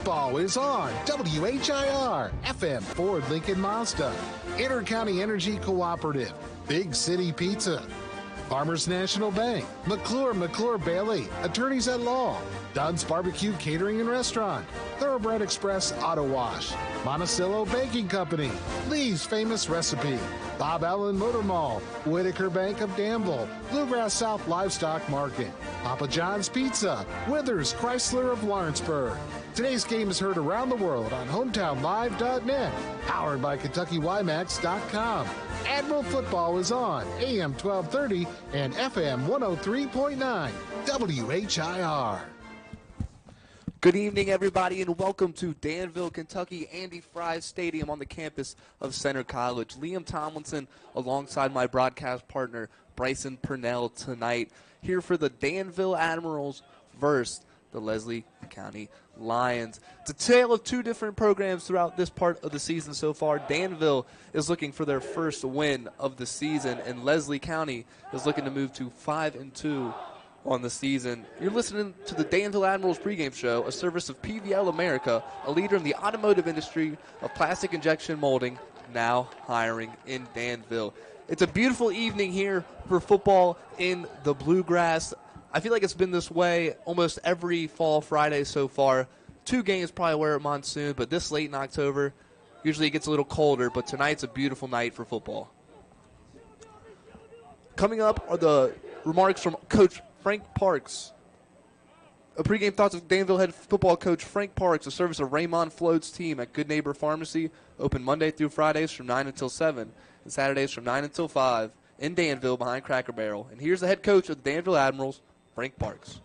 Football is on WHIR, FM Ford Lincoln Mazda, Intercounty Energy Cooperative, Big City Pizza, Farmers National Bank, McClure Bailey, Attorneys at Law, Dunn's Barbecue Catering and Restaurant, Thoroughbred Express Auto Wash, Monticello Baking Company, Lee's Famous Recipe, Bob Allen Motor Mall, Whitaker Bank of Danville, Bluegrass South Livestock Market, Papa John's Pizza, Withers Chrysler of Lawrenceburg. Today's game is heard around the world on HometownLive.net, powered by KentuckyWiMAX.com. Admiral Football is on AM 1230 and FM 103.9 WHIR. Good evening, everybody, and welcome to Danville, Kentucky, Andy Fry Stadium on the campus of Center College. Liam Tomlinson alongside my broadcast partner, Bryson Purnell, tonight, here for the Danville Admirals versus the Leslie County Lions. It's a tale of two different programs throughout this part of the season so far. Danville is looking for their first win of the season, and Leslie County is looking to move to 5-2 on the season. You're listening to the Danville Admirals pregame show, a service of PVL America, a leader in the automotive industry of plastic injection molding, now hiring in Danville. It's a beautiful evening here for football in the Bluegrass. I feel like it's been this way almost every fall Friday so far. 2 games probably were at monsoon, but this late in October, usually it gets a little colder, but tonight's a beautiful night for football. Coming up are the remarks from Coach Frank Parks. A pregame thoughts of Danville head football coach Frank Parks, a service of Raymond Float's team at Good Neighbor Pharmacy, open Monday through Fridays from 9 until 7, and Saturdays from 9 until 5 in Danville behind Cracker Barrel. And here's the head coach of the Danville Admirals, Frank Parks.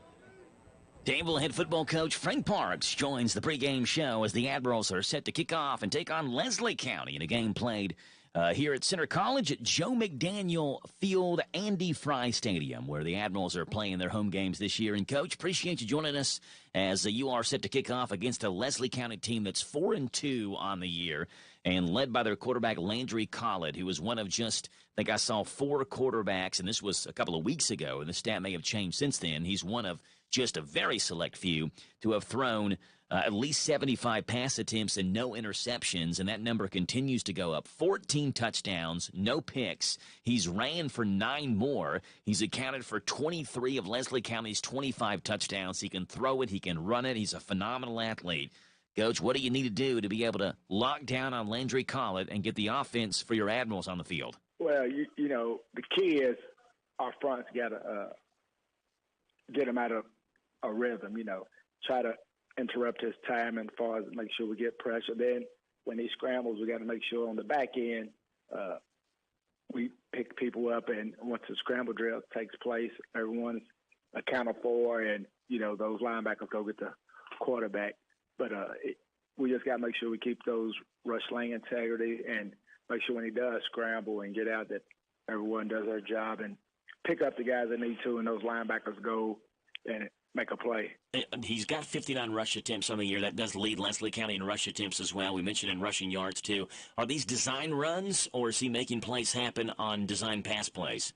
Danville head football coach Frank Parks joins the pregame show as the Admirals are set to kick off and take on Leslie County in a game played here at Center College at Joe McDaniel Field, Andy Fry Stadium, where the Admirals are playing their home games this year. And, Coach, appreciate you joining us as you are set to kick off against a Leslie County team that's 4-2 on the year and led by their quarterback Landry Collett, who was one of just, I think I saw 4 quarterbacks, and this was a couple of weeks ago, and the stat may have changed since then. He's one of just a very select few to have thrown at least 75 pass attempts and no interceptions, and that number continues to go up. 14 touchdowns, no picks. He's ran for 9 more. He's accounted for 23 of Leslie County's 25 touchdowns. He can throw it. He can run it. He's a phenomenal athlete. Coach, what do you need to do to be able to lock down on Landry Collett and get the offense for your Admirals on the field? Well, you know, the key is our front's got to get him out of a rhythm, try to interrupt his time as far as make sure we get pressure. Then when he scrambles, we got to make sure on the back end we pick people up, and once the scramble drill takes place, everyone's accounted for, and, those linebackers go get the quarterback. But we just got to make sure we keep those rush lane integrity and make sure when he does scramble and get out that everyone does their job and pick up the guys that need to, and those linebackers go and make a play. He's got 59 rush attempts on the year. That does lead Leslie County in rush attempts as well. We mentioned in rushing yards, too. Are these design runs, or is he making plays happen on design pass plays?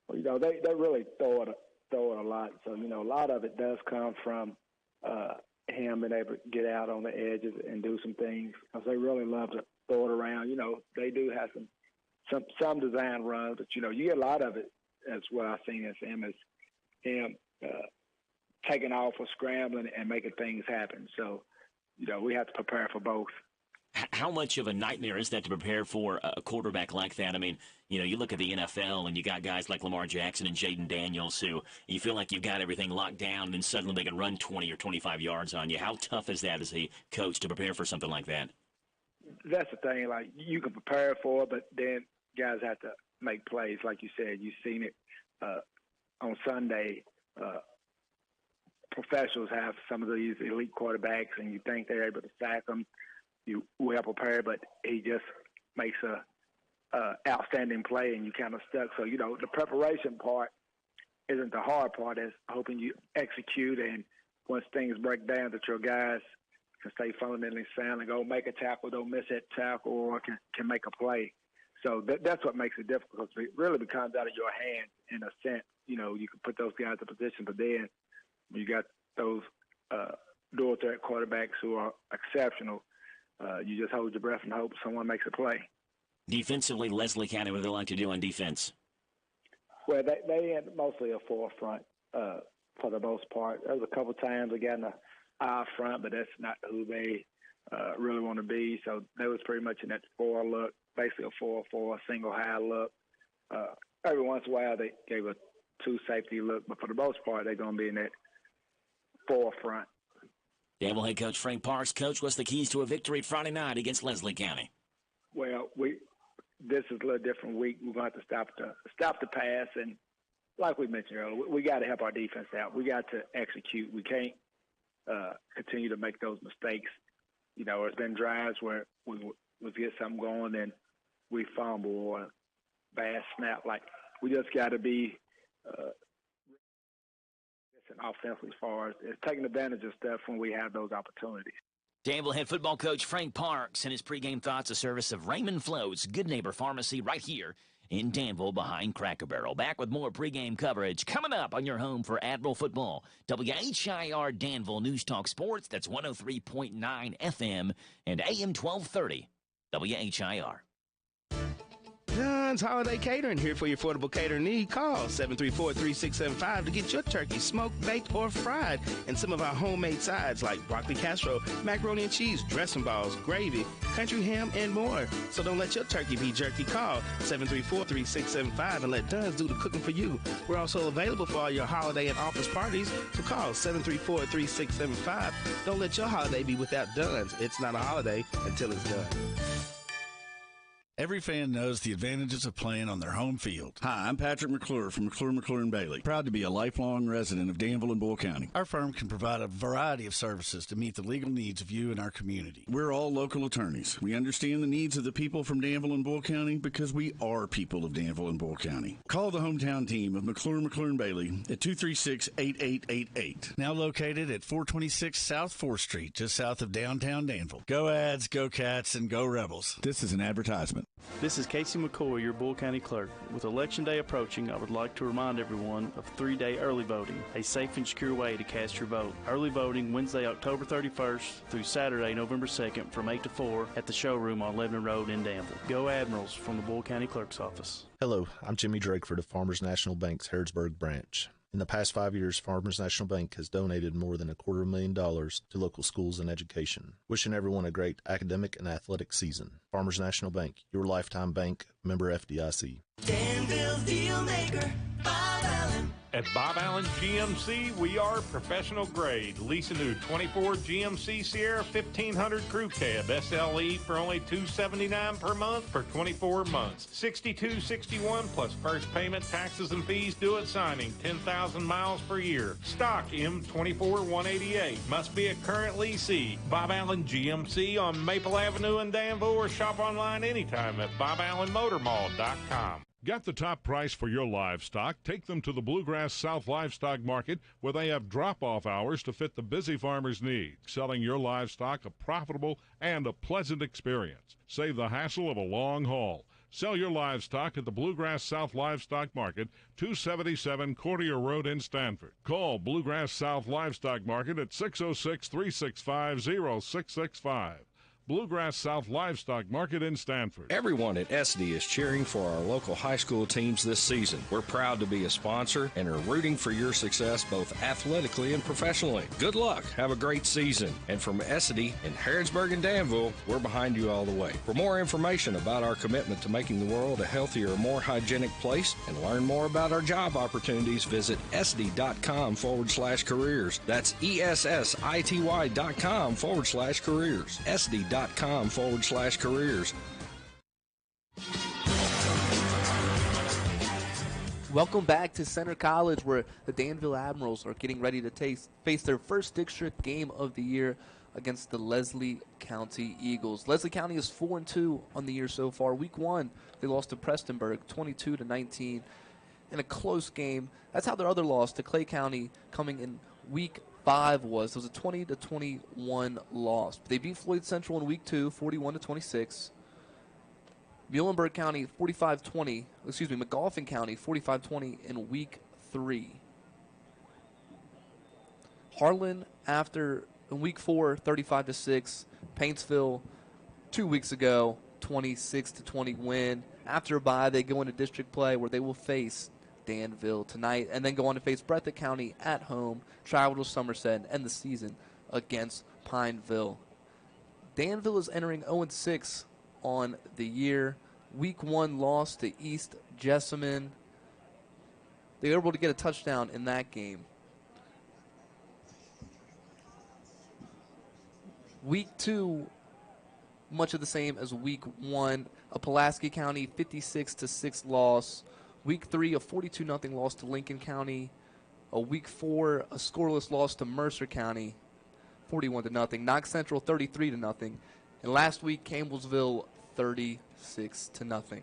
Well, they really throw it a lot. So, a lot of it does come from him being able to get out on the edges and do some things, because they really love to throw it around. They do have some design runs, but, you get a lot of it. That's what I've seen as him taking off or scrambling and making things happen. So, we have to prepare for both. How much of a nightmare is that to prepare for a quarterback like that? I mean, you look at the NFL and you got guys like Lamar Jackson and Jaden Daniels who you feel like you've got everything locked down, and then suddenly they can run 20 or 25 yards on you. How tough is that as a coach to prepare for something like that? That's the thing. Like, you can prepare for it, but then guys have to make plays. Like you said, you've seen it on Sunday. Professionals have some of these elite quarterbacks, and you think they're able to sack them. You well prepared, but he just makes a outstanding play, and you kind of stuck. So, the preparation part isn't the hard part. It's hoping you execute, and once things break down, that your guys can stay fundamentally sound and go make a tackle, don't miss that tackle, or can make a play. So that's what makes it difficult. It really becomes out of your hands in a sense. You can put those guys in position, but then you got those dual threat quarterbacks who are exceptional. You just hold your breath and hope someone makes a play. Defensively, Leslie County, what do they like to do on defense? Well, they had mostly a forefront for the most part. There was a couple times they got in the eye front, but that's not who they really want to be. So they was pretty much in that 4 look, basically a 4-4, single high look. Every once in a while they gave a 2 safety look, but for the most part they're going to be in that forefront. Danville head coach Frank Parks. Coach, what's the keys to a victory Friday night against Leslie County? Well, this is a little different week. We're going to have to stop the pass, and like we mentioned earlier, we got to help our defense out. We got to execute. We can't continue to make those mistakes. You know, there's been drives where we get something going and we fumble or bad snap. Like, we just got to be offensively as far as taking advantage of stuff when we have those opportunities. Danville head football coach Frank Parks and his pregame thoughts, a service of Raymond Float's Good Neighbor Pharmacy right here in Danville behind Cracker Barrel. Back with more pregame coverage coming up on your home for Admiral football. WHIR Danville News Talk Sports. That's 103.9 FM and AM 1230 WHIR. John's Holiday Catering, here for your affordable catering need. Call 734-3675 to get your turkey smoked, baked, or fried. And some of our homemade sides like broccoli casserole, macaroni and cheese, dressing balls, gravy, country ham, and more. So don't let your turkey be jerky. Call 734-3675 and let Dunn's do the cooking for you. We're also available for all your holiday and office parties. So call 734-3675. Don't let your holiday be without Dunn's. It's not a holiday until it's done. Every fan knows the advantages of playing on their home field. Hi, I'm Patrick McClure from McClure Bailey. Proud to be a lifelong resident of Danville and Bull County. Our firm can provide a variety of services to meet the legal needs of you and our community. We're all local attorneys. We understand the needs of the people from Danville and Bull County because we are people of Danville and Bull County. Call the hometown team of McClure Bailey at 236-8888. Now located at 426 South 4th Street, just south of downtown Danville. Go Ads, go Cats, and go Rebels. This is an advertisement. This is Casey McCoy, your Bull County clerk. With Election Day approaching, I would like to remind everyone of 3-day early voting, a safe and secure way to cast your vote. Early voting Wednesday, October 31st through Saturday, November 2nd from 8 to 4 at the showroom on Lebanon Road in Danville. Go Admirals from the Bull County Clerk's Office. Hello, I'm Jimmy Drakeford of Farmers National Bank's Harrodsburg branch. In the past 5 years, Farmers National Bank has donated more than $250,000 to local schools and education. Wishing everyone a great academic and athletic season. Farmers National Bank, your lifetime bank, member FDIC. Danville Dealmaker, Bob Allen. At Bob Allen GMC, we are professional grade. Lease a new 24 GMC Sierra 1500 Crew Cab SLE for only $279 per month for 24 months. $62.61 plus first payment, taxes, and fees due at signing. 10,000 miles per year. Stock M24 188. Must be a current leasee. Bob Allen GMC on Maple Avenue in Danville, or shop online anytime at BobAllenMotorMall.com. Got the top price for your livestock? Take them to the Bluegrass South Livestock Market, where they have drop-off hours to fit the busy farmer's needs. Selling your livestock a profitable and a pleasant experience. Save the hassle of a long haul. Sell your livestock at the Bluegrass South Livestock Market, 277 Courtier Road in Stanford. Call Bluegrass South Livestock Market at 606-365-0665. Bluegrass South Livestock Market in Stanford. Everyone at SD is cheering for our local high school teams this season. We're proud to be a sponsor and are rooting for your success both athletically and professionally. Good luck. Have a great season. And from SD in Harrodsburg and Danville, we're behind you all the way. For more information about our commitment to making the world a healthier, more hygienic place and learn more about our job opportunities, visit sd.com/careers. That's ESSITY.com/careers. SD.com/careers. Welcome back to Center College, where the Danville Admirals are getting ready to face their first district game of the year against the Leslie County Eagles. Leslie County is 4-2 on the year so far. Week 1, they lost to Prestonburg 22-19 in a close game. That's how their other loss to Clay County coming in Week 5 was. It was a 20-21 loss. They beat Floyd Central in Week 2, 41-26. Muhlenberg County 45-20. McGoffin County 45-20 in Week 3. Harlan, after in week 4, 35-6. Paintsville 2 weeks ago, 26-20 win. After a bye, they go into district play where they will face Danville tonight and then go on to face Breathitt County at home, travel to Somerset, and end the season against Pineville. Danville is entering 0-6 on the year. Week 1 loss to East Jessamine. They were able to get a touchdown in that game. Week 2, much of the same as week 1. A Pulaski County 56-6 loss. Week 3, a 42-0 loss to Lincoln County. A week 4, a scoreless loss to Mercer County, 41-0. Knox Central 33-0. And last week, Campbellsville 36-0.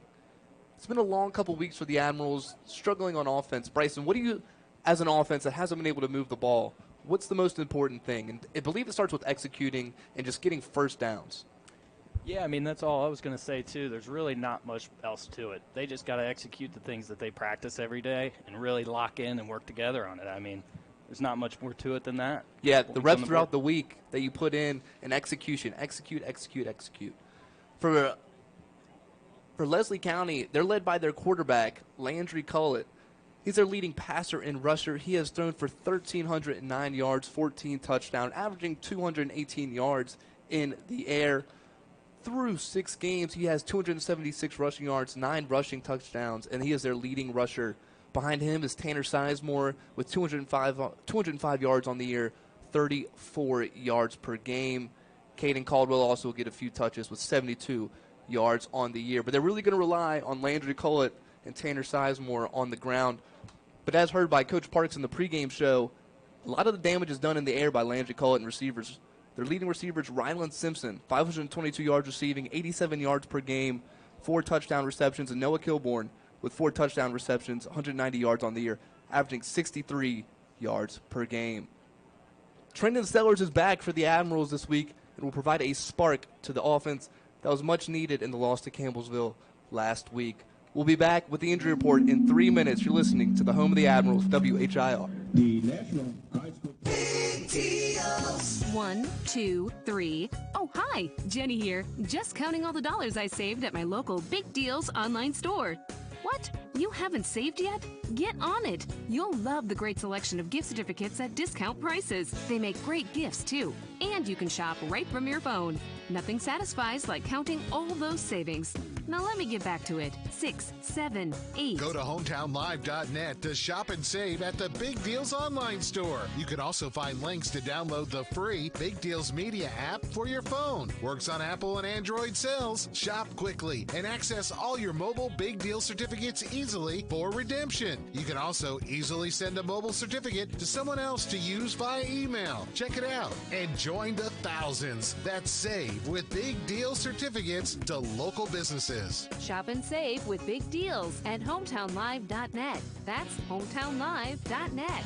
It's been a long couple weeks for the Admirals, struggling on offense. Bryson, what do you, as an offense that hasn't been able to move the ball, what's the most important thing? And I believe it starts with executing and just getting first downs. Yeah, I mean, that's all I was going to say, too. There's really not much else to it. They just got to execute the things that they practice every day and really lock in and work together on it. I mean, there's not much more to it than that. Yeah, the reps throughout the week that you put in and execution. Execute. For Leslie County, they're led by their quarterback, Landry Cullett. He's their leading passer and rusher. He has thrown for 1,309 yards, 14 touchdowns, averaging 218 yards in the air. Through 6 games, he has 276 rushing yards, 9 rushing touchdowns, and he is their leading rusher. Behind him is Tanner Sizemore with 205 yards on the year, 34 yards per game. Caden Caldwell also will get a few touches with 72 yards on the year. But they're really going to rely on Landry Cullett and Tanner Sizemore on the ground. But as heard by Coach Parks in the pregame show, a lot of the damage is done in the air by Landry Cullett and receivers. Their leading receivers, Ryland Simpson, 522 yards receiving, 87 yards per game, 4 touchdown receptions, and Noah Kilborn with 4 touchdown receptions, 190 yards on the year, averaging 63 yards per game. Trendon Sellers is back for the Admirals this week and will provide a spark to the offense that was much needed in the loss to Campbellsville last week. We'll be back with the injury report in 3 minutes. You're listening to the home of the Admirals, WHIR. The National High School Big deals. 1, 2, 3. Oh, hi, Jenny here. Just counting all the dollars I saved at my local Big Deals online store. What? You haven't saved yet? Get on it. You'll love the great selection of gift certificates at discount prices. They make great gifts, too. And you can shop right from your phone. Nothing satisfies like counting all those savings. Now let me get back to it. 6, 7, 8. Go to hometownlive.net to shop and save at the Big Deals online store. You can also find links to download the free Big Deals Media app for your phone. Works on Apple and Android cells. Shop quickly and access all your mobile Big Deal certificates easily for redemption. You can also easily send a mobile certificate to someone else to use via email. Check it out and join the thousands that save with Big Deal certificates to local businesses. Shop and save with Big Deals at hometownlive.net. That's hometownlive.net.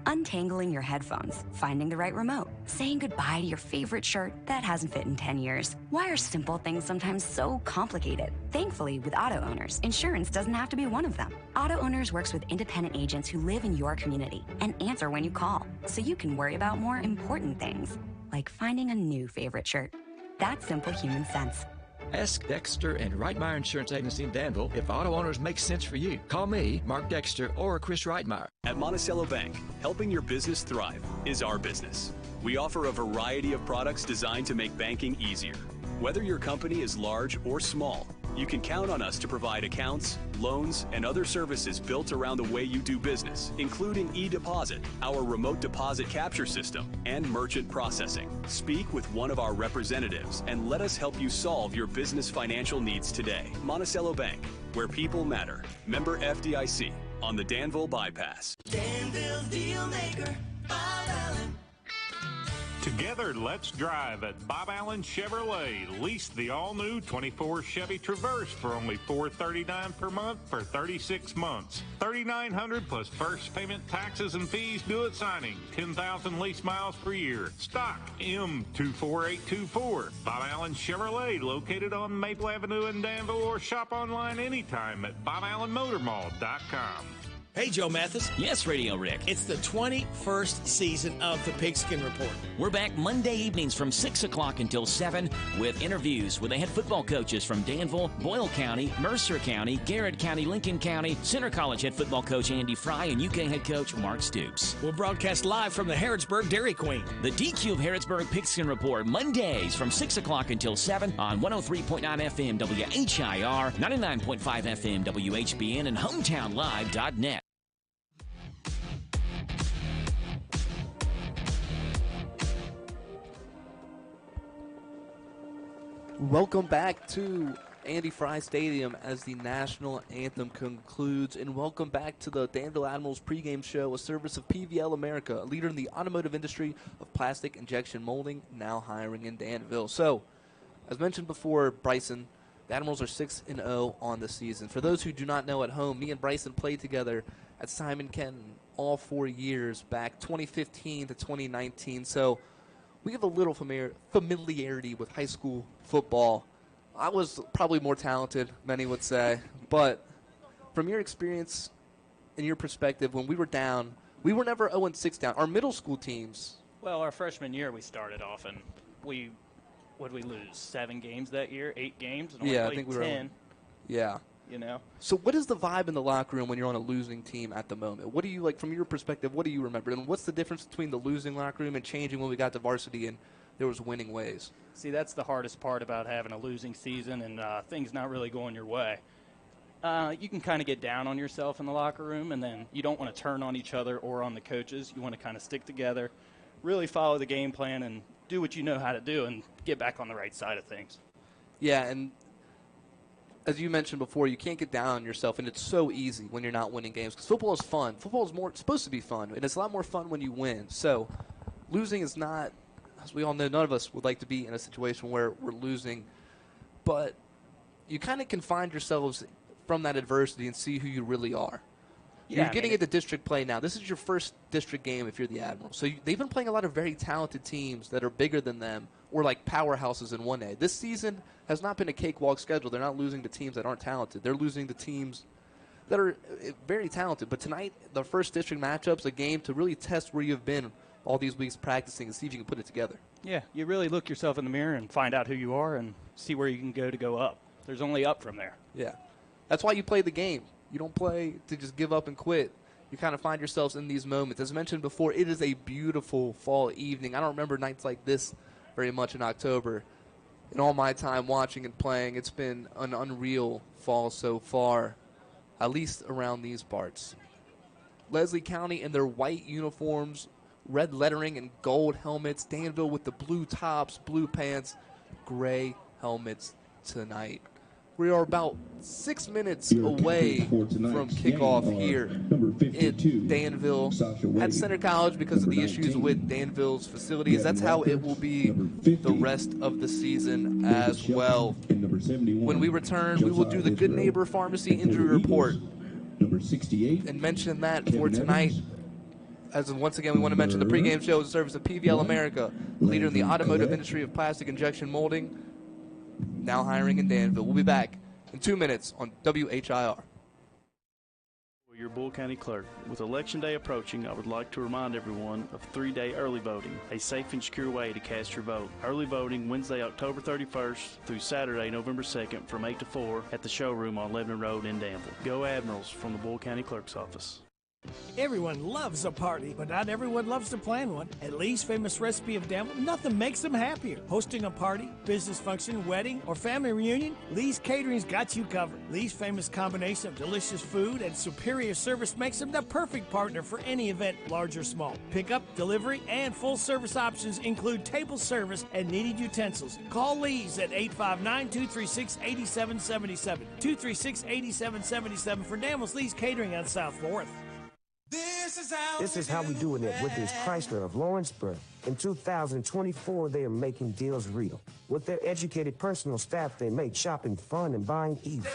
Untangling your headphones, finding the right remote, saying goodbye to your favorite shirt that hasn't fit in 10 years. Why are simple things sometimes so complicated? Thankfully, with auto owners, insurance doesn't have to be one of them. Auto Owners works with independent agents who live in your community and answer when you call, so you can worry about more important things, like finding a new favorite shirt. That's simple human sense. Ask Dexter and Reitmeyer Insurance Agency in Danville if auto owners make sense for you. Call me, Mark Dexter, or Chris Reitmeyer. At Monticello Bank, helping your business thrive is our business. We offer a variety of products designed to make banking easier. Whether your company is large or small, you can count on us to provide accounts, loans, and other services built around the way you do business, including e-deposit, our remote deposit capture system, and merchant processing. Speak with one of our representatives and let us help you solve your business financial needs today. Monticello Bank, where people matter. Member FDIC on the Danville Bypass. Danville's deal maker, Bob Allen. Together, let's drive at Bob Allen Chevrolet. Lease the all-new 24 Chevy Traverse for only $439 per month for 36 months. $3,900 plus first payment, taxes, and fees due at signing. 10,000 lease miles per year. Stock M24824. Bob Allen Chevrolet, located on Maple Avenue in Danville, or shop online anytime at BobAllenMotorMall.com. Hey, Joe Mathis. Yes, Radio Rick. It's the 21st season of the Pigskin Report. We're back Monday evenings from 6 o'clock until 7 with interviews with the head football coaches from Danville, Boyle County, Mercer County, Garrett County, Lincoln County, Center College head football coach Andy Fry, and UK head coach Mark Stoops. We'll broadcast live from the Harrodsburg Dairy Queen. The DQ of Harrodsburg Pigskin Report, Mondays from 6 o'clock until 7 on 103.9 FM WHIR, 99.5 FM WHBN, and HometownLive.net. Welcome back to Andy Fry Stadium as the national anthem concludes, and welcome back to the Danville Admirals pregame show, a service of PVL America, a leader in the automotive industry of plastic injection molding, now hiring in Danville. So, as mentioned before, Bryson, the Admirals are 6-0 on the season. For those who do not know at home, me and Bryson played together at Simon Kenton all 4 years back, 2015 to 2019. So, we have a little familiarity with high school football. I was probably more talented, many would say. But from your experience and your perspective, when we were down, we were never 0-6 down. Our middle school teams. Well, our freshman year we started off, and what did we lose? 7 games that year? 8 games? And Yeah, I think we were 10. Yeah. You know? So what is the vibe in the locker room when you're on a losing team at the moment? What do you, like, from your perspective, what do you remember? And what's the difference between the losing locker room and changing when we got to varsity and there was winning ways? See, that's the hardest part about having a losing season and things not really going your way. You can kind of get down on yourself in the locker room, and then you don't want to turn on each other or on the coaches. You want to kind of stick together, really follow the game plan, and do what you know how to do and get back on the right side of things. Yeah, and as you mentioned before, you can't get down on yourself, and it's so easy when you're not winning games because football is fun. Football is supposed to be fun, and it's a lot more fun when you win. So losing is not, as we all know, none of us would like to be in a situation where we're losing, but you kind of can find yourselves from that adversity and see who you really are. Yeah, you're getting into district play now. This is your first district game if you're the Admirals. So they've been playing a lot of very talented teams that are bigger than them or like powerhouses in 1A. This season has not been a cakewalk schedule. They're not losing to teams that aren't talented. They're losing to teams that are very talented. But tonight, the first district matchup's a game to really test where you've been all these weeks practicing and see if you can put it together. Yeah, you really look yourself in the mirror and find out who you are and see where you can go up. There's only up from there. Yeah. That's why you play the game. You don't play to just give up and quit. You kind of find yourselves in these moments. As mentioned before, it is a beautiful fall evening. I don't remember nights like this very much in October. In all my time watching and playing, it's been an unreal fall so far, at least around these parts. Leslie County in their white uniforms, red lettering and gold helmets. Danville with the blue tops, blue pants, gray helmets tonight. We are about 6 minutes away from kickoff here in Danville at Center College because of the issues with Danville's facilities. That's how it will be the rest of the season as well. When we return, we will do the Good Neighbor Pharmacy Injury Report and mention that for tonight. As once again, we want to mention the pregame show is a service of PVL America, a leader in the automotive industry of plastic injection molding, now hiring in Danville. We'll be back in 2 minutes on WHIR. Your Bull County Clerk. With Election Day approaching, I would like to remind everyone of 3-day early voting, a safe and secure way to cast your vote. Early voting Wednesday, October 31st through Saturday, November 2nd from 8 to 4 at the showroom on Lebanon Road in Danville. Go Admirals from the Bull County Clerk's office. Everyone loves a party, but not everyone loves to plan one. At Lee's Famous Recipe of Danville, nothing makes them happier. Hosting a party, business function, wedding, or family reunion, Lee's Catering's got you covered. Lee's famous combination of delicious food and superior service makes them the perfect partner for any event, large or small. Pickup, delivery, and full service options include table service and needed utensils. Call Lee's at 859-236-8777. 236-8777 for Danville's Lee's Catering on South 4th. This is how we do it at Withers Chrysler of Lawrenceburg. In 2024, they are making deals real. With their educated personal staff, they make shopping fun and buying easy.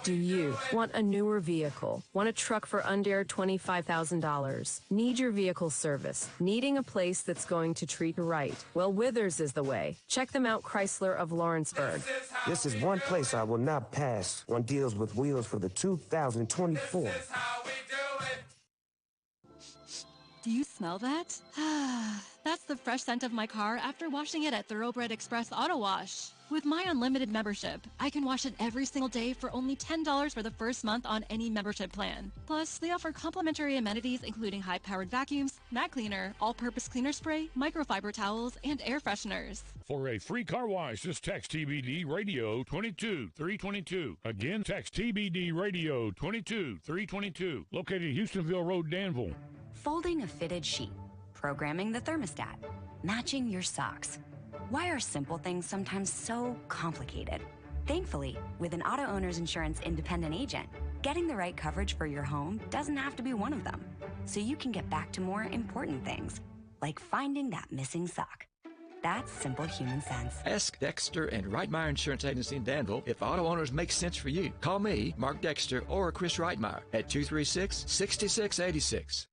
Do you want a newer vehicle? Want a truck for under $25,000? Need your vehicle service? Needing a place that's going to treat you right? Well, Withers is the way. Check them out, Chrysler of Lawrenceburg. This is one place I will not pass on deals with wheels for the 2024. Do you smell that? That's the fresh scent of my car after washing it at Thoroughbred Express Auto Wash. With my unlimited membership, I can wash it every single day for only $10 for the first month on any membership plan. Plus, they offer complimentary amenities including high-powered vacuums, mat cleaner, all-purpose cleaner spray, microfiber towels, and air fresheners. For a free car wash, just text TBD Radio 22-322. Again, text TBD Radio 22-322. Located Houstonville Road, Danville. Folding a fitted sheet, programming the thermostat, matching your socks. Why are simple things sometimes so complicated? Thankfully, with an auto owner's insurance independent agent, getting the right coverage for your home doesn't have to be one of them. So you can get back to more important things, like finding that missing sock. That's simple human sense. Ask Dexter and Reitmeyer Insurance Agency in Danville if auto owners make sense for you. Call me, Mark Dexter, or Chris Reitmeyer at 236-6686.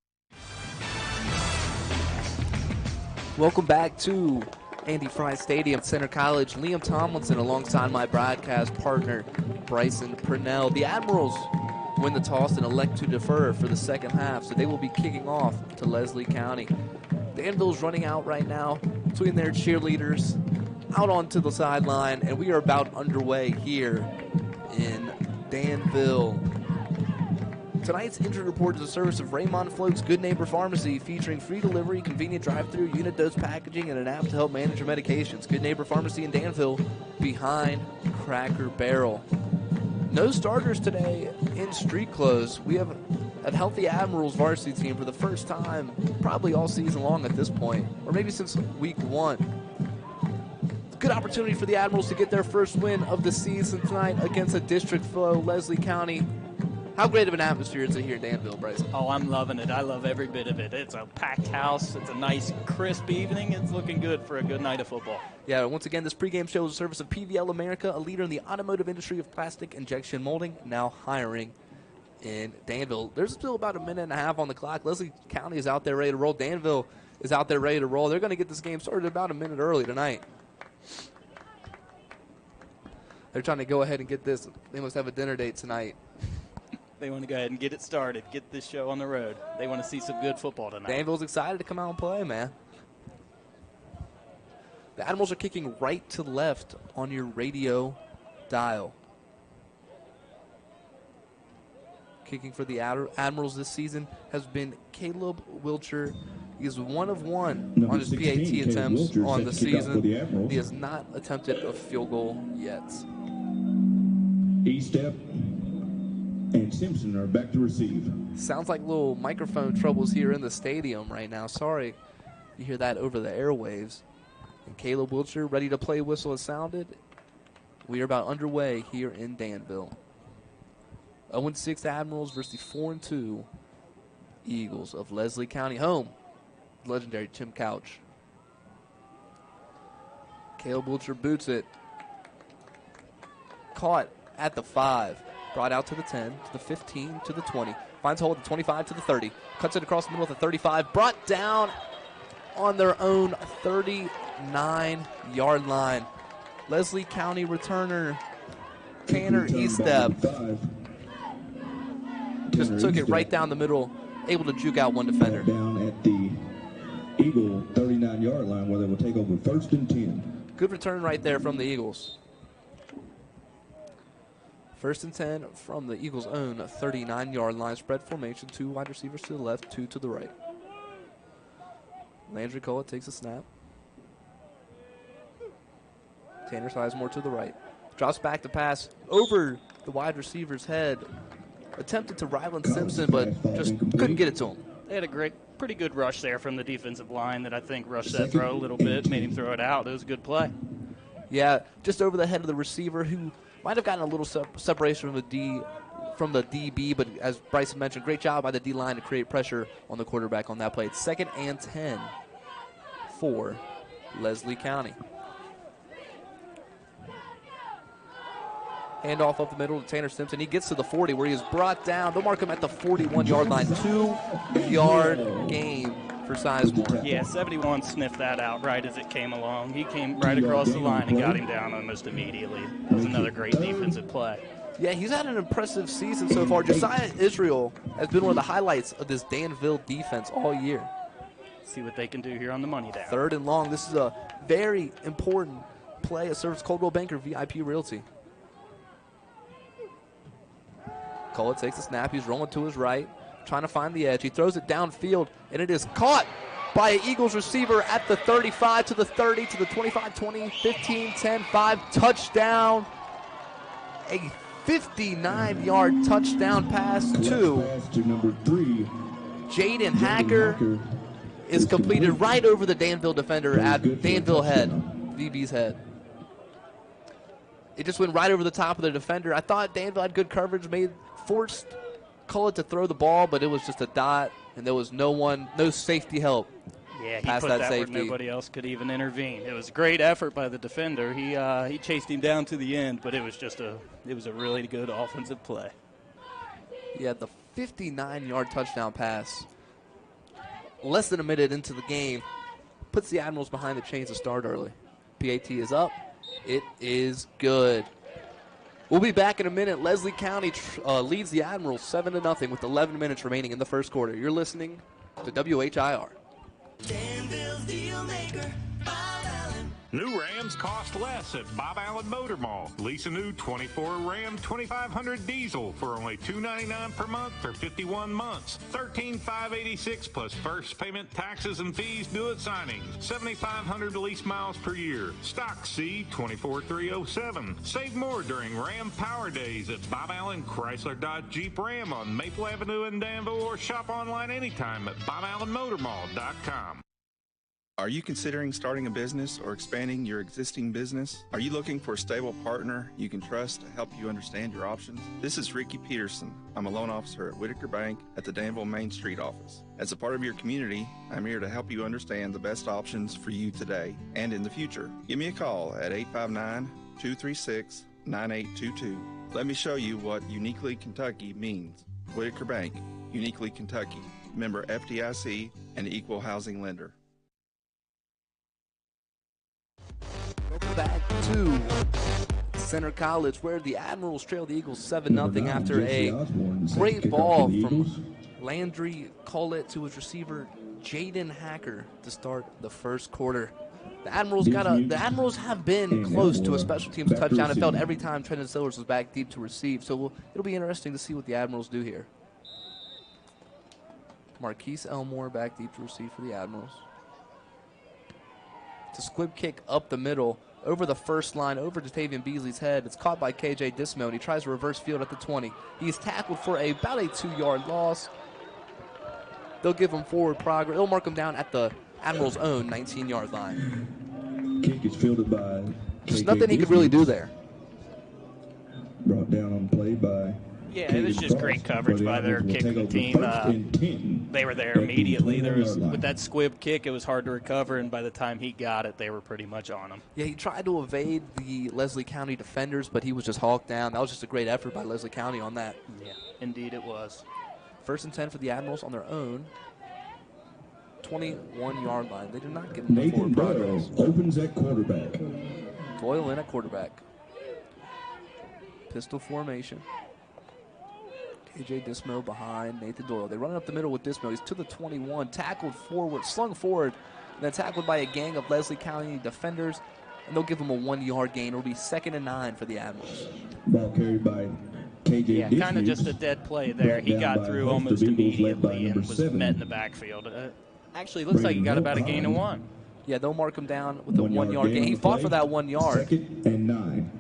Welcome back to Andy Fry Stadium, Center College. Liam Tomlinson alongside my broadcast partner, Bryson Purnell. The Admirals win the toss and elect to defer for the second half, so they will be kicking off to Leslie County. Danville's running out right now between their cheerleaders out onto the sideline, and we are about underway here in Danville. Tonight's injury report is a service of Raymond Float's Good Neighbor Pharmacy, featuring free delivery, convenient drive-through, unit dose packaging, and an app to help manage your medications. Good Neighbor Pharmacy in Danville, behind Cracker Barrel. No starters today in street clothes. We have a healthy Admirals varsity team for the first time probably all season long at this point, or maybe since week 1. Good opportunity for the Admirals to get their first win of the season tonight against a district foe, Leslie County. How great of an atmosphere is it here in Danville, Bryce? Oh, I'm loving it. I love every bit of it. It's a packed house. It's a nice, crisp evening. It's looking good for a good night of football. Yeah, once again, this pregame show is a service of PVL America, a leader in the automotive industry of plastic injection molding, now hiring in Danville. There's still about a minute and a half on the clock. Leslie County is out there ready to roll. Danville is out there ready to roll. They're going to get this game started about a minute early tonight. They're trying to go ahead and get this. They must have a dinner date tonight. They want to go ahead and get it started, get this show on the road. They want to see some good football tonight. Danville's excited to come out and play, man. The Admirals are kicking right to left on your radio dial. Kicking for the Admirals this season has been Caleb Wilcher. He is 1 of 1 on his PAT attempts on the season. He has not attempted a field goal yet. E-step and Simpson are back to receive. Sounds like little microphone troubles here in the stadium right now. Sorry you hear that over the airwaves. And Caleb Wilcher ready to play. Whistle has sounded. We are about underway here in Danville. 0-6 Admirals versus the 4-2 Eagles of Leslie County, home legendary Tim Couch. Caleb Wilcher boots it. Caught at the 5. Brought out to the 10, to the 15, to the 20. Finds a hole at the 25, to the 30. Cuts it across the middle at the 35. Brought down on their own 39-yard line. Leslie County returner Tanner Estep just took it right down the middle, able to juke out one defender. Down at the Eagle 39-yard line where they will take over 1st and 10. Good return right there from the Eagles. 1st and 10 from the Eagles' own 39-yard line. Spread formation, 2 wide receivers to the left, 2 to the right. Landry Cola takes a snap. Tanner Sizemore to the right. Drops back to pass over the wide receiver's head. Attempted to Ryland Simpson, but just couldn't get it to him. They had a pretty good rush there from the defensive line that I think rushed that throw a little bit, made him throw it out. It was a good play. Yeah, just over the head of the receiver, who might have gotten a little separation from the DB, but as Bryson mentioned, great job by the D-line to create pressure on the quarterback on that play. It's 2nd and 10 for Leslie County. Handoff up the middle to Tanner Simpson. He gets to the 40 where he is brought down. They'll mark him at the 41-yard line. 2-yard gain for Sizemore. Yeah, 71 sniffed that out right as it came along. He came right across the line and got him down almost immediately. It was another great defensive play. Yeah, he's had an impressive season so far. Josiah Israel has been one of the highlights of this Danville defense all year. See what they can do here on the money down. 3rd and long. This is a very important play. It serves Coldwell Banker VIP Realty. Cullet takes the snap. He's rolling to his right, trying to find the edge. He throws it downfield, and it is caught by an Eagles receiver at the 35 to the 30 to the 25, 20, 15, 10, 5. Touchdown. A 59-yard touchdown pass to number 3. Jaden Hacker is completed right over the Danville defender at Danville head, VB's head. It just went right over the top of the defender. I thought Danville had good coverage, forced Cullet to throw the ball, but it was just a dot, and there was no safety help. Yeah, he past put that safety. Where nobody else could even intervene. It was a great effort by the defender. He chased him down to the end, but it was a really good offensive play. Yeah, the 59-yard touchdown pass, less than a minute into the game, puts the Admirals behind the chains to start early. PAT is up. It is good. We'll be back in a minute. Leslie County leads the Admirals 7-0 with 11 minutes remaining in the first quarter. You're listening to WHIR. Danville's deal maker, Bob Allen. New Rams cost less at Bob Allen Motor Mall. Lease a new 24 Ram 2500 diesel for only $299 per month for 51 months. $13,586 plus first payment, taxes, and fees due at signing. 7,500 lease miles per year. Stock C 24307. Save more during Ram Power Days at Bob Allen Chrysler Dodge Jeep Ram on Maple Avenue in Danville, or shop online anytime at BobAllenMotorMall.com. Are you considering starting a business or expanding your existing business? Are you looking for a stable partner you can trust to help you understand your options? This is Ricky Peterson. I'm a loan officer at Whitaker Bank at the Danville Main Street office. As a part of your community, I'm here to help you understand the best options for you today and in the future. Give me a call at 859-236-9822. Let me show you what Uniquely Kentucky means. Whitaker Bank, Uniquely Kentucky, member FDIC, and equal housing lender. Welcome back to Center College, where the Admirals trail the Eagles 7-0 after a great ball from Landry Collett to his receiver Jaden Hacker to start the first quarter. The Admirals have been close to a special teams touchdown. It felt every time Trenton Sillers was back deep to receive. So it'll be interesting to see what the Admirals do here. Marquise Elmore back deep to receive for the Admirals. It's a squib kick up the middle, over the first line, over Jatavian Beasley's head. It's caught by KJ Dismo, and he tries to reverse field at the 20. He's tackled for about a 2-yard loss. They'll give him forward progress. They'll mark him down at the Admirals' own 19-yard line. Kick is fielded by There's nothing he could really do there. Brought down on play by... Yeah, it was just great coverage by their kicking team. They were there immediately. With that squib kick, it was hard to recover, and by the time he got it, they were pretty much on him. Yeah, he tried to evade the Leslie County defenders, but he was just hawked down. That was just a great effort by Leslie County on that. Yeah, indeed it was. 1st and 10 for the Admirals on their own 21-yard line. They did not get enough forward progress. Doyle opens at quarterback. Doyle in at quarterback. Pistol formation. KJ Dismo behind Nathan Doyle. They run it up the middle with Dismo. He's to the 21, tackled forward, slung forward, and then tackled by a gang of Leslie County defenders, and they'll give him a 1-yard gain. It'll be 2nd and 9 for the Admirals. Ball carried by KJ Yeah, kind of just a dead play there. He got through almost immediately and was met in the backfield. Actually, looks like he got about a gain of 1. Yeah, they'll mark him down with a 1-yard gain. He fought for that 1 yard. 2nd and 9.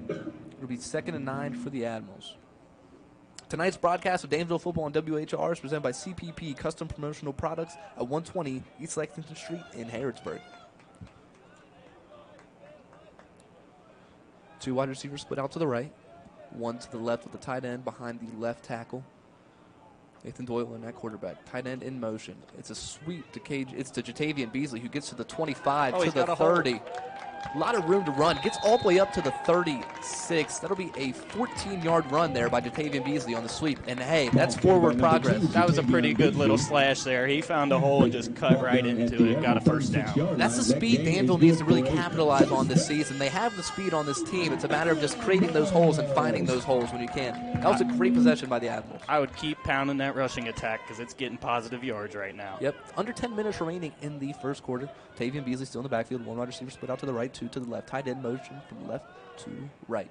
It'll be 2nd and 9 for the Admirals. Tonight's broadcast of Danville Football on WHR is presented by CPP Custom Promotional Products at 120 East Lexington Street in Harrodsburg. 2 wide receivers split out to the right. 1 to the left with the tight end behind the left tackle. Nathan Doyle in that quarterback. Tight end in motion. It's a sweep to Jatavian Beasley, who gets to the 25 to the 30. A lot of room to run. Gets all the way up to the 36. That'll be a 14-yard run there by Jatavian Beasley on the sweep. And, hey, that's forward progress. That was a pretty good little slash there. He found a hole and just cut right into it. Got a first down. That's the speed Danville needs to really capitalize on this season. They have the speed on this team. It's a matter of just creating those holes and finding those holes when you can. That was a great possession by the Admirals. I would keep pounding that rushing attack because it's getting positive yards right now. Yep. Under 10 minutes remaining in the first quarter. Jatavian Beasley still in the backfield. One wide receiver split out to the right, two to the left. Tight end motion from left to right.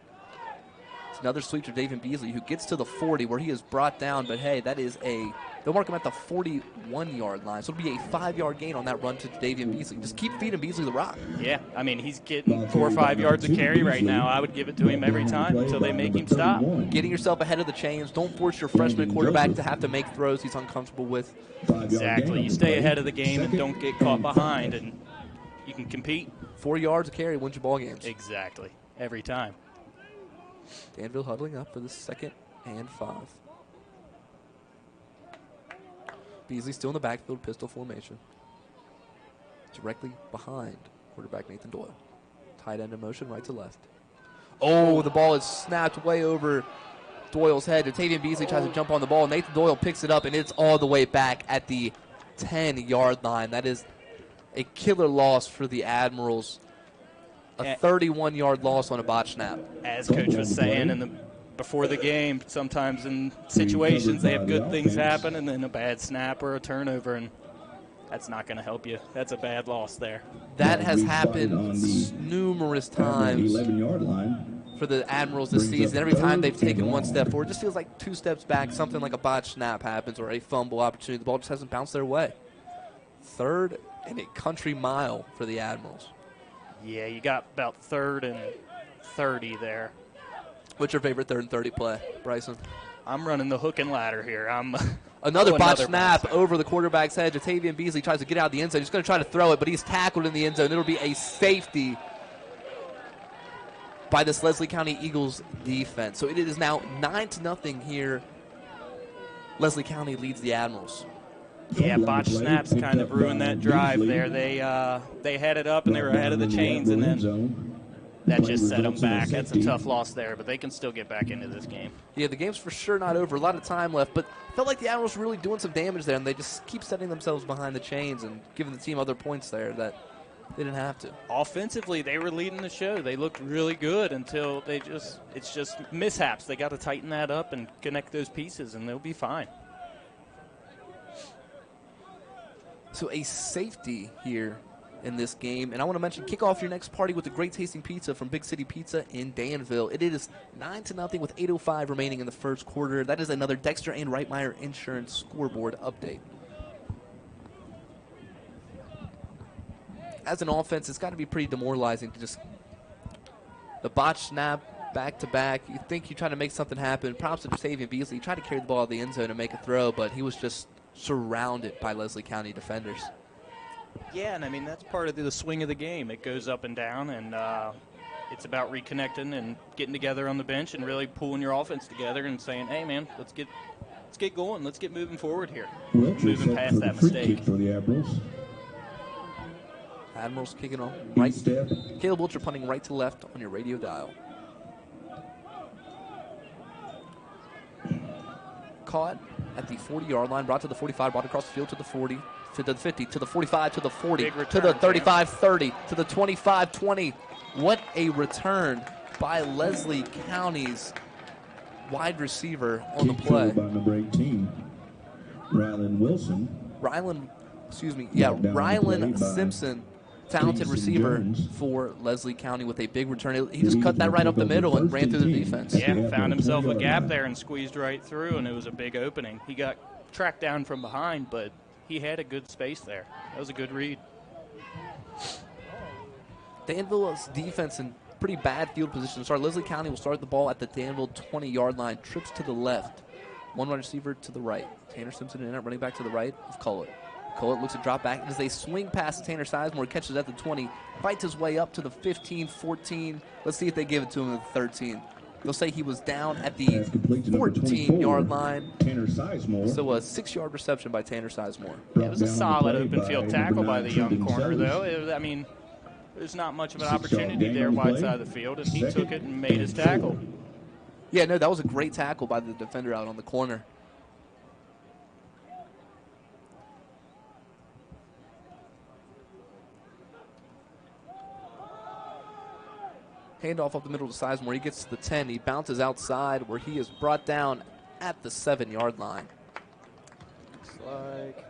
It's another sweep to Jatavian Beasley, who gets to the 40 where he is brought down. But, hey, that is they'll mark him at the 41-yard line. So it'll be a 5-yard gain on that run to Jatavian Beasley. Just keep feeding Beasley the rock. Yeah, I mean, he's getting 4 or 5 yards of carry right now. I would give it to him every time until they make him stop. Getting yourself ahead of the chains. Don't force your freshman quarterback to have to make throws he's uncomfortable with. Exactly. You stay ahead of the game and don't get caught behind, and you can compete. 4 yards of carry wins you ball games. Exactly. Every time. Danville huddling up for the 2nd and 5. Beasley still in the backfield, pistol formation. Directly behind quarterback Nathan Doyle. Tight end in motion, right to left. Oh, the ball is snapped way over Doyle's head. Jatavian Beasley tries to jump on the ball. Nathan Doyle picks it up, and it's all the way back at the 10-yard line. That is a killer loss for the Admirals. A 31-yard loss on a botch snap. As Coach was saying before the game, sometimes in situations they have good things happen and then a bad snap or a turnover, and that's not going to help you. That's a bad loss there. That has happened numerous times for the Admirals this season. Every time they've taken one step forward, it just feels like 2 steps back. Something like a botch snap happens or a fumble opportunity. The ball just hasn't bounced their way. 3rd and a country mile for the Admirals. Yeah, you got about 3rd and 30 there. What's your favorite 3rd and 30 play, Bryson? I'm running the hook and ladder here. Another botch snap over the quarterback's head. Jatavian Beasley tries to get out of the end zone. He's going to try to throw it, but he's tackled in the end zone. It'll be a safety by this Leslie County Eagles defense. So it is now 9-0 here. Leslie County leads the Admirals. Yeah, botch snaps kind of ruined that drive there. They had it up and they were ahead of the chains, and then that just set them back. That's a tough loss there, but they can still get back into this game. Yeah, the game's for sure not over. A lot of time left, but felt like the Admirals were really doing some damage there, and they just keep setting themselves behind the chains and giving the team other points there that they didn't have to. Offensively, they were leading the show. They looked really good until it's just mishaps. They got to tighten that up and connect those pieces, and they'll be fine. So a safety here in this game. And I want to mention, kick off your next party with a great tasting pizza from Big City Pizza in Danville. It is 9-0 with 8:05 remaining in the first quarter. That is another Dexter and Reitmeyer Insurance scoreboard update. As an offense, it's got to be pretty demoralizing to just the botch snap back-to-back. You think you try to make something happen. Props to Jatavian Beasley. He tried to carry the ball out of the end zone and make a throw, but he was just surrounded by Leslie County defenders. Yeah, and I mean, that's part of the swing of the game. It goes up and down, and it's about reconnecting and getting together on the bench and really pulling your offense together and saying, hey, man, let's get going. Let's get moving forward here. Moving past that mistake. For the Admirals. Admirals kicking on right. Caleb Wilcher punting right to left on your radio dial. Caught at the 40-yard line, brought to the 45, brought across the field to the 40, to the 50, to the 45, to the 40, to the 35-30, to the 25-20. What a return by Leslie County's wide receiver on the play. By number 18, Rylan Wilson. Rylan Simpson, talented receiver for Leslie County with a big return. He just cut that right up the middle and ran through the defense. Yeah, found himself a gap there and squeezed right through, and it was a big opening. He got tracked down from behind, but he had a good space there. That was a good read. Danville's defense in pretty bad field position. Leslie County will start the ball at the Danville 20-yard line. Trips to the left. One wide receiver to the right. Tanner Simpson in it, running back to the right of Cullett. Cullett looks to drop back as they swing past Tanner Sizemore. Catches at the 20. Fights his way up to the 15, 14. Let's see if they give it to him at the 13. They'll say he was down at the 14-yard line. Tanner Sizemore. So a 6-yard reception by Tanner Sizemore. It was a solid open field tackle by the young corner, though. there's not much of an opportunity there wide side of the field, and he took it and made his tackle. Yeah, no, that was a great tackle by the defender out on the corner. Handoff up the middle to Sizemore. He gets to the 10. He bounces outside where he is brought down at the 7-yard line. Looks like,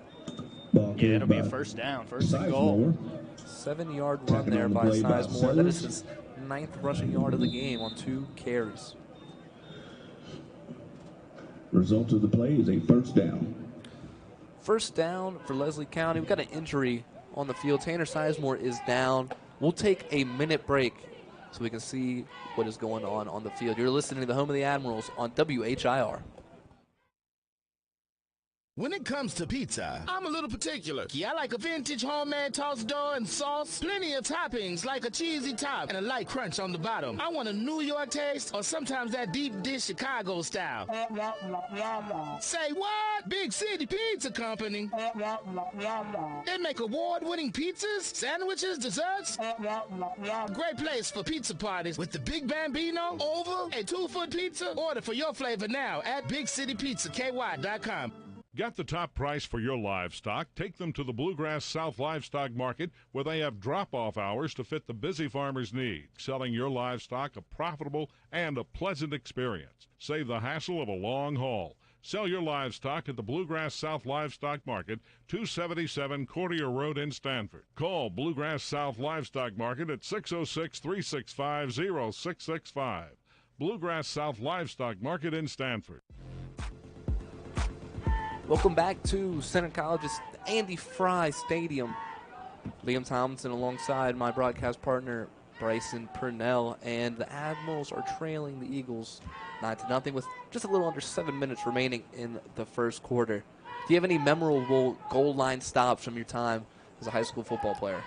yeah, it'll be a first down, first and goal. 7-yard run there by Sizemore. That is his 9th rushing yard of the game on 2 carries. Result of the play is a first down. First down for Leslie County. We've got an injury on the field. Tanner Sizemore is down. We'll take a minute break so we can see what is going on the field. You're listening to the home of the Admirals on WHIR. When it comes to pizza, I'm a little particular. I like a vintage homemade tossed dough and sauce, plenty of toppings like a cheesy top and a light crunch on the bottom. I want a New York taste or sometimes that deep dish Chicago style. Say what? Big City Pizza Company. They make award-winning pizzas, sandwiches, desserts. Great place for pizza parties with the Big Bambino, oval, a 2-foot pizza. Order for your flavor now at BigCityPizzaKY.com. Get the top price for your livestock. Take them to the Bluegrass South Livestock Market where they have drop-off hours to fit the busy farmer's needs, selling your livestock a profitable and a pleasant experience. Save the hassle of a long haul. Sell your livestock at the Bluegrass South Livestock Market, 277 Courtier Road in Stanford. Call Bluegrass South Livestock Market at 606-365-0665. Bluegrass South Livestock Market in Stanford. Welcome back to Center College's Andy Fry Stadium. Liam Tomlinson alongside my broadcast partner, Bryson Purnell, and the Admirals are trailing the Eagles 9-0 with just a little under 7 minutes remaining in the first quarter. Do you have any memorable goal line stops from your time as a high school football player?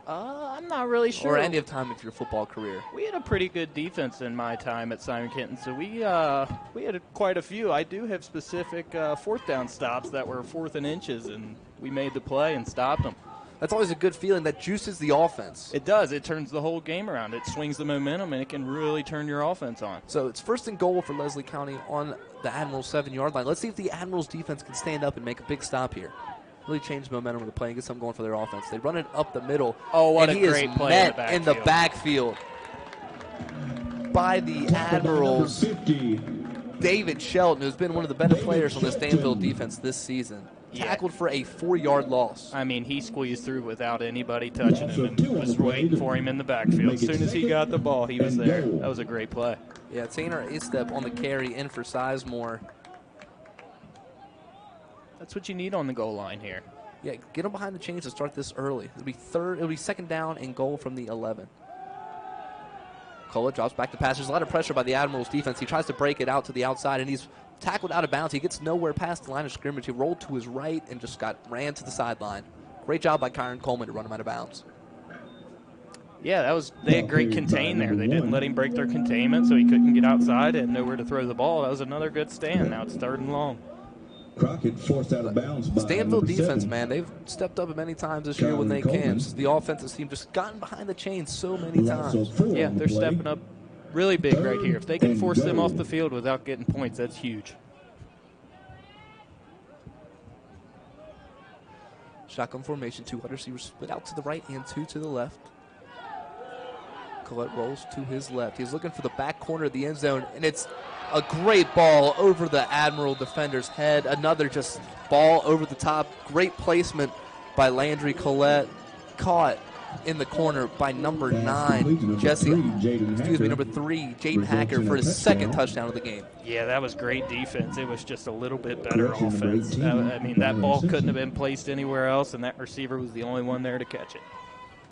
I'm not really sure. Or any of time of your football career? We had a pretty good defense in my time at Simon Kenton, so we had quite a few. I do have specific fourth down stops that were 4th and inches, and we made the play and stopped them. That's always a good feeling. That juices the offense. It does. It turns the whole game around. It swings the momentum, and it can really turn your offense on. So it's 1st and goal for Leslie County on the Admirals 7-yard line. Let's see if the Admirals defense can stand up and make a big stop here. Really change the momentum of the play and get something going for their offense. They run it up the middle. Oh, what and a great play in the backfield by the Admirals. David Shelton, who's been one of the better players on this Danville defense this season. Tackled for a 4-yard loss. I mean, he squeezed through without anybody touching him and was waiting for him in the backfield. As soon as he got the ball, he was there. That was a great play. Yeah, Tanner Istep on the carry in for Sizemore. That's what you need on the goal line here. Yeah, get them behind the chains to start this early. It'll be 2nd down and goal from the 11. Kola drops back to pass. There's a lot of pressure by the Admirals defense. He tries to break it out to the outside, and he's tackled out of bounds. He gets nowhere past the line of scrimmage. He rolled to his right and just ran to the sideline. Great job by Kyron Coleman to run him out of bounds. Yeah, they had great contain there. They didn't let him break their containment, so he couldn't get outside and nowhere to throw the ball. That was another good stand. Now it's 3rd and long. Crockett forced out of bounds by Danville defense, 7. man, they've stepped up many times this year when they can. The offensive team just gotten behind the chains so many times. Yeah, they're stepping up really big right here. If they can force them off the field without getting points, that's huge. Shotgun formation, 2 wide receivers split out to the right and 2 to the left. Collette rolls to his left. He's looking for the back corner of the end zone, and it's a great ball over the Admiral defender's head. Another just ball over the top. Great placement by Landry Collette. Caught in the corner by number 9, number 3, Jaden Hacker for his 2nd touchdown of the game. Yeah, that was great defense. It was just a little bit better offense. I mean, that ball couldn't have been placed anywhere else, and that receiver was the only one there to catch it.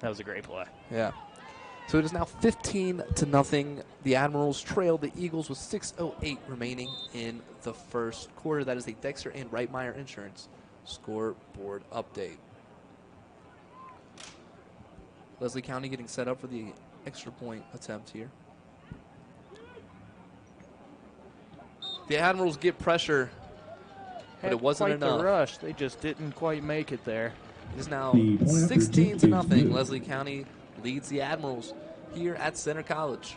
That was a great play. Yeah. So it is now 15-0. The Admirals trail the Eagles with 6:08 remaining in the first quarter. That is a Dexter and Reitmeyer Insurance scoreboard update. Leslie County getting set up for the extra point attempt here. The Admirals get pressure, but it wasn't enough. The rush. They just didn't quite make it there. It is now 16-0. Leslie County leads the Admirals here at Center College.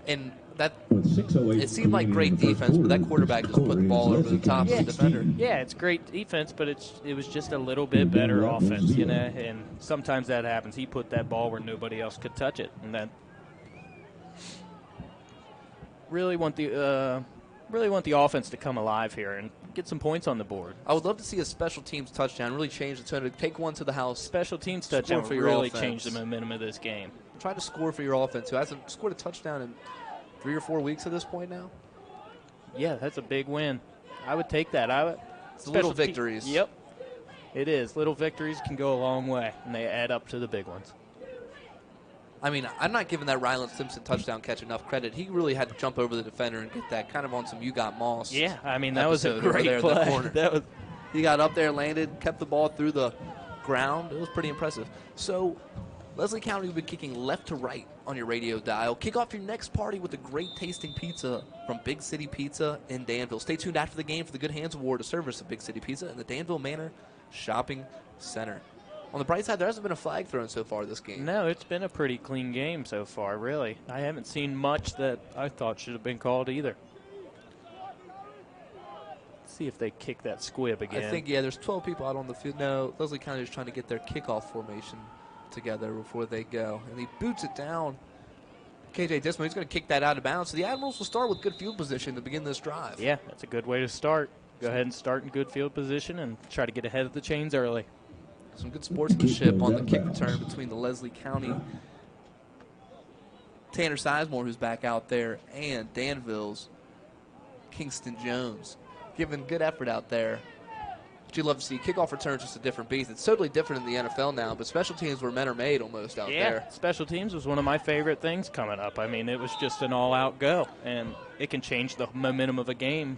And that it seemed like great defense, but that quarterback just put the ball over the top of the defender. Yeah, it's great defense, but it was just a little bit better offense, you know. And sometimes that happens. He put that ball where nobody else could touch it, and that really want the offense to come alive here and get some points on the board. I would love to see a special teams touchdown really change the tone. Take one to the house. Special teams touchdown for your really offense. change the momentum of this game. Try to score for your offense, who hasn't scored a touchdown in 3 or 4 weeks at this point now. Yeah, that's a big win. I would take that. It's little victories. Yep, it is. Little victories can go a long way, and they add up to the big ones. I mean, I'm not giving that Ryland Simpson touchdown catch enough credit. He really had to jump over the defender and get that kind of on some "you got moss." Yeah, I mean, that was a great there play. In the corner. That was. He got up there, landed, kept the ball through the ground. It was pretty impressive. So, Leslie County will be kicking left to right on your radio dial. Kick off your next party with a great tasting pizza from Big City Pizza in Danville. Stay tuned after the game for the Good Hands Award, a service of Big City Pizza in the Danville Manor Shopping Center. On the bright side, there hasn't been a flag thrown so far this game. No, it's been a pretty clean game so far, really. I haven't seen much that I thought should have been called either. Let's see if they kick that squib again. I think, yeah, there's 12 people out on the field. No, Leslie County is trying to get their kickoff formation together before they go. And he boots it down. KJ Dismo, he's going to kick that out of bounds. So the Admirals will start with good field position to begin this drive. Yeah, that's a good way to start. Go ahead and start in good field position and try to get ahead of the chains early. Some good sportsmanship on the kick return between the Leslie County Tanner Sizemore, who's back out there, and Danville's Kingston Jones. Giving good effort out there. But you love to see kickoff returns, just a different beast. It's totally different in the NFL now, but special teams where men are made almost out there. Yeah, special teams was one of my favorite things coming up. I mean, it was just an all-out go, and it can change the momentum of a game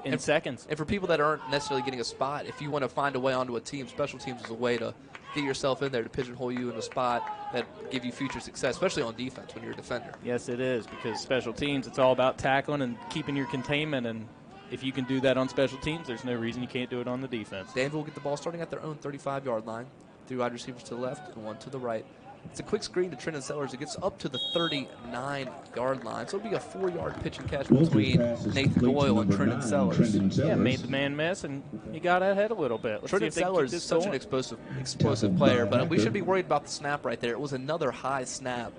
in seconds. And for people that aren't necessarily getting a spot, if you want to find a way onto a team, special teams is a way to get yourself in there to pigeonhole you in a spot that give you future success, especially on defense when you're a defender. Yes, it is, because special teams, it's all about tackling and keeping your containment, and if you can do that on special teams, there's no reason you can't do it on the defense. Danville will get the ball starting at their own 35-yard line. 3 wide receivers to the left and 1 to the right. It's a quick screen to Trenton Sellers. It gets up to the 39-yard line. So it'll be a 4-yard pitch and catch between Nathan Doyle and Trenton Sellers. Yeah, made the man miss, and he got ahead a little bit. Let's Trenton Sellers is such an explosive player, but we should be worried about the snap right there. It was another high snap.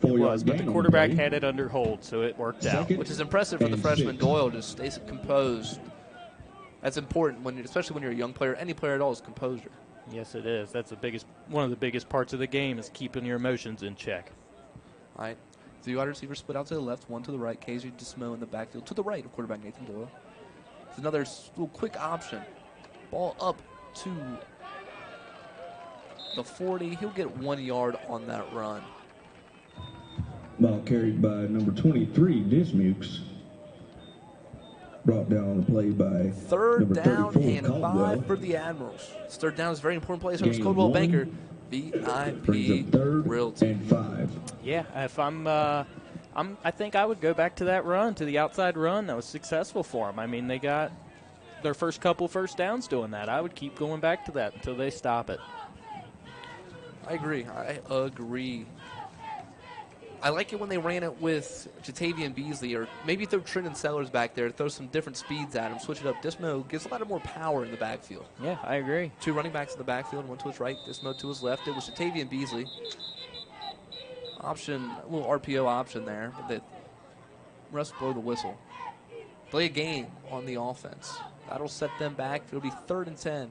It was, but the quarterback had it under hold, so it worked out. Which is impressive for the freshman Doyle to stay composed. That's important, especially when you're a young player. Any player at all is composure. Yes, it is. That's one of the biggest parts of the game is keeping your emotions in check. All right. 3 wide receivers split out to the left, 1 to the right. KJ Dismo in the backfield to the right of quarterback Nathan Doyle. It's another little quick option. Ball up to the 40. He'll get 1 yard on that run. Ball carried by number 23, Dismukes. Brought down on the play by third down and Caldwell. 5 for the Admirals. This third down is a very important play. So it's Caldwell Banker, VIP Realty. And 5. Yeah, if I think I would go back to that run, to the outside run. That was successful for them. I mean, they got their first couple first downs doing that. I would keep going back to that until they stop it. I agree. I like it when they ran it with Jatavian Beasley, or maybe throw Trenton Sellers back there, throw some different speeds at him, switch it up. Dismo gives a lot more power in the backfield. Yeah, I agree. 2 running backs in the backfield, 1 to his right, Dismo to his left. It was Jatavian Beasley. Option, a little RPO option there, but the refs blow the whistle. Play a game on the offense. That'll set them back. It'll be 3rd and 10.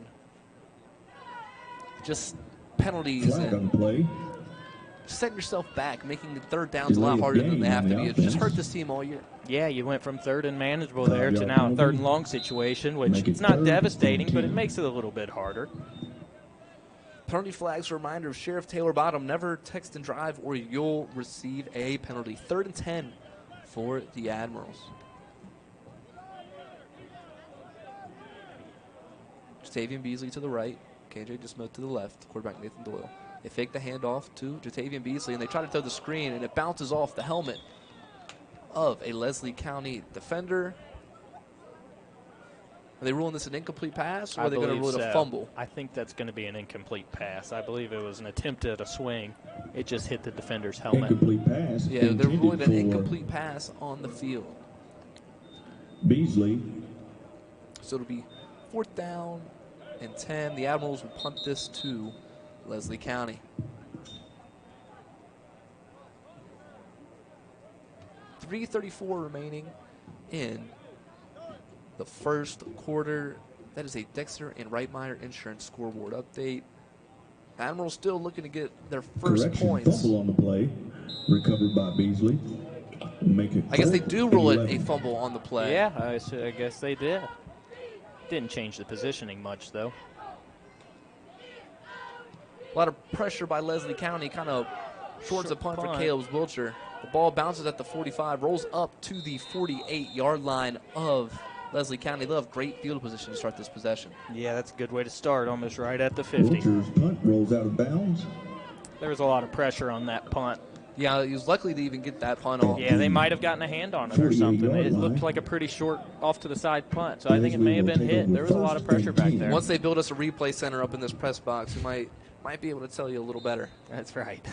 Just penalties and play. setting yourself back, making the third downs a lot harder than they have to be. It's just hurt this team all year. Yeah, you went from 3rd and manageable there to now a 3rd and long situation, which it's not devastating, but it makes it a little bit harder. Penalty flags, a reminder of Sheriff Taylor Bottom. Never text and drive or you'll receive a penalty. 3rd and 10 for the Admirals. Jatavian Beasley to the right. KJ Dismo to the left. Quarterback Nathan Doyle. They fake the handoff to Jatavian Beasley, and they try to throw the screen, and it bounces off the helmet of a Leslie County defender. Are they ruling this an incomplete pass, or are they going to rule it a fumble? I think that's going to be an incomplete pass. I believe it was an attempt at a swing. It just hit the defender's helmet. Incomplete pass. Yeah, they're ruling an incomplete pass on the field. Beasley. So it'll be 4th down and 10. The Admirals will punt this to Leslie County. 3:34 remaining in the first quarter. That is a Dexter and Reitmeyer Insurance scoreboard update. Admirals still looking to get their first points. Fumble on the play, recovered by Beasley. Make it. I guess they do rule it a fumble on the play. Yeah, I guess they did. Didn't change the positioning much, though. A lot of pressure by Leslie County, kind of shorts the punt for Caleb Wilcher. The ball bounces at the 45, rolls up to the 48-yard line of Leslie County. They'll have great field position to start this possession. Yeah, that's a good way to start, almost right at the 50. Wilcher's punt rolls out of bounds. There was a lot of pressure on that punt. Yeah, he was lucky to even get that punt off. Yeah, they might have gotten a hand on it or something. It looked like a pretty short off-to-the-side punt, so I think it may have been hit. There was a lot of pressure back there. Once they build us a replay center up in this press box, we might be able to tell you a little better. That's right.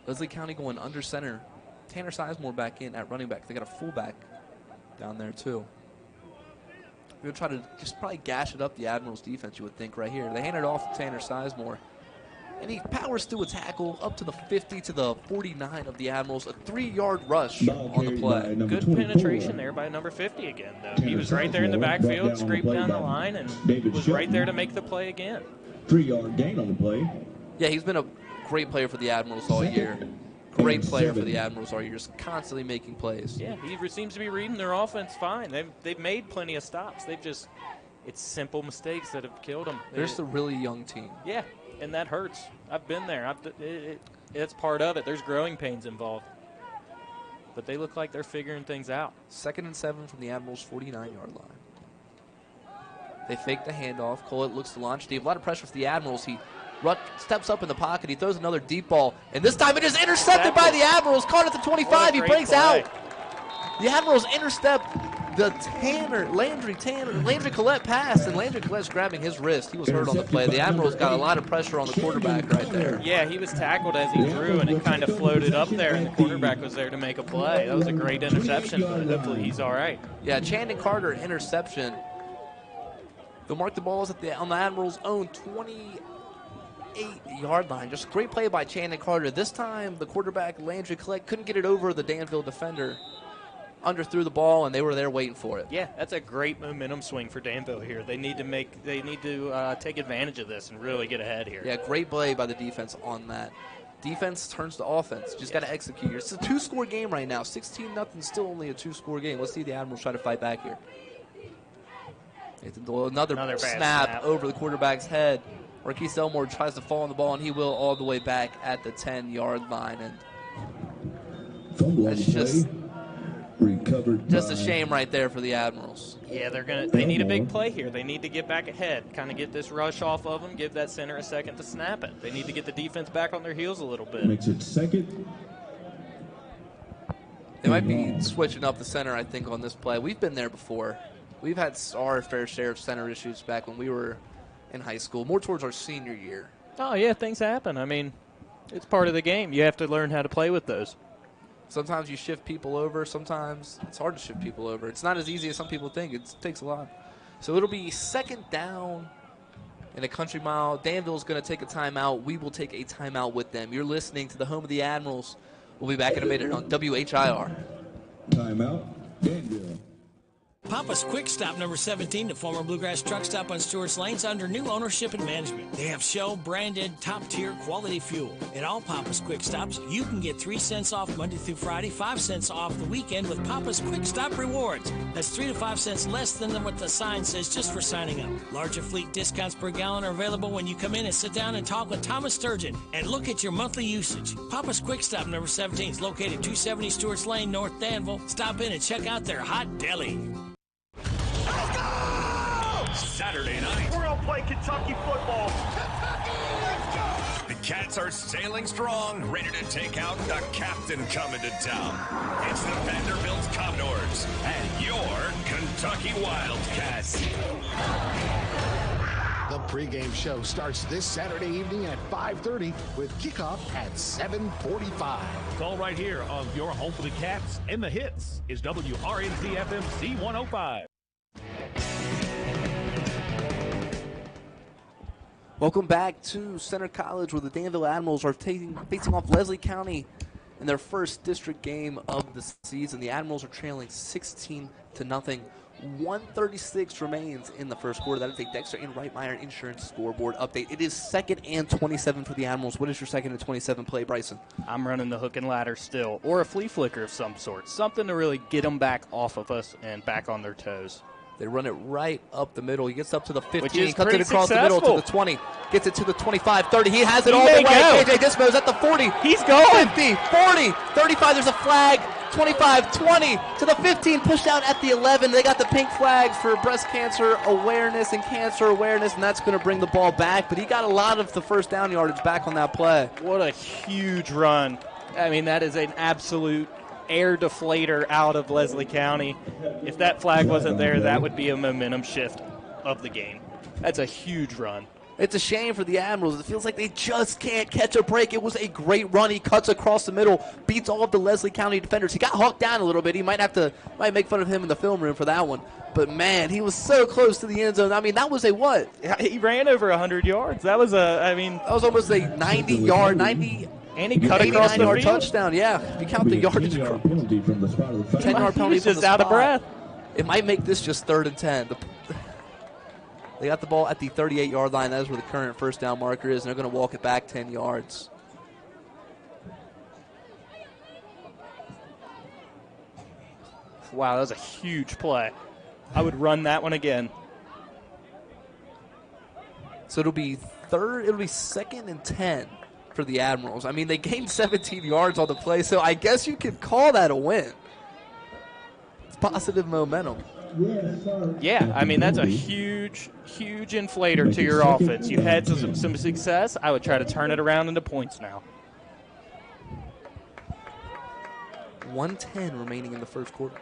Leslie County going under center. Tanner Sizemore back in at running back. They got a fullback down there, too. We're going to try to just probably gash it up the Admirals defense, you would think, right here. They hand it off to Tanner Sizemore. And he powers through a tackle up to the 50 to the 49 of the Admirals. A 3-yard rush on the play. Good penetration there by number 50 again, though. He was right there in the backfield, scraped down the line, and was right there to make the play again. 3-yard gain on the play. Yeah, he's been a great player for the Admirals all year. Great player for the Admirals all year, just constantly making plays. Yeah, he seems to be reading their offense fine. They've made plenty of stops. It's simple mistakes that have killed them. They're just a really young team. Yeah, and that hurts. I've been there. It's part of it. There's growing pains involved. But they look like they're figuring things out. 2nd and 7 from the Admirals' 49-yard line. They fake the handoff. Collett looks to launch deep. A lot of pressure for the Admirals. He steps up in the pocket. He throws another deep ball. And this time it is intercepted by the Admirals. Caught at the 25. He breaks out. The Admirals intercept the Landry Collette pass. And Landry Collette's grabbing his wrist. He was hurt on the play. The Admirals got a lot of pressure on the quarterback right there. Yeah, he was tackled as he threw, and it kind of floated up there, and the quarterback was there to make a play. That was a great interception, but hopefully he's all right. Yeah, Chandon Carter interception. They'll mark the balls on the Admirals' own 28-yard line. Just great play by Chandon Carter. This time, the quarterback, Landry Collette, couldn't get it over the Danville defender. Underthrew the ball, and they were there waiting for it. Yeah, that's a great momentum swing for Danville here. They need to take advantage of this and really get ahead here. Yeah, great play by the defense on that. Defense turns to offense. Just got to execute here. It's a 2-score game right now. 16-0, still only a 2-score game. Let's see the Admirals try to fight back here. Another snap over the quarterback's head. Marquise Elmore tries to fall on the ball, and he will all the way back at the 10-yard line. And that's just a shame right there for the Admirals. Yeah, they need a big play here. They need to get back ahead, kind of get this rush off of them, give that center a second to snap it. They need to get the defense back on their heels a little bit. Makes it second. They might be switching up the center, I think, on this play. We've been there before. We've had our fair share of center issues back when we were in high school, more towards our senior year. Oh, yeah, things happen. I mean, it's part of the game. You have to learn how to play with those. Sometimes you shift people over. Sometimes it's hard to shift people over. It's not as easy as some people think. It takes a lot. So it'll be 2nd down in a country mile. Danville's going to take a timeout. We will take a timeout with them. You're listening to the home of the Admirals. We'll be back in a minute on WHIR. Timeout, Danville. Papa's Quick Stop number 17, the former Bluegrass truck stop on Stewart's Lanes, under new ownership and management. They have Shell branded top-tier quality fuel. At all Papa's Quick Stops, you can get 3 cents off Monday through Friday, 5 cents off the weekend with Papa's Quick Stop Rewards. That's 3 to 5 cents less than what the sign says just for signing up. Larger fleet discounts per gallon are available when you come in and sit down and talk with Thomas Sturgeon and look at your monthly usage. Papa's Quick Stop number 17 is located 270 Stewart's Lane, North Danville. Stop in and check out their hot deli. Saturday night, we're going to play Kentucky football. Kentucky, let's go! The Cats are sailing strong, ready to take out the captain coming to town. It's the Vanderbilt Commodores and your Kentucky Wildcats. The pregame show starts this Saturday evening at 5:30 with kickoff at 7:45. Call right here on your home for the Cats and the hits is WRNZ FM C105. Welcome back to Center College, where the Danville Admirals are facing off Leslie County in their first district game of the season. The Admirals are trailing 16-0. 1:36 remains in the first quarter. That is a Dexter and Reitmeyer Insurance scoreboard update. It is 2nd and 27 for the Admirals. What is your 2nd and 27 play, Bryson? I'm running the hook and ladder still, or a flea flicker of some sort. Something to really get them back off of us and back on their toes. They run it right up the middle. He gets up to the 15, Which is cuts it across successful. the middle to the 20, gets it to the 25, 30. He has it He all the way. may go. KJ Dismo's at the 40. He's going. 50, 40, 35. There's a flag. 25, 20 to the 15. Pushed out at the 11. They got the pink flags for breast cancer awareness and cancer awareness, and that's going to bring the ball back. But he got a lot of the first down yardage back on that play. What a huge run. I mean, that is an absolute air deflator out of Leslie County. If that flag wasn't there, that would be a momentum shift of the game. That's a huge run. It's a shame for the Admirals. It feels like they just can't catch a break. It was a great run. He cuts across the middle, beats all of the Leslie County defenders. He got hawked down a little bit. He might make fun of him in the film room for that one. But, man, he was so close to the end zone. I mean, that was a what? He ran over 100 yards. That was that was almost a 90-yard, and he cut across the field. Touchdown, yeah. If you count the yardage across. 10-yard penalty. He's just out of breath. It might make this just 3rd and 10. They got the ball at the 38-yard line. That is where the current first down marker is, and they're going to walk it back 10 yards. Wow, that was a huge play. I would run that one again. So it'll be 2nd and 10 for the Admirals. I mean, they gained 17 yards on the play, so I guess you could call that a win. It's positive momentum. Yeah, I mean, that's a huge inflator to your offense. You had some success. I would try to turn it around into points now. 1:10 remaining in the first quarter.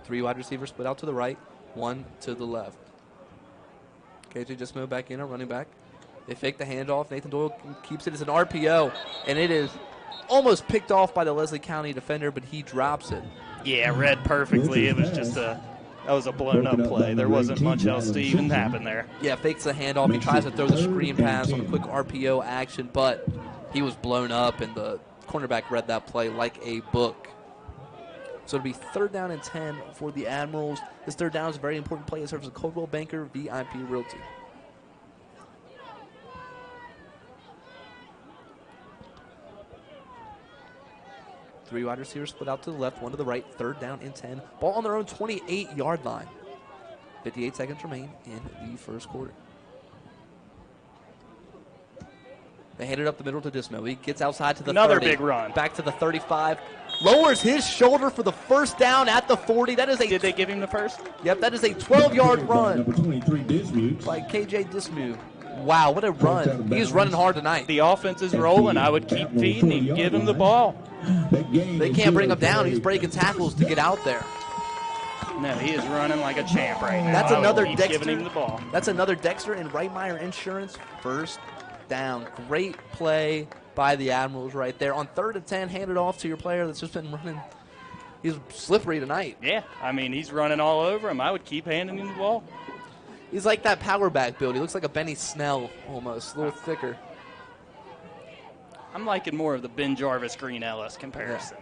3 wide receivers split out to the right, 1 to the left. KJ just moved back in, our running back. They fake the handoff. Nathan Doyle keeps it as an RPO, and it is almost picked off by the Leslie County defender, but he drops it. Yeah, read perfectly. It was just that was a blown-up play. There wasn't much else to even happen there. Yeah, fakes the handoff. He tries to throw the screen pass on a quick RPO action, but he was blown up, and the cornerback read that play like a book. So it'll be 3rd down and 10 for the Admirals. This 3rd down is a very important play. It serves as Coldwell Banker VIP Realty. Three wide receivers split out to the left, 1 to the right. 3rd down and 10. Ball on their own 28-yard line. 58 seconds remain in the first quarter. They hand it up the middle to Dismo. He gets outside to the 30. Another big run. Back to the 35. Lowers his shoulder for the first down at the 40. Did they give him the first? Yep, that is a 12-yard run by KJ Dismu. Wow, what a run. He's running hard tonight. The offense is rolling. I would keep feeding him, give him the ball. They can't bring him down. He's breaking tackles to get out there. No, he is running like a champ right now. That's another Dexter. Giving him the ball. That's another Dexter and Reitmeyer Insurance first down. Great play by the Admirals right there. On 3rd and 10, hand it off to your player that's just been running. He's slippery tonight. Yeah, I mean, he's running all over him. I would keep handing him the ball. He's like that power back build. He looks like a Benny Snell almost, a little thicker. I'm liking more of the Ben Jarvis Green Ellis comparison.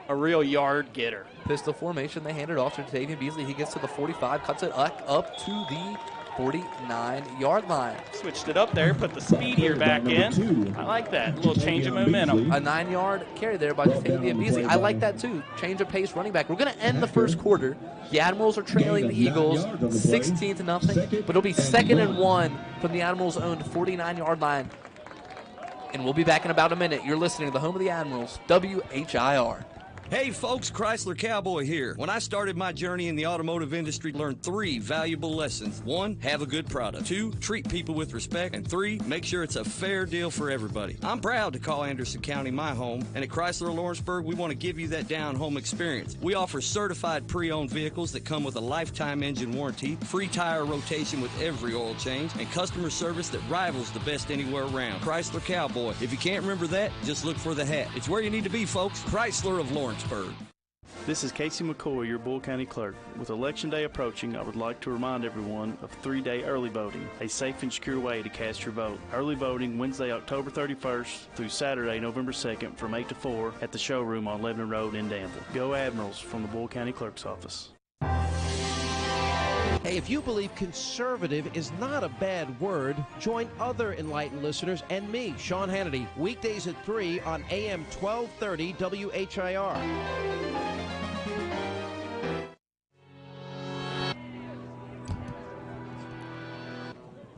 A real yard getter. Pistol formation. They hand it off to Davian Beasley. He gets to the 45, cuts it up to the 49-yard line. Switched it up there, put the speedier back in. I like that. A little change of momentum. A 9-yard carry there by Davian Beasley. I like that too. Change of pace running back. We're going to end the first quarter. The Admirals are trailing the Eagles 16-0, but it'll be 2nd and 1 from the Admirals' owned 49-yard line. And we'll be back in about a minute. You're listening to the home of the Admirals, WHIR. Hey folks, Chrysler Cowboy here. When I started my journey in the automotive industry, I learned 3 valuable lessons. 1, have a good product. 2, treat people with respect. And 3, make sure it's a fair deal for everybody. I'm proud to call Anderson County my home, and at Chrysler Lawrenceburg, we want to give you that down-home experience. We offer certified pre-owned vehicles that come with a lifetime engine warranty, free tire rotation with every oil change, and customer service that rivals the best anywhere around. Chrysler Cowboy. If you can't remember that, just look for the hat. It's where you need to be, folks. Chrysler of Lawrenceburg. This is Casey McCoy, your Bull County Clerk. With Election Day approaching, I would like to remind everyone of 3-day early voting, a safe and secure way to cast your vote. Early voting Wednesday, October 31st through Saturday, November 2nd from 8 to 4 at the showroom on Lebanon Road in Danville. Go Admirals from the Bull County Clerk's Office. Hey, if you believe conservative is not a bad word, join other enlightened listeners and me, Sean Hannity, weekdays at 3 on AM 1230 WHIR.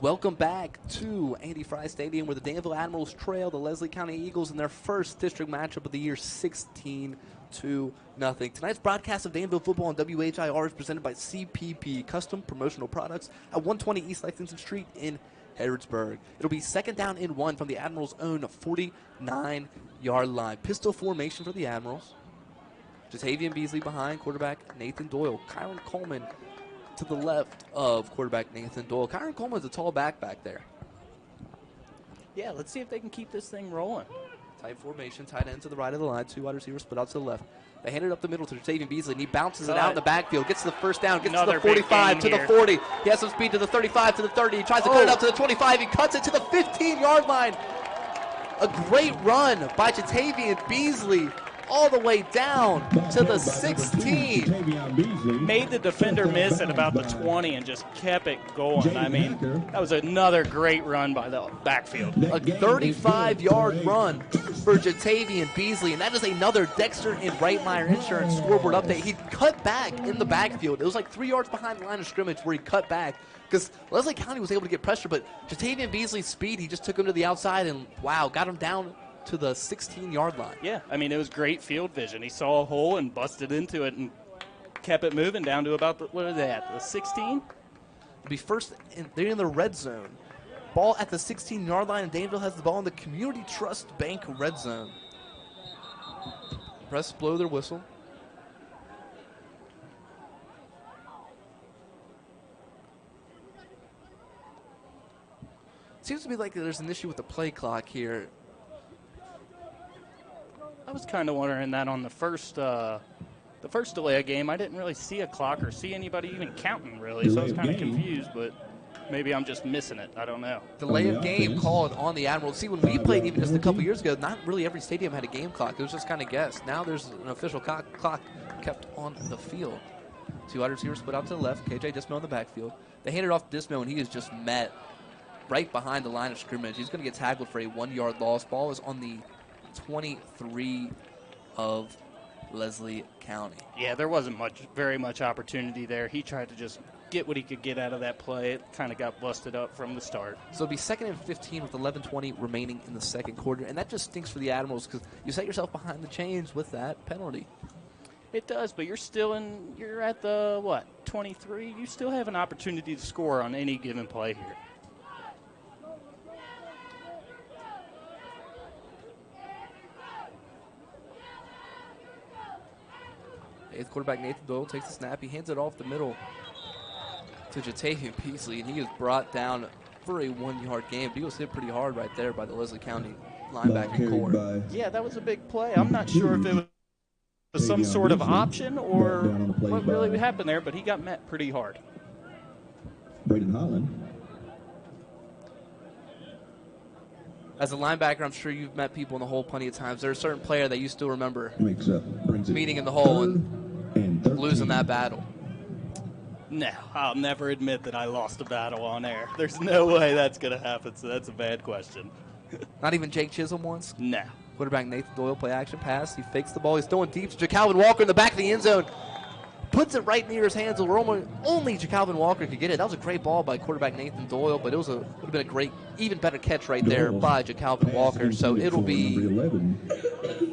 Welcome back to Andy Fry Stadium, where the Danville Admirals trail the Leslie County Eagles in their first district matchup of the year, 16-0. Tonight's broadcast of Danville football on WHIR is presented by CPP, Custom Promotional Products at 120 East Lexington Street in Harrodsburg. It'll be 2nd down and 1 from the Admirals' own 49-yard line. Pistol formation for the Admirals. Jatavian Beasley behind, quarterback Nathan Doyle. Kyron Coleman to the left of quarterback Nathan Doyle. Kyron Coleman's a tall back there. Yeah, let's see if they can keep this thing rolling. Tight formation, tight end to the right of the line, 2 wide receivers split out to the left. They hand it up the middle to Jatavian Beasley, and he bounces it out in the backfield, gets to the first down, gets to the 45, to the 40. He has some speed to the 35, to the 30. He tries to cut it up to the 25. He cuts it to the 15-yard line. A great run by Jatavian Beasley all the way down to the 16. Made the defender miss at about the 20 and just kept it going. I mean, that was another great run by the backfield. A 35-yard run for Jatavian Beasley, and that is another Dexter and Reitmeyer Insurance scoreboard update. He cut back in the backfield. It was like 3 yards behind the line of scrimmage where he cut back because Leslie County was able to get pressure, but Jatavian Beasley's speed, he just took him to the outside and, wow, got him down to the 16-yard line. Yeah, I mean, it was great field vision. He saw a hole and busted into it and kept it moving down to about, what are they at, the 16? It'll be first, they're in the red zone. Ball at the 16-yard line, and Danville has the ball in the Community Trust Bank red zone. Press blow their whistle. Seems to be like there's an issue with the play clock here. I was kind of wondering that on the first delay of game. I didn't really see a clock or see anybody even counting, really, so I was kind of confused, but maybe I'm just missing it. I don't know. Delay of game called on the Admirals. See, when we played even just a couple years ago, not really every stadium had a game clock. It was just kind of guessed. Now there's an official clock kept on the field. 2 wide receivers split out to the left. KJ Dismo in the backfield. They hand it off to Dismo, and he is just met right behind the line of scrimmage. He's going to get tackled for a 1-yard loss. Ball is on the 23 of Leslie County. Yeah, there wasn't very much opportunity there. He tried to just get what he could get out of that play. It kind of got busted up from the start. So it'll be 2nd and 15 with 11:20 remaining in the second quarter, and that just stinks for the Admirals because you set yourself behind the chains with that penalty. It does, but you're at the, 23? You still have an opportunity to score on any given play here. Eighth quarterback Nathan Doyle takes the snap. He hands it off the middle to Jatavian Beasley, and he is brought down for a 1-yard gain. But he was hit pretty hard right there by the Leslie County linebacker core. Yeah, that was a big play. I'm not sure if it was some sort of option or what really happened there, but he got met pretty hard. Braden Holland. As a linebacker, I'm sure you've met people in the hole plenty of times. There's a certain player that you still remember meeting in the hole and losing that battle. No, I'll never admit that I lost a battle on air. There's no way that's going to happen, so that's a bad question. Not even Jake Chisholm once? No. Quarterback Nathan Doyle, play action pass. He fakes the ball. He's throwing deep to Jacalvin Walker in the back of the end zone. Puts it right near his hands. Only Jacalvin Walker could get it. That was a great ball by quarterback Nathan Doyle, but it would have been a great, even better catch right there by Jacalvin Walker. So it'll be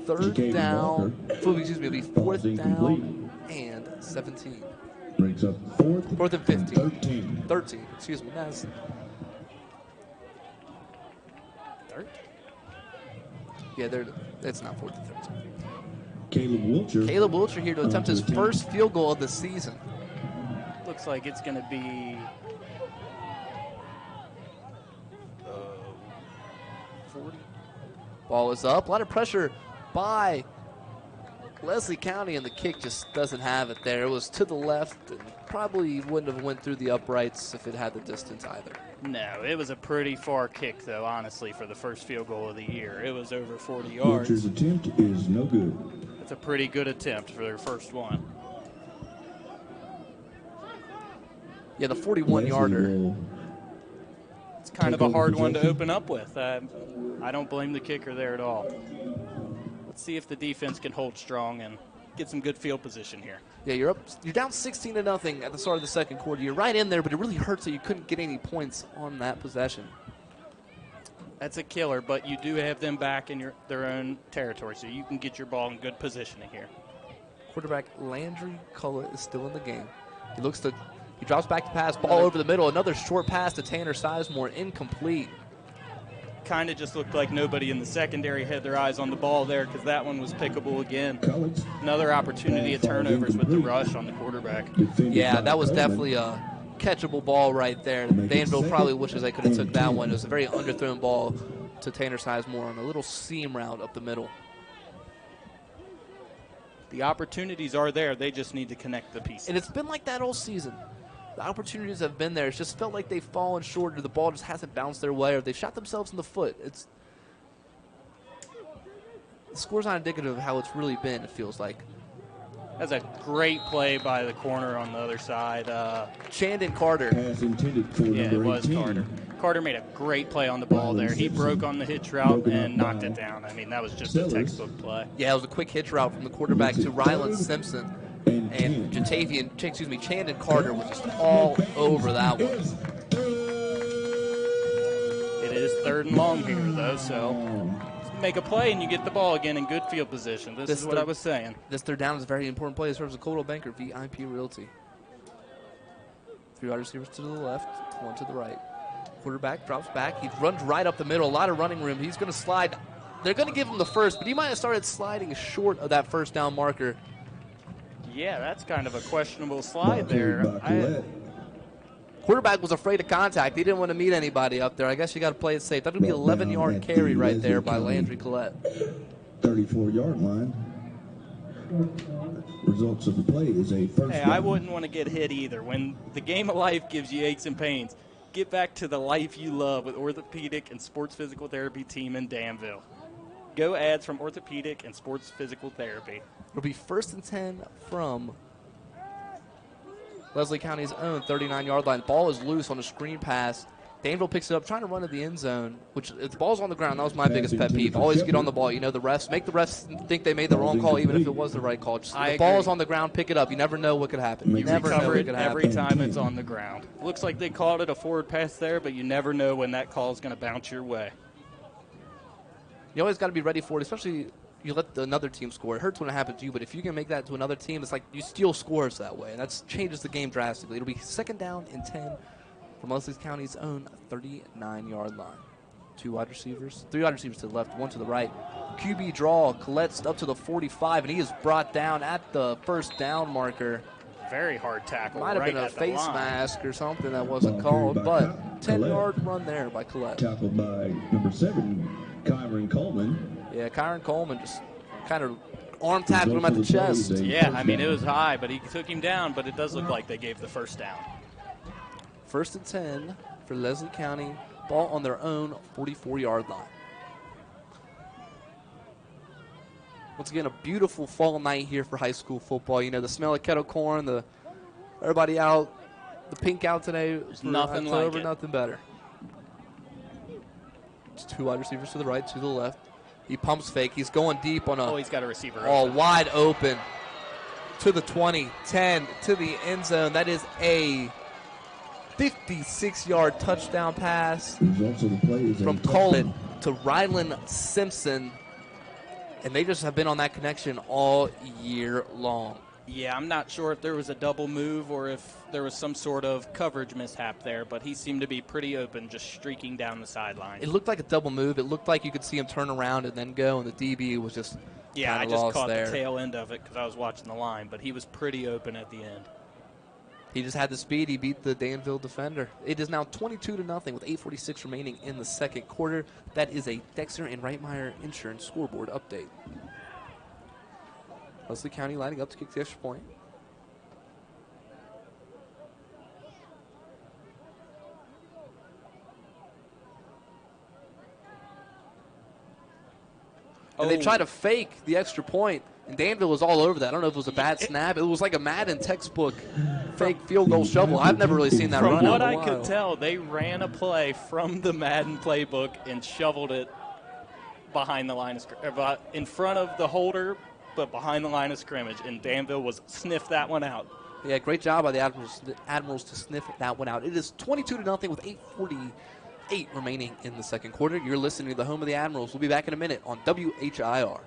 Third down. Excuse me, it'll be fourth down and 17. Brings up fourth and 15. 13. 13, excuse me. That's third? Yeah, it's not fourth and 13. Caleb Wilcher here to attempt his first field goal of the season. Looks like it's going to be 40. Ball is up. A lot of pressure by Leslie County, and the kick just doesn't have it there. It was to the left, and probably wouldn't have went through the uprights if it had the distance either. No, it was a pretty far kick, though, honestly, for the first field goal of the year. It was over 40 yards. Wilcher's attempt is no good. It's a pretty good attempt for their first one. Yeah, the 41-yarder. It's kind of a hard one to open up with. I don't blame the kicker there at all. Let's see if the defense can hold strong and get some good field position here. Yeah, you're down 16-0 at the start of the second quarter. You're right in there, but it really hurts that you couldn't get any points on that possession. That's a killer, but you do have them back in their own territory, so you can get your ball in good positioning here. Quarterback Landry Cullett is still in the game. He drops back to pass, ball over the middle. Another short pass to Tanner Sizemore, incomplete. Kind of just looked like nobody in the secondary had their eyes on the ball there because that one was pickable again. Another opportunity at turnovers with the rush on the quarterback. Yeah, that was definitely a catchable ball right there. Danville probably wishes they could have took that one. It was a very underthrown ball to Tanner Sizemore on a little seam route up the middle. The opportunities are there. They just need to connect the pieces. And it's been like that all season. The opportunities have been there. It's just felt like they've fallen short, or the ball just hasn't bounced their way, or they shot themselves in the foot. The score's not indicative of how it's really been, it feels like. That's a great play by the corner on the other side. Chandon Carter. Yeah, it was Carter. Carter made a great play on the ball there. He broke on the hitch route and knocked it down. I mean, that was just a textbook play. Yeah, it was a quick hitch route from the quarterback to Ryland Simpson. And Chandon Carter was just all over that one. It is third and long here, though, so make a play and you get the ball again in good field position. This is what I was saying. This third down is a very important play as far as the Coldwell Banker VIP Realty. 3 wide receivers to the left, 1 to the right. Quarterback drops back. He runs right up the middle. A lot of running room. He's going to slide. They're going to give him the first, but he might have started sliding short of that first down marker. Yeah, that's kind of a questionable slide there. Quarterback was afraid of contact. He didn't want to meet anybody up there. I guess you got to play it safe. That would be an 11-yard carry right there by Landry Collette. 34-yard line. Results of the play is a first down. I wouldn't want to get hit either. When the game of life gives you aches and pains, get back to the life you love with Orthopedic and Sports Physical Therapy team in Danville. Go ads from Orthopedic and Sports Physical Therapy. It'll be 1st and 10 from Leslie County's own 39-yard line. Ball is loose on a screen pass. Danville picks it up, trying to run to the end zone, which if the ball's on the ground, that was my biggest pet peeve. Always get on the ball. You know, the refs, make the refs think they made the wrong call, even if it was the right call. Just the ball's on the ground, pick it up. You never know what could happen. You never recover it every time it's on the ground. Looks like they called it a forward pass there, but you never know when that call is going to bounce your way. You always got to be ready for it, especially you let another team score. It hurts when it happens to you, but if you can make that to another team, it's like you steal scores that way, and that changes the game drastically. It'll be 2nd down and 10 from Leslie County's own 39-yard line. 3 wide receivers to the left, 1 to the right. QB draw, Collette's up to the 45, and he is brought down at the first down marker. Very hard tackle. Might have been a face mask or something that wasn't called, but 10-yard run there by Collette. Tackled by number 7, Kyron Coleman. Yeah, Kyron Coleman just kind of arm tackled him at the chest. Yeah, I mean, it was high, but he took him down, but it does look like they gave the first down. 1st and 10 for Leslie County. Ball on their own 44-yard line. Once again, a beautiful fall night here for high school football. You know, the smell of kettle corn, everybody out, the pink out today. Nothing like it. Nothing better. Just 2 wide receivers to the right, 2 to the left. He pumps fake. He's going deep on he's got a receiver open. Wide open to the 20, 10 to the end zone. That is a 56-yard touchdown pass from Colin to Ryland Simpson. And they just have been on that connection all year long. Yeah, I'm not sure if there was a double move or if there was some sort of coverage mishap there, but he seemed to be pretty open, just streaking down the sideline. It looked like a double move. It looked like you could see him turn around and then go, and the DB was just I just lost caught there. the tail end of it because I was watching the line, but he was pretty open at the end. He just had the speed. He beat the Danville defender. It is now 22-0 with 8:46 remaining in the second quarter. That is a Dexter and Reitmeyer Insurance scoreboard update. Leslie County lining up to kick the extra point. And they try to fake the extra point, and Danville was all over that. I don't know if it was a bad snap. It was like a Madden textbook fake field goal shovel. I've never really seen that run. From what I could tell, they ran a play from the Madden playbook and shoveled it behind the line of scrimmage, in front of the holder, but behind the line of scrimmage, and Danville was sniffed that one out. Yeah, great job by the Admirals to sniff that one out. It is 22-0 with 8:48 remaining in the second quarter. You're listening to the home of the Admirals. We'll be back in a minute on WHIR.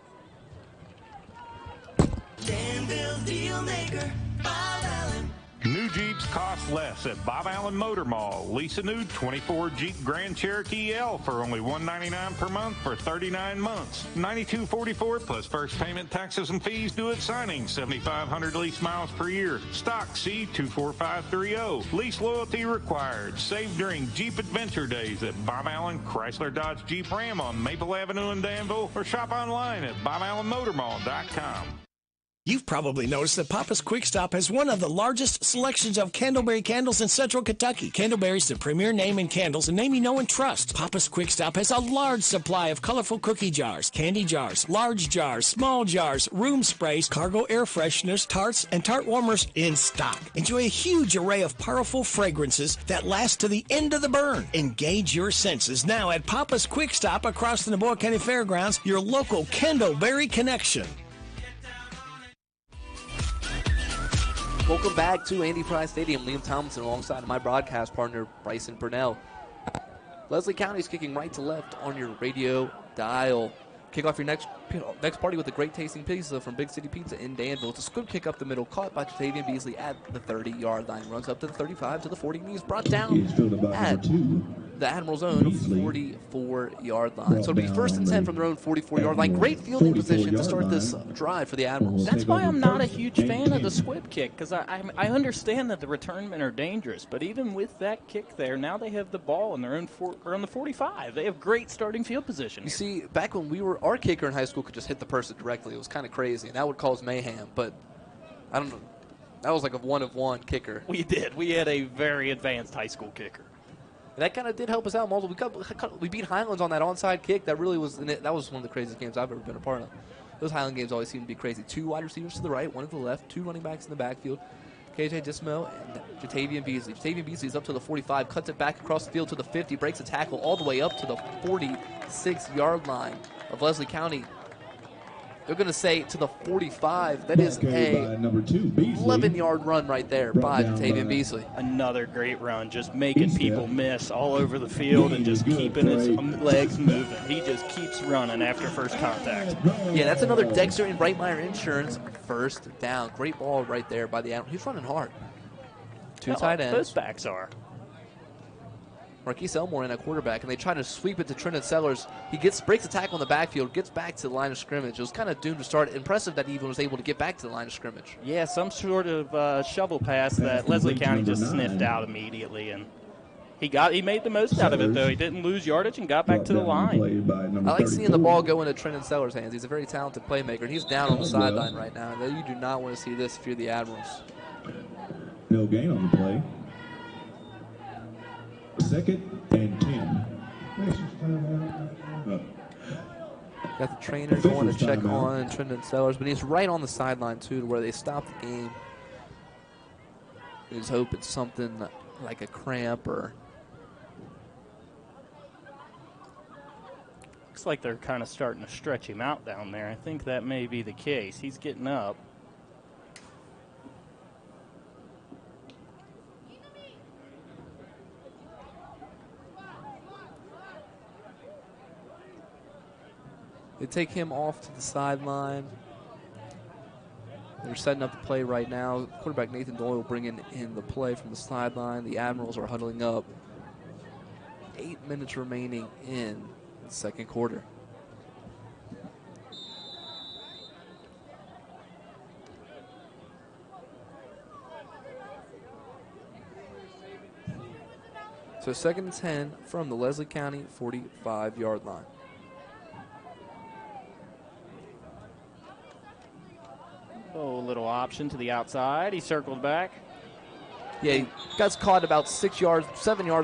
Danville Dealmaker, Bob Allen. New Jeeps cost less at Bob Allen Motor Mall. Lease a new 24 Jeep Grand Cherokee L for only $199 per month for 39 months. $92.44 plus first payment, taxes, and fees due at signing. 7,500 lease miles per year. Stock C24530. Lease loyalty required. Save during Jeep Adventure Days at Bob Allen Chrysler Dodge Jeep Ram on Maple Avenue in Danville, or shop online at BobAllenMotorMall.com. You've probably noticed that Papa's Quick Stop has one of the largest selections of Candleberry candles in Central Kentucky. Candleberry's the premier name in candles, a name you know and trust. Papa's Quick Stop has a large supply of colorful cookie jars, candy jars, large jars, small jars, room sprays, cargo air fresheners, tarts, and tart warmers in stock. Enjoy a huge array of powerful fragrances that last to the end of the burn. Engage your senses now at Papa's Quick Stop across the Naboa County Fairgrounds, your local Candleberry connection. Welcome back to Andy Fry Stadium. Liam Tomlinson alongside my broadcast partner, Bryson Purnell. Leslie County's kicking right to left on your radio dial. Kick off your next party with a great tasting pizza from Big City Pizza in Danville. It's a squib kick up the middle, caught by Jatavian Beasley at the 30-yard line. Runs up to the 35, to the 40, and he's brought down at the Admiral's own 44-yard line. So it'll be first and 10 from their own 44-yard line. Great fielding position to start this drive for the Admirals. That's why I'm not a huge fan of the squib kick, because I understand that the return men are dangerous, but even with that kick there, now they have the ball in their own or on the 45. They have great starting field position. You see, back when our kicker in high school could just hit the person directly. It was kind of crazy, and that would cause mayhem, but I don't know. That was like a one-of-one kicker. We did. We had a very advanced high school kicker. That kind of did help us out. We beat Highlands on that onside kick. That really was that was one of the craziest games I've ever been a part of. Those Highland games always seem to be crazy. 2 wide receivers to the right, 1 to the left, 2 running backs in the backfield. KJ Dismo and Jatavian Beasley. Jatavian Beasley is up to the 45, cuts it back across the field to the 50, breaks a tackle all the way up to the 46-yard line of Leslie County. They're going to say to the 45. That is a 11-yard run right there by Jatavian Beasley. Another great run, just making people miss all over the field and just keeping his legs moving. He just keeps running after first contact. Yeah, that's another Dexter and Reitmeyer Insurance first down. Great ball right there by the Admiral. He's running hard. 2 tight ends. Those backs are. Marquise Elmore in at quarterback, and they try to sweep it to Trenton Sellers. He breaks a tackle in the backfield, gets back to the line of scrimmage. It was kind of doomed to start. Impressive that he even was able to get back to the line of scrimmage. Yeah, some sort of shovel pass that Leslie County just sniffed out immediately, and he made the most out of it, though. He didn't lose yardage and got back to the line. I like seeing the ball go into Trenton Sellers' hands. He's a very talented playmaker, and he's down on the sideline right now. You do not want to see this if you're the Admirals. No gain on the play. 2nd and 10. Got the trainer going to check on Trenton Sellers, but he's right on the sideline, too, to where they stopped the game. He's hoping something like a cramp or... Looks like they're kind of starting to stretch him out down there. I think that may be the case. He's getting up. They take him off to the sideline. They're setting up the play right now. Quarterback Nathan Doyle bringing in the play from the sideline. The Admirals are huddling up. 8 minutes remaining in the second quarter. So 2nd and 10 from the Leslie County 45-yard line. Oh, little option to the outside. He circled back. Yeah, he got caught about 7 yards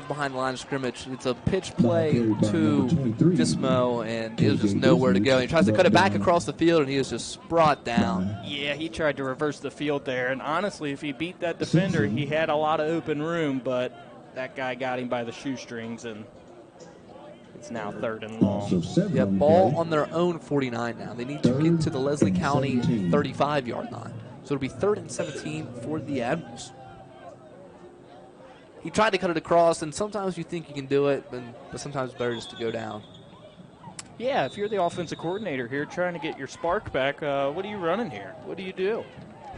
behind the line of scrimmage. It's a pitch play to Dismo, and he was just nowhere to go. He tries to cut it back across the field, and he is just brought down. Yeah, he tried to reverse the field there, and honestly, if he beat that defender, he had a lot of open room, but that guy got him by the shoestrings, and it's now 3rd and long. Yeah, ball on their own 49 now. They need to get to the Leslie County 35-yard line. So it'll be 3rd and 17 for the Admirals. He tried to cut it across, and sometimes you think you can do it, but sometimes it's better just to go down. Yeah, if you're the offensive coordinator here trying to get your spark back, what are you running here? What do you do?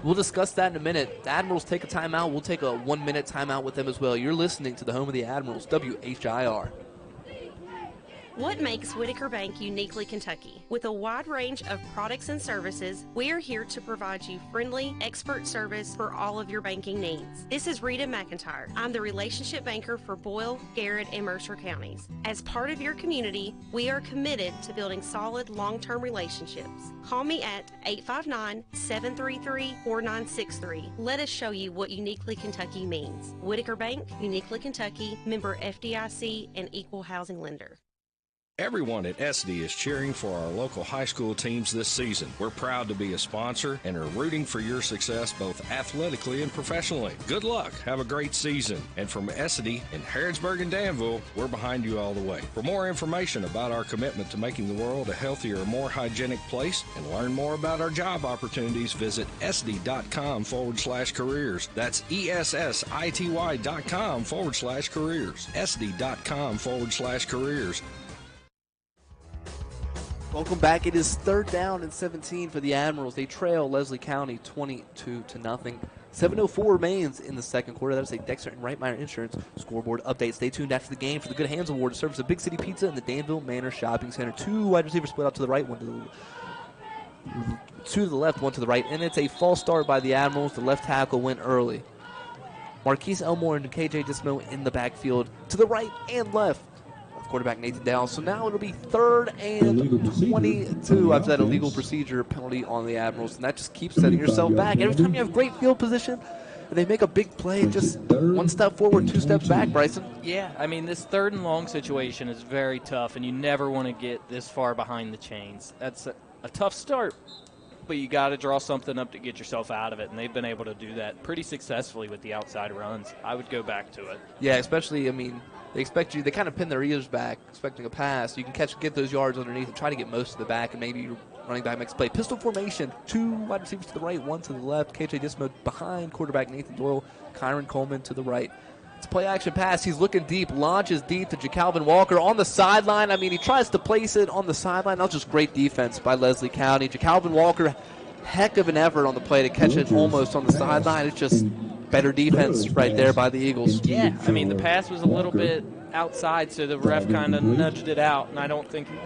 We'll discuss that in a minute. The Admirals take a timeout. We'll take a 1-minute timeout with them as well. You're listening to the home of the Admirals, WHIR. What makes Whitaker Bank uniquely Kentucky? With a wide range of products and services, we are here to provide you friendly, expert service for all of your banking needs. This is Rita McIntyre. I'm the relationship banker for Boyle, Garrett, and Mercer counties. As part of your community, we are committed to building solid, long-term relationships. Call me at 859-733-4963. Let us show you what uniquely Kentucky means. Whitaker Bank, uniquely Kentucky, member FDIC, and equal housing lender. Everyone at SD is cheering for our local high school teams this season. We're proud to be a sponsor and are rooting for your success both athletically and professionally. Good luck. Have a great season. And from SD in Harrodsburg and Danville, we're behind you all the way. For more information about our commitment to making the world a healthier, more hygienic place and learn more about our job opportunities, visit sd.com/careers. That's ESSITY.com/careers. sd.com/careers. Welcome back. It is 3rd down and 17 for the Admirals. They trail Leslie County 22-0. 7:04 remains in the second quarter. That is a Dexter and Reitmeyer Insurance scoreboard update. Stay tuned after the game for the Good Hands Award to service of Big City Pizza and the Danville Manor Shopping Center. 2 wide receivers split out to the right, 2 to the left, 1 to the right. And it's a false start by the Admirals. The left tackle went early. Marquise Elmore and KJ Dismo in the backfield to the right and left. Quarterback Nathan Dow. So now it'll be 3rd and 22 after that illegal procedure penalty on the Admirals, and that just keeps setting yourself back. Every time you have great field position and they make a big play, just 1 step forward, 2 steps back, Bryson. Yeah, I mean, this 3rd and long situation is very tough, and you never want to get this far behind the chains. That's a tough start, but you got to draw something up to get yourself out of it, and they've been able to do that pretty successfully with the outside runs. I would go back to it. Yeah, especially, I mean, they expect you, they kind of pin their ears back, expecting a pass. You can get those yards underneath and try to get most of the back, and maybe your running back makes a play. Pistol formation, 2 wide receivers to the right, 1 to the left. KJ Dismo behind quarterback Nathan Doyle, Kyron Coleman to the right. It's a play action pass. He's looking deep, launches deep to JaCalvin Walker on the sideline. I mean, he tries to place it on the sideline. That was just great defense by Leslie County. JaCalvin Walker, heck of an effort on the play to catch it almost on the sideline. It's just better defense right there by the Eagles. Yeah, I mean, the pass was a little bit outside, so the ref kind of nudged it out, and I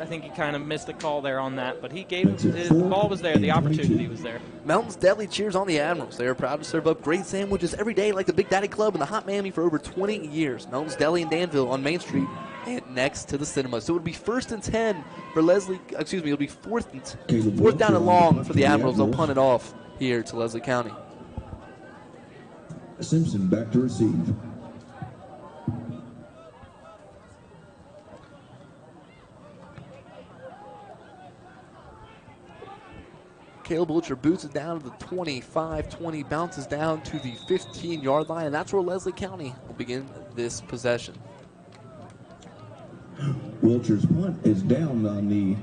think he kind of missed the call there on that, but he gave the ball was there, the opportunity was there. Mountains Deli cheers on the Admirals. They are proud to serve up great sandwiches every day like the Big Daddy Club and the Hot Mammy for over 20 years. Mountains Deli in Danville on Main Street and next to the cinema. So it would be 1st and 10 for it'll be 4th down and long for the Admirals. They'll punt it off here to Leslie County. Simpson back to receive. Caleb Butcher boots it down to the 25-20, bounces down to the 15-yard line, and that's where Leslie County will begin this possession. Wilcher's punt is down on the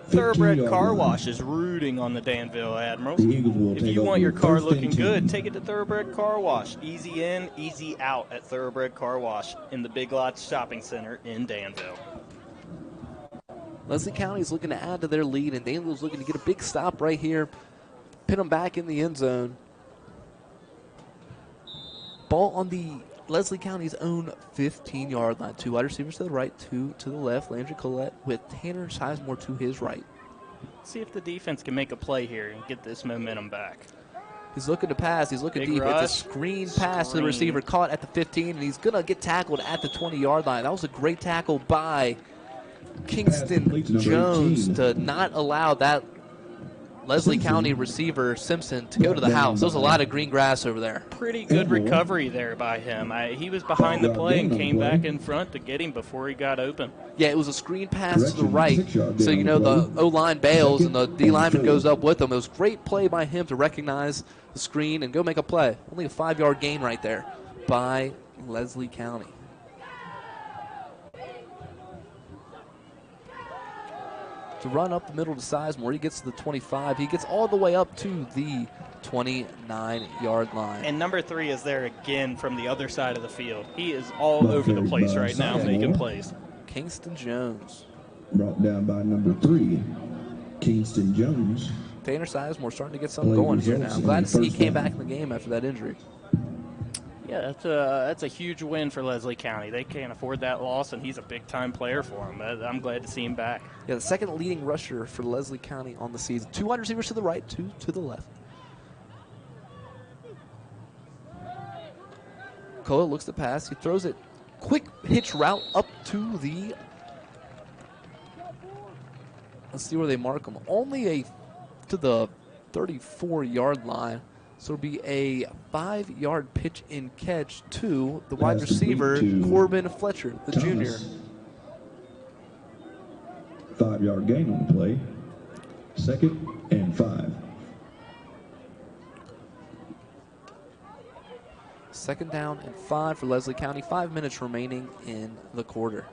Thoroughbred Car Wash is rooting on the Danville Admirals. If you want your car looking good, take it to Thoroughbred Car Wash. Easy in, easy out at Thoroughbred Car Wash in the Big Lots Shopping Center in Danville. Leslie County is looking to add to their lead, and Danville's looking to get a big stop right here, pin them back in the end zone. Ball on the Leslie County's own 15-yard line. 2 wide receivers to the right, 2 to the left. Landry Collette with Tanner Sizemore to his right. See if the defense can make a play here and get this momentum back. He's looking to pass. He's looking Big deep. rush. It's a screen pass to the receiver, caught at the 15, and he's going to get tackled at the 20-yard line. That was a great tackle by Kingston Jones to not allow that Leslie County receiver, Simpson, to go to the house. There was a lot of green grass over there. Pretty good recovery there by him. He was behind the play and came back in front to get him before he got open. Yeah, it was a screen pass to the right. So, you know, the O-line bails and the D-lineman goes up with him. It was a great play by him to recognize the screen and go make a play. Only a 5-yard gain right there by Leslie County. To run up the middle to Sizemore. He gets to the 25. He gets all the way up to the 29-yard line. And number 3 is there again from the other side of the field. He is all over the place right now making plays. Kingston Jones. Brought down by number 3, Kingston Jones. Tanner Sizemore starting to get something going here now. I'm glad to see he came back in the game after that injury. Yeah, that's a huge win for Leslie County. They can't afford that loss, and he's a big-time player for them. I'm glad to see him back. Yeah, the second leading rusher for Leslie County on the season. 2 wide receivers to the right, 2 to the left. Koa looks to pass. He throws it. Quick hitch route up to the... Let's see where they mark him. Only to the 34-yard line. So it'll be a 5-yard pitch and catch to the wide receiver, Corbin Fletcher, the junior. 5-yard gain on the play. 2nd and 5. 2nd down and 5 for Leslie County. 5 minutes remaining in the quarter.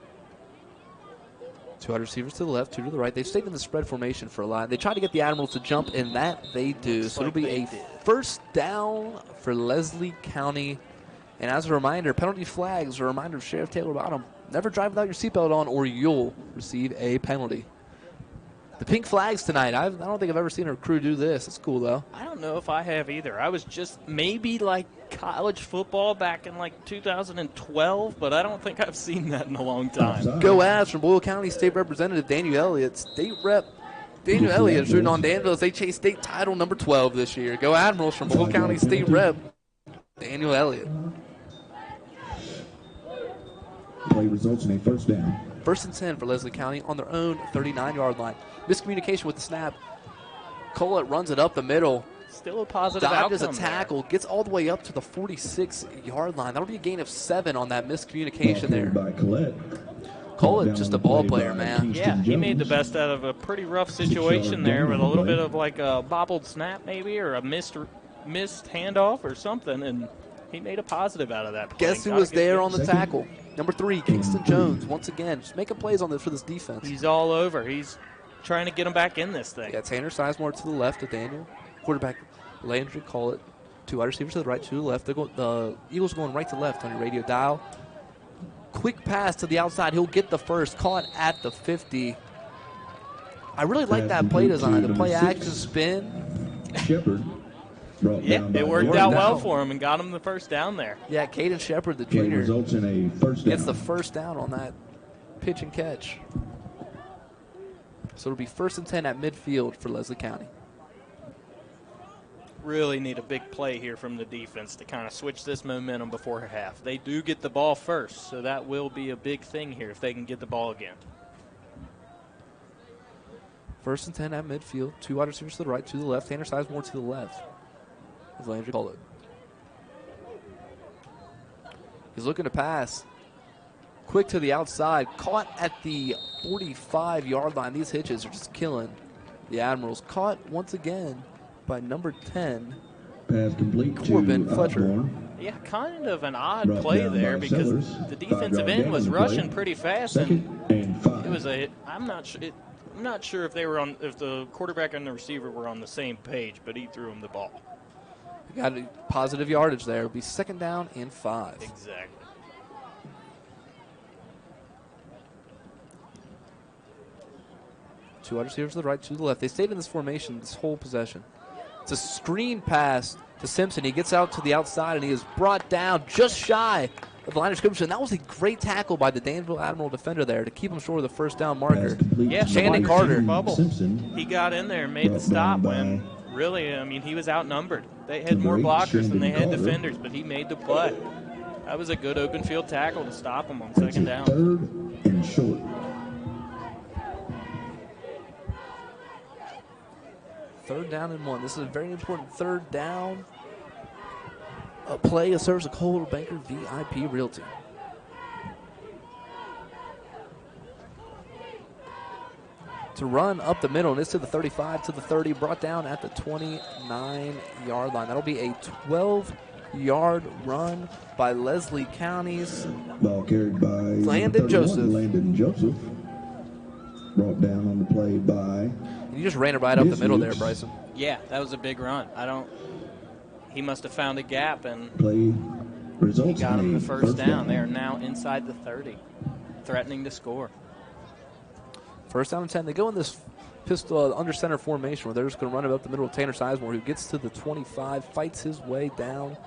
2 wide receivers to the left, 2 to the right. They've stayed in the spread formation for a lot. They try to get the Admirals to jump, and that they do. So it'll be a 1st down for Leslie County. And as a reminder, penalty flags are a reminder of Sheriff Taylor Bottom. Never drive without your seatbelt on or you'll receive a penalty. The pink flags tonight. I don't think I've ever seen a crew do this. It's cool, though. I don't know if I have either. I was just maybe like college football back in like 2012, but I don't think I've seen that in a long time. Go Avs from Boyle County State Representative Daniel Elliott. State Rep Daniel Elliott is rooting on Danville as they chase state title number 12 this year. Go Admirals from Boyle County State Rep Daniel Elliott. Play results in a 1st down. 1st and 10 for Leslie County on their own 39-yard line. Miscommunication with the snap. Collette runs it up the middle. Still a positive dodges a outcome tackle, there. Gets all the way up to the 46-yard line. That'll be a gain of 7 on that miscommunication there. By Collette, just a ball player, man. Yeah, he made the best out of a pretty rough situation there with a little bit of like a bobbled snap maybe or a missed handoff or something, and he made a positive out of that play. Guess who was there on the tackle? Number 3, Kingston Jones, once again. Just making plays on this for this defense. He's all over. He's trying to get him back in this thing. Yeah, Tanner Sizemore to the left of Daniel. Quarterback Landry Collette. 2 wide receivers to the right, 2 to the left. The Eagles are going right to left on your radio dial. Quick pass to the outside. He'll get the first. Caught at the 50. I really like that play design. The play action spin. Shepard. Yeah, it worked out well for him and got him the first down there. Yeah, Caden Shepard, the junior, results in a 1st down. Gets the 1st down on that pitch and catch. So it'll be 1st and 10 at midfield for Leslie County. Really need a big play here from the defense to kind of switch this momentum before half. They do get the ball first, so that will be a big thing here if they can get the ball again. 1st and 10 at midfield. 2 wide receivers to the right, 2 to the left. Tanner Sizemore to the left. As Landry Collette. He's looking to pass. Quick to the outside. Caught at the 45-yard line. These hitches are just killing the Admirals. Caught once again by number 10, Pass complete Corbin to Fletcher. Osborne. Yeah, kind of an odd Brought play down there by because Sellers. the defensive 5-yard end gain was on the rushing play. pretty fast, 2nd and 5. it was a. I'm not sure if they were on, if the quarterback and the receiver were on the same page, but he threw him the ball. Got a positive yardage there. It'll be 2nd down and 5. Exactly. Two wide receivers to the right, two to the left. They stayed in this formation this whole possession. It's a screen pass to Simpson. He gets out to the outside, and he is brought down just shy of the line of scrimmage. And that was a great tackle by the Danville Admiral defender there to keep him short of the first down marker. Yeah, Shannon Carter. He got in there and made the stop when really, I mean, he was outnumbered. They had more blockers than they had defenders, but he made the play. That was a good open field tackle to stop him on second down. Third and short. Third down and 1. This is a very important third down. A play that serves a Coldwell Banker VIP Realty. To run up the middle, and it's to the 35, to the 30, brought down at the 29-yard line. That'll be a 12-yard run by Leslie County's Ball carried by Landon Joseph. Landon Joseph. Brought down on the play by. And you just ran it right up the middle there, Bryson. Yeah, that was a big run. He must have found a gap, and play results he got him the made. first down. They are now inside the 30, threatening to score. First down and 10. They go in this pistol under center formation where they're just going to run it up the middle of Tanner Sizemore, who gets to the 25, fights his way down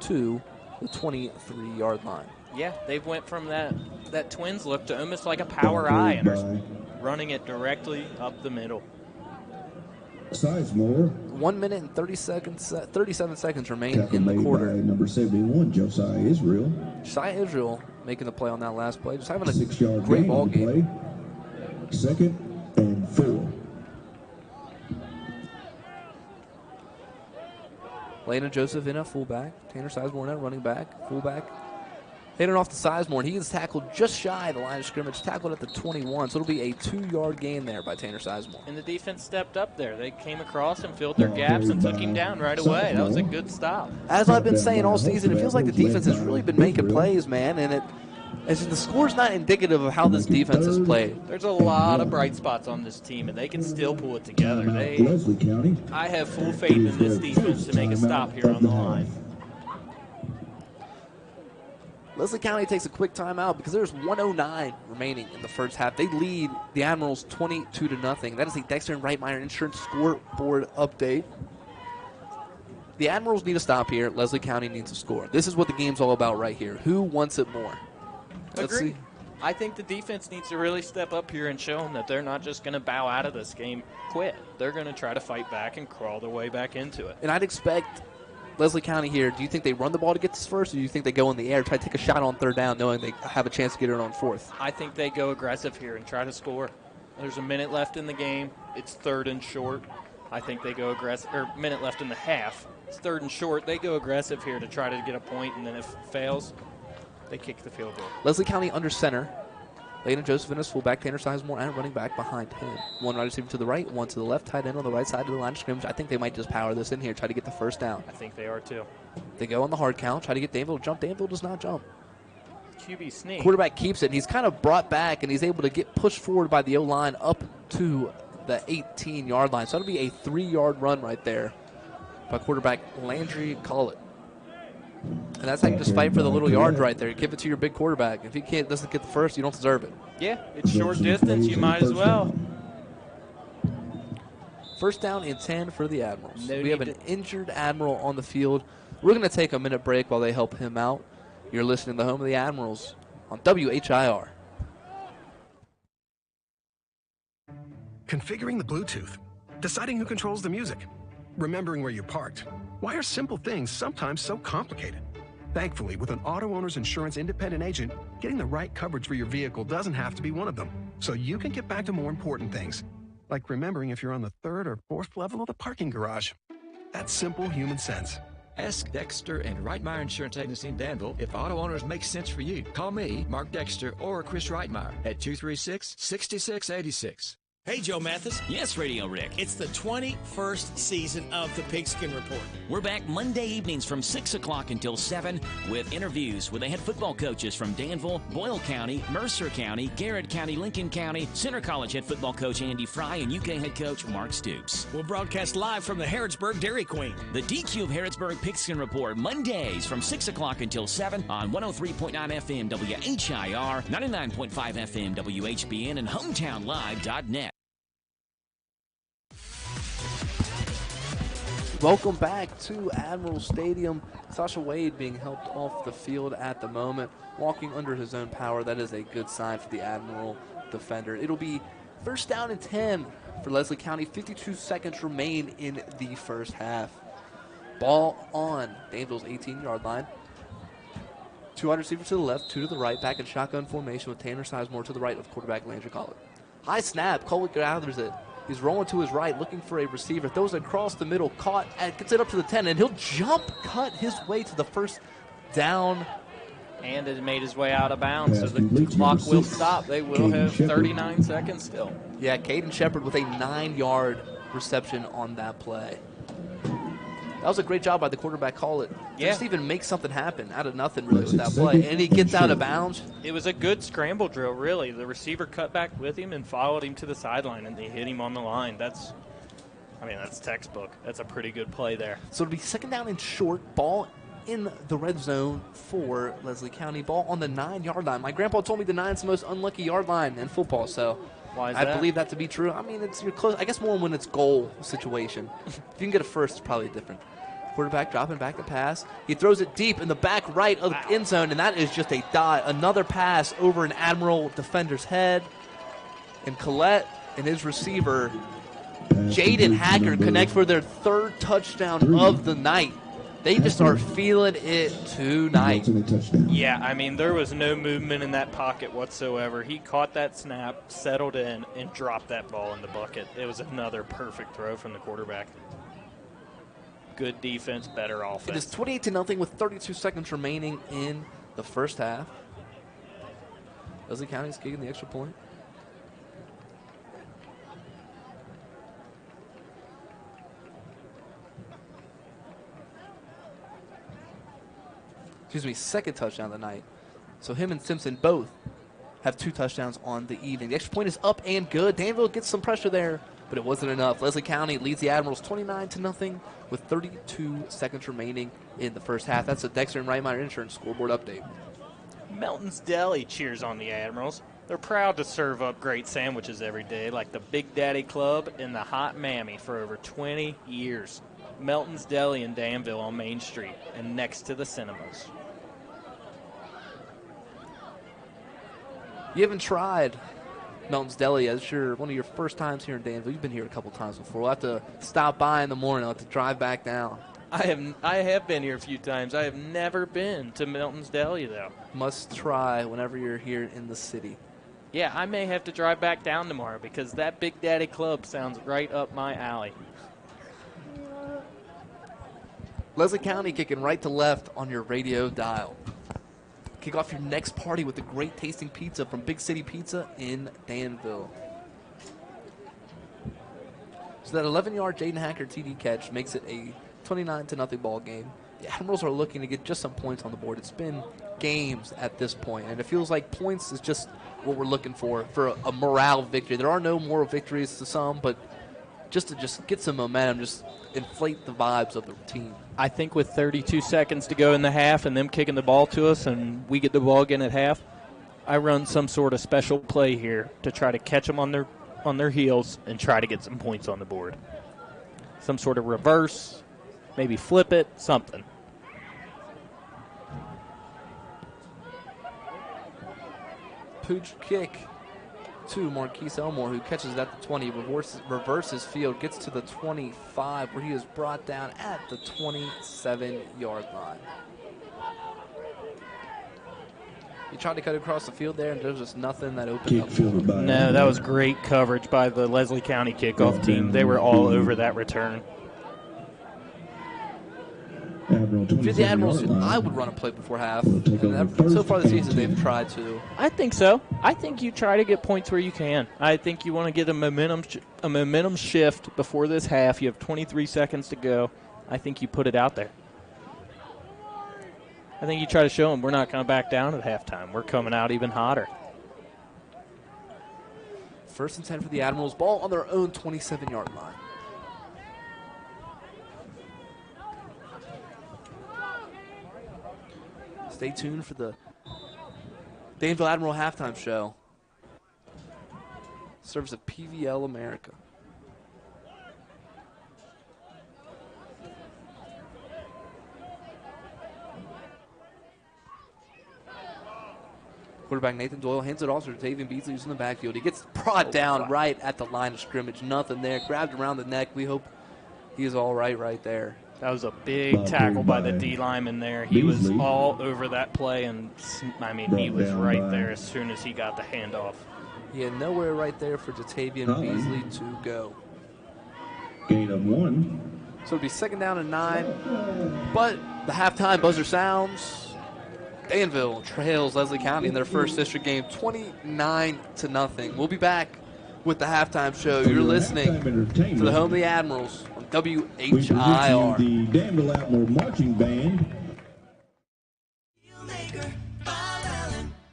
to the 23-yard line. Yeah, they went from that Twins look to almost like a power eye and are running it directly up the middle. Sizemore. 1 minute and 37 seconds remain Tackle in the made quarter. by number 71, Josiah Israel. Josiah Israel making the play on that last play. Just having a 6-yard great gain ball on the game. play. Second and 4. Landon Joseph in at fullback. Tanner Sizemore in at running back. Fullback. Hitting off to Sizemore, and he gets tackled just shy of the line of scrimmage, tackled at the 21. So it'll be a 2-yard gain there by Tanner Sizemore. And the defense stepped up there. They came across and filled their gaps and took him down right away. That was a good stop. As I've been saying all season, it feels like the defense has really been making plays, man, and the score's not indicative of how this defense has played. There's a lot of bright spots on this team, and they can still pull it together. Leslie County. I have full faith in this defense to make a stop here on the line. Leslie County takes a quick timeout because there's 1:09 remaining in the first half. They lead the Admirals 22-0. That is a Dexter and Reitmeyer Insurance scoreboard update. The Admirals need a stop here. Leslie County needs a score. This is what the game's all about right here. Who wants it more? Let's see. I think the defense needs to really step up here and show them that they're not just going to bow out of this game, quit. They're going to try to fight back and crawl their way back into it. And I'd expect Leslie County here, do you think they run the ball to get this first, or do you think they go in the air, try to take a shot on third down, knowing they have a chance to get it on fourth? I think they go aggressive here and try to score. There's a minute left in the game. It's third and short. I think they go aggressive, or minute left in the half. It's third and short. They go aggressive here to try to get a point, and then if it fails, they kick the field goal. Leslie County under center. Landon Joseph in his fullback, Tanner Sizemore and running back behind him. One wide receiver to the right, one to the left, tight end on the right side of the line of scrimmage. I think they might just power this in here, try to get the first down. I think they are too. They go on the hard count, try to get Danville to jump. Danville does not jump. QB sneak. Quarterback keeps it, and he's kind of brought back, and he's able to get pushed forward by the O-line up to the 18-yard line. So that'll be a 3-yard run right there by quarterback Landry Collett. And that's how you just fight for the little yards right there. You give it to your big quarterback. If he doesn't get the first, you don't deserve it. Yeah, it's short distance. You might as well. First down and 10 for the Admirals. We have an injured Admiral on the field. We're going to take a minute break while they help him out. You're listening to the home of the Admirals on WHIR. Configuring the Bluetooth. Deciding who controls the music. Remembering where you're parked. Why are simple things sometimes so complicated? Thankfully, with an auto owner's insurance independent agent, getting the right coverage for your vehicle doesn't have to be one of them. So you can get back to more important things, like remembering if you're on the 3rd or 4th level of the parking garage. That's simple human sense. Ask Dexter and Reitmeyer Insurance Agency in Danville if auto owners make sense for you. Call me, Mark Dexter, or Chris Reitmeyer at 236-6686. Hey, Joe Mathis. Yes, Radio Rick. It's the 21st season of the Pigskin Report. We're back Monday evenings from 6 o'clock until 7 with interviews with the head football coaches from Danville, Boyle County, Mercer County, Garrett County, Lincoln County, Center College head football coach Andy Fry, and UK head coach Mark Stoops. We'll broadcast live from the Harrodsburg Dairy Queen. The DQ of Harrodsburg Pigskin Report, Mondays from 6 o'clock until 7 on 103.9 FM WHIR, 99.5 FM WHBN, and HometownLive.net. Welcome back to Admiral Stadium. Sasha Wade being helped off the field at the moment, walking under his own power. That is a good sign for the Admiral defender. It'll be first down and 10 for Leslie County. 52 seconds remain in the first half. Ball on Danville's 18-yard line. 2 wide receivers to the left, 2 to the right, back in shotgun formation with Tanner Sizemore to the right of quarterback Landry Collett. High snap, Collett gathers it. He's rolling to his right, looking for a receiver. Throws it across the middle, caught, and gets it up to the 10, and he'll jump cut his way to the first down. And it made his way out of bounds, so the clock will stop. They will have 39 seconds still. Yeah, Caden Shepard with a 9-yard reception on that play. That was a great job by the quarterback, Collett. Yeah. Just even make something happen out of nothing, really, with that play. And he gets out of bounds. It was a good scramble drill, really. The receiver cut back with him and followed him to the sideline, and they hit him on the line. That's textbook. That's a pretty good play there. So it'll be second down and short. Ball in the red zone for Leslie County. Ball on the 9-yard line. My grandpa told me the 9's the most unlucky yard line in football, so why is I that? believe that to be true. I mean, you're close. I guess more when it's goal situation. If you can get a first, it's probably different. Quarterback dropping back the pass. He throws it deep in the back right of the end zone, and that is just a dot. Another pass over an Admiral defender's head. And Collette and his receiver, Jaden Hacker, connect for their 3rd touchdown of the night. They just are feeling it tonight. Yeah, I mean, there was no movement in that pocket whatsoever. He caught that snap, settled in, and dropped that ball in the bucket. It was another perfect throw from the quarterback. Good defense, better offense. It is 28-0 with 32 seconds remaining in the first half. Leslie County is kicking the extra point. Excuse me, second touchdown of the night. So him and Simpson both have 2 touchdowns on the evening. The extra point is up and good. Danville gets some pressure there, but it wasn't enough. Leslie County leads the Admirals 29-0 with 32 seconds remaining in the first half. That's a Dexter and Reitmeyer Insurance scoreboard update. Melton's Deli cheers on the Admirals. They're proud to serve up great sandwiches every day, like the Big Daddy Club and the Hot Mammy for over 20 years. Melton's Deli in Danville on Main Street and next to the cinemas. You haven't tried Melton's Deli as one of your first times here in Danville. You've been here a couple times before. We'll have to stop by in the morning. I'll have to drive back down. I have been here a few times. I have never been to Melton's Deli, though. Must try whenever you're here in the city. Yeah, I may have to drive back down tomorrow because that Big Daddy Club sounds right up my alley. Leslie County kicking right to left on your radio dial. Kick off your next party with a great tasting pizza from Big City Pizza in Danville. So that 11-yard Jaden Hacker TD catch makes it a 29-0 ball game. The Admirals are looking to get just some points on the board. It's been games at this point, and it feels like points is just what we're looking for a morale victory. There are no moral victories to some, but just to get some momentum, just inflate the vibes of the team. I think with 32 seconds to go in the half and them kicking the ball to us and we get the ball again at half, I run some sort of special play here to try to catch them on their heels and try to get some points on the board. Some sort of reverse, maybe flip it, something. Pooch kick to Marquise Elmore, who catches it at the 20, reverses field, gets to the 25, where he is brought down at the 27-yard line. He tried to cut across the field there, and there's just nothing that opened up. No, that was great coverage by the Leslie County kickoff team. They were all over that return. If you're the Admirals, I would run a play before half. And so far this season, they've tried to. I think so. I think you try to get points where you can. I think you want to get a momentum shift before this half. You have 23 seconds to go. I think you put it out there. I think you try to show them we're not going to back down at halftime. We're coming out even hotter. First and 10 for the Admirals. Ball on their own 27-yard line. Stay tuned for the Danville Admiral halftime show. Serves of PVL America. Quarterback Nathan Doyle hands it off to Jatavian Beasley, who's in the backfield. He gets brought down right at the line of scrimmage. Nothing there. Grabbed around the neck. We hope he is all right there. That was a big tackle by the D lineman there. He was all over that play, and, I mean, he was right there as soon as he got the handoff. He had nowhere right there for Jatavian Beasley to go. Gain of 1. So it'll be 2nd down and 9. But the halftime buzzer sounds. Danville trails Leslie County in their first district game 29-0. We'll be back with the halftime show. You're listening to the home of the Admirals on WHIR. The Danville Admiral Marching Band.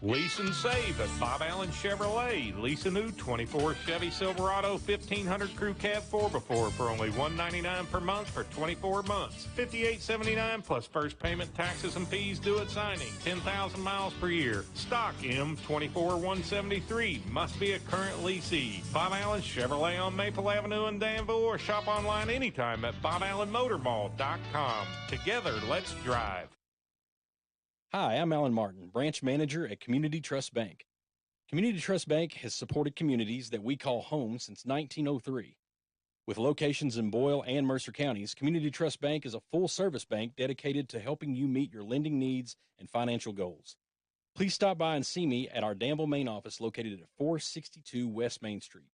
Lease and save at Bob Allen Chevrolet. Lease a new 24 Chevy Silverado 1500 Crew Cab 4x4 for only $199 per month for 24 months. $58.79 plus first payment, taxes, and fees due at signing. 10,000 miles per year. Stock M24173. Must be a current leasee. Bob Allen Chevrolet on Maple Avenue in Danville, or shop online anytime at BobAllenMotorMall.com. Together, let's drive. Hi, I'm Alan Martin, branch manager at Community Trust Bank. Community Trust Bank has supported communities that we call home since 1903. With locations in Boyle and Mercer counties, Community Trust Bank is a full-service bank dedicated to helping you meet your lending needs and financial goals. Please stop by and see me at our Danville main office located at 462 West Main Street.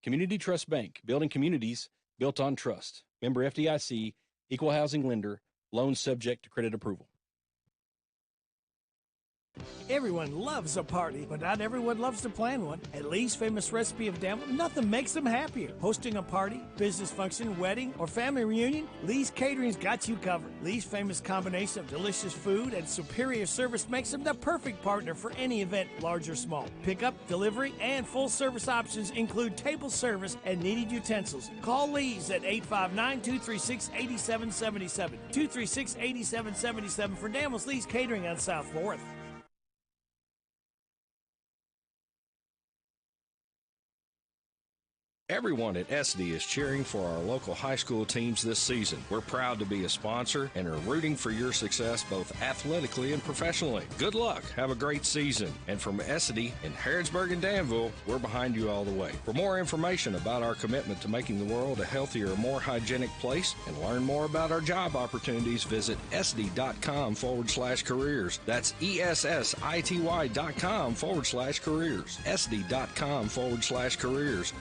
Community Trust Bank, building communities built on trust. Member FDIC, equal housing lender, loans subject to credit approval. Everyone loves a party, but not everyone loves to plan one. At Lee's Famous Recipe of Danville, nothing makes them happier. Hosting a party, business function, wedding, or family reunion, Lee's Catering's got you covered. Lee's famous combination of delicious food and superior service makes them the perfect partner for any event, large or small. Pickup, delivery, and full service options include table service and needed utensils. Call Lee's at 859-236-8777. 236-8777 for Danville's Lee's Catering on South 4th. Everyone at SD is cheering for our local high school teams this season. We're proud to be a sponsor and are rooting for your success both athletically and professionally. Good luck. Have a great season. And from SD in Harrodsburg and Danville, we're behind you all the way. For more information about our commitment to making the world a healthier, more hygienic place and learn more about our job opportunities, visit sd.com/careers. That's ESSITY.com/careers. sd.com/careers.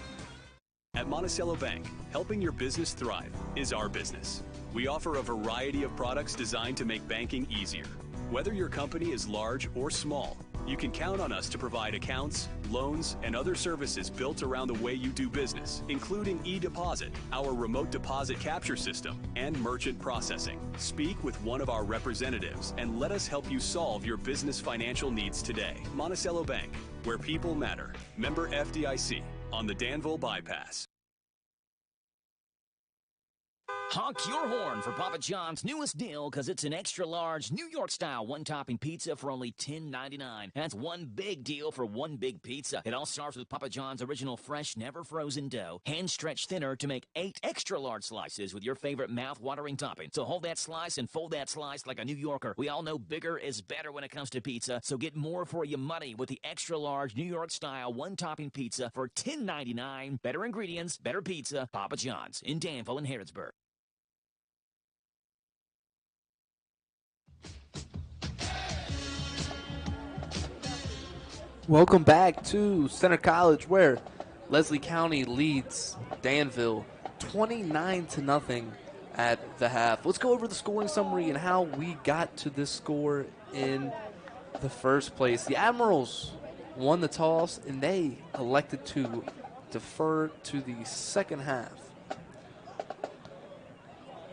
At Monticello Bank, helping your business thrive is our business. We offer a variety of products designed to make banking easier. Whether your company is large or small, you can count on us to provide accounts, loans, and other services built around the way you do business, including e-deposit, our remote deposit capture system, and merchant processing. Speak with one of our representatives and let us help you solve your business financial needs today. Monticello Bank, where people matter. Member FDIC. On the Danville Bypass. Honk your horn for Papa John's newest deal, because it's an extra-large New York-style one-topping pizza for only $10.99. That's one big deal for one big pizza. It all starts with Papa John's original fresh, never-frozen dough, hand-stretched thinner to make 8 extra-large slices with your favorite mouth-watering topping. So hold that slice and fold that slice like a New Yorker. We all know bigger is better when it comes to pizza, so get more for your money with the extra-large New York-style one-topping pizza for $10.99. Better ingredients, better pizza. Papa John's in Danville and Harrodsburg. Welcome back to Center College, where Leslie County leads Danville 29-0 at the half. Let's go over the scoring summary and how we got to this score in the first place. The Admirals won the toss, and they elected to defer to the second half.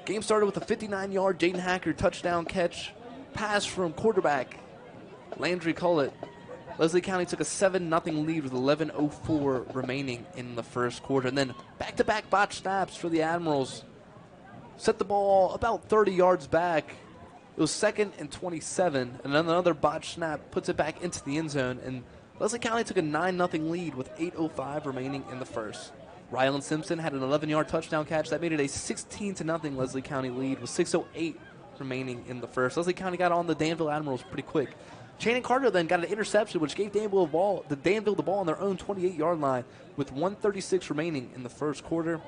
Game started with a 59-yard Jaden Hacker touchdown catch, pass from quarterback Landry Cullett. Leslie County took a 7-0 lead with 11:04 remaining in the first quarter. And then back-to-back botch snaps for the Admirals. Set the ball about 30 yards back. It was 2nd and 27. And then another botch snap puts it back into the end zone. And Leslie County took a 9-0 lead with 8:05 remaining in the first. Rylan Simpson had an 11-yard touchdown catch. That made it a 16-0 Leslie County lead with 6:08 remaining in the first. Leslie County got on the Danville Admirals pretty quick. Channing Carter then got an interception, which gave Danville the ball on their own 28-yard line with 1:36 remaining in the first quarter. It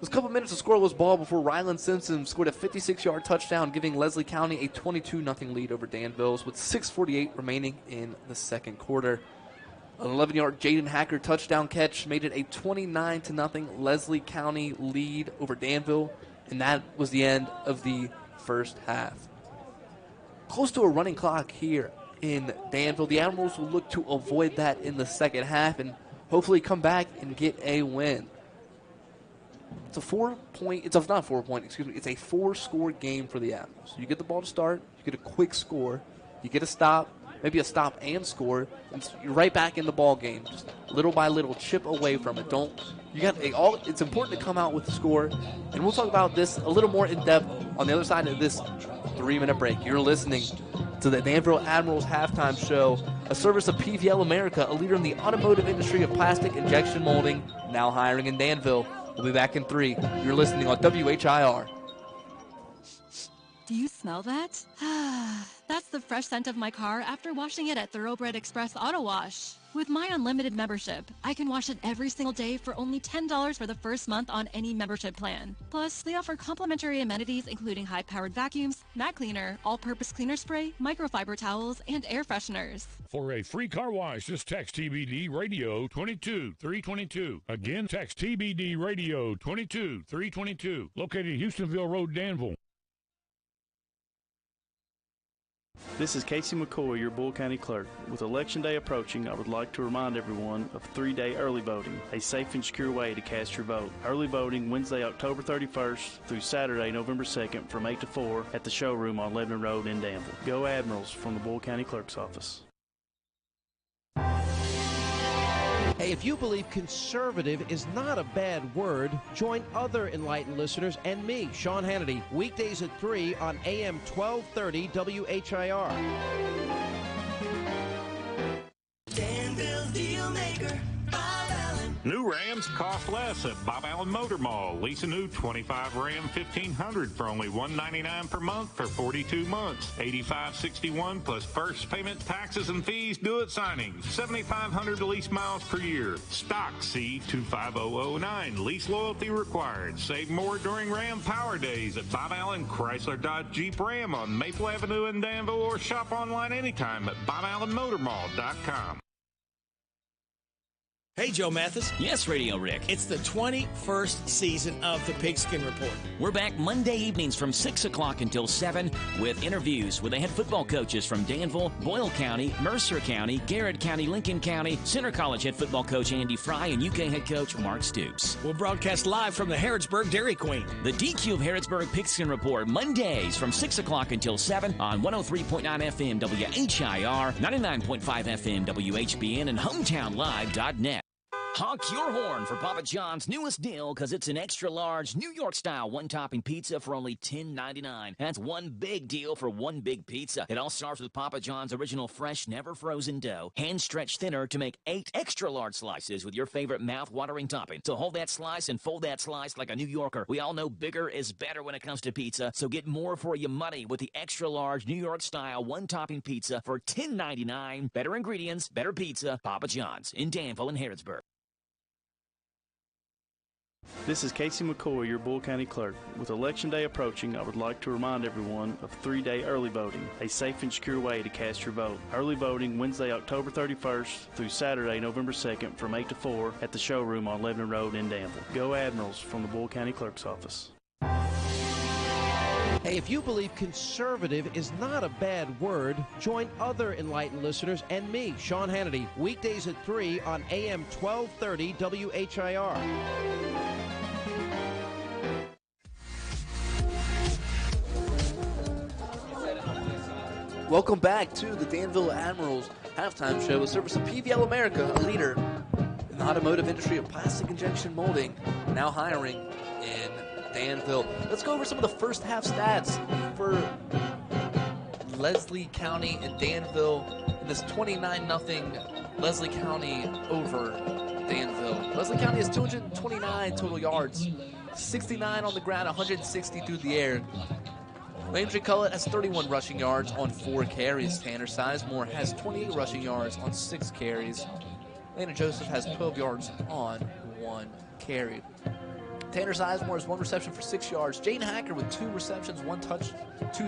was a couple minutes of scoreless ball before Ryland Simpson scored a 56-yard touchdown, giving Leslie County a 22-0 lead over Danville's with 6:48 remaining in the second quarter. An 11-yard Jaden Hacker touchdown catch made it a 29-0 Leslie County lead over Danville, and that was the end of the first half. Close to a running clock here in Danville. The Admirals will look to avoid that in the second half and hopefully come back and get a win. It's a four-score game for the Admirals. You get the ball to start, you get a quick score, you get a stop, maybe a stop and score, and you're right back in the ball game. Just little by little, chip away from it. It's important to come out with the score, and we'll talk about this a little more in depth on the other side of this 3-minute break. You're listening to the Danville Admirals halftime show, a service of PVL America, a leader in the automotive industry of plastic injection molding, now hiring in Danville. We'll be back in 3. You're listening on WHIR. Do you smell that? That's the fresh scent of my car after washing it at Thoroughbred Express Auto Wash. With my unlimited membership, I can wash it every single day for only $10 for the first month on any membership plan. Plus, they offer complimentary amenities including high-powered vacuums, mat cleaner, all-purpose cleaner spray, microfiber towels, and air fresheners. For a free car wash, just text TBD Radio 22322. Again, text TBD Radio 22322. Located Houstonville Road, Danville. This is Casey McCoy, your Bull County Clerk. With Election Day approaching, I would like to remind everyone of 3-day early voting, a safe and secure way to cast your vote. Early voting Wednesday, October 31st through Saturday, November 2nd from 8 to 4 at the showroom on Lebanon Road in Danville. Go Admirals from the Bull County Clerk's Office. Hey, if you believe conservative is not a bad word, join other enlightened listeners and me, Sean Hannity, weekdays at 3 on AM 1230 WHIR. Danville Deal Maker, Bob Allen. New Rams cost less at Bob Allen Motor Mall. Lease a new 25 Ram 1500 for only $199 per month for 42 months. $85.61 plus first payment, taxes, and fees due at signing. 7,500 lease miles per year. Stock C25009. Lease loyalty required. Save more during Ram Power Days at Bob Allen Chrysler Dodge Jeep Ram on Maple Avenue in Danville, or shop online anytime at BobAllenMotorMall.com. Hey, Joe Mathis. Yes, Radio Rick. It's the 21st season of the Pigskin Report. We're back Monday evenings from 6 o'clock until 7 with interviews with the head football coaches from Danville, Boyle County, Mercer County, Garrett County, Lincoln County, Center College head football coach Andy Fry, and UK head coach Mark Stoops. We'll broadcast live from the Harrodsburg Dairy Queen. The DQ of Harrodsburg Pigskin Report, Mondays from 6 o'clock until 7 on 103.9 FM WHIR, 99.5 FM WHBN, and HometownLive.net. Honk your horn for Papa John's newest deal, because it's an extra large New York style one-topping pizza for only $10.99. That's one big deal for one big pizza. It all starts with Papa John's original fresh, never frozen dough, hand stretched thinner to make 8 extra large slices with your favorite mouth-watering topping. So hold that slice and fold that slice like a New Yorker. We all know bigger is better when it comes to pizza, so get more for your money with the extra large New York style one-topping pizza for $10.99. Better ingredients, better pizza. Papa John's in Danville and Harrodsburg. This is Casey McCoy, your Bull County Clerk. With Election Day approaching, I would like to remind everyone of 3-day early voting, a safe and secure way to cast your vote. Early voting Wednesday, October 31st through Saturday, November 2nd from 8 to 4 at the showroom on Lebanon Road in Danville. Go Admirals from the Bull County Clerk's Office. Hey, if you believe conservative is not a bad word, join other enlightened listeners and me, Sean Hannity, weekdays at 3 on AM 1230 WHIR. Welcome back to the Danville Admirals halftime show, a service of PVL America, a leader in the automotive industry of plastic injection molding, now hiring in Danville. Let's go over some of the first half stats for Leslie County and Danville in this 29-0 Leslie County over Danville. Leslie County has 229 total yards, 69 on the ground, 160 through the air. Landry Cullett has 31 rushing yards on 4 carries. Tanner Sizemore has 28 rushing yards on 6 carries. Landon Joseph has 12 yards on 1 carry. Tanner Sizemore has 1 reception for 6 yards. Jaden Hacker with 2 receptions, 2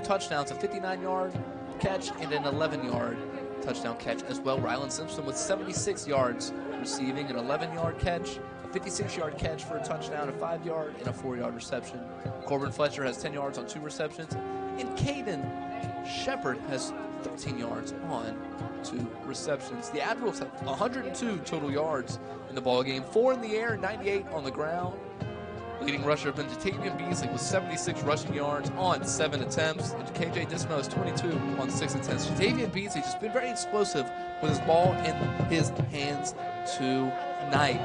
touchdowns, a 59-yard catch and an 11-yard touchdown catch as well. Rylan Simpson with 76 yards receiving, an 11-yard catch, a 56-yard catch for a touchdown, a 5-yard, and a 4-yard reception. Corbin Fletcher has 10 yards on 2 receptions, and Caden Shepard has 13 yards on 2 receptions. The Admirals have 102 total yards in the ballgame, 4 in the air, 98 on the ground. Leading rusher has been Jatavian Beasley with 76 rushing yards on 7 attempts. And KJ Dismo has 22 on 6 attempts. Jatavian Beasley just been very explosive with his ball in his hands tonight.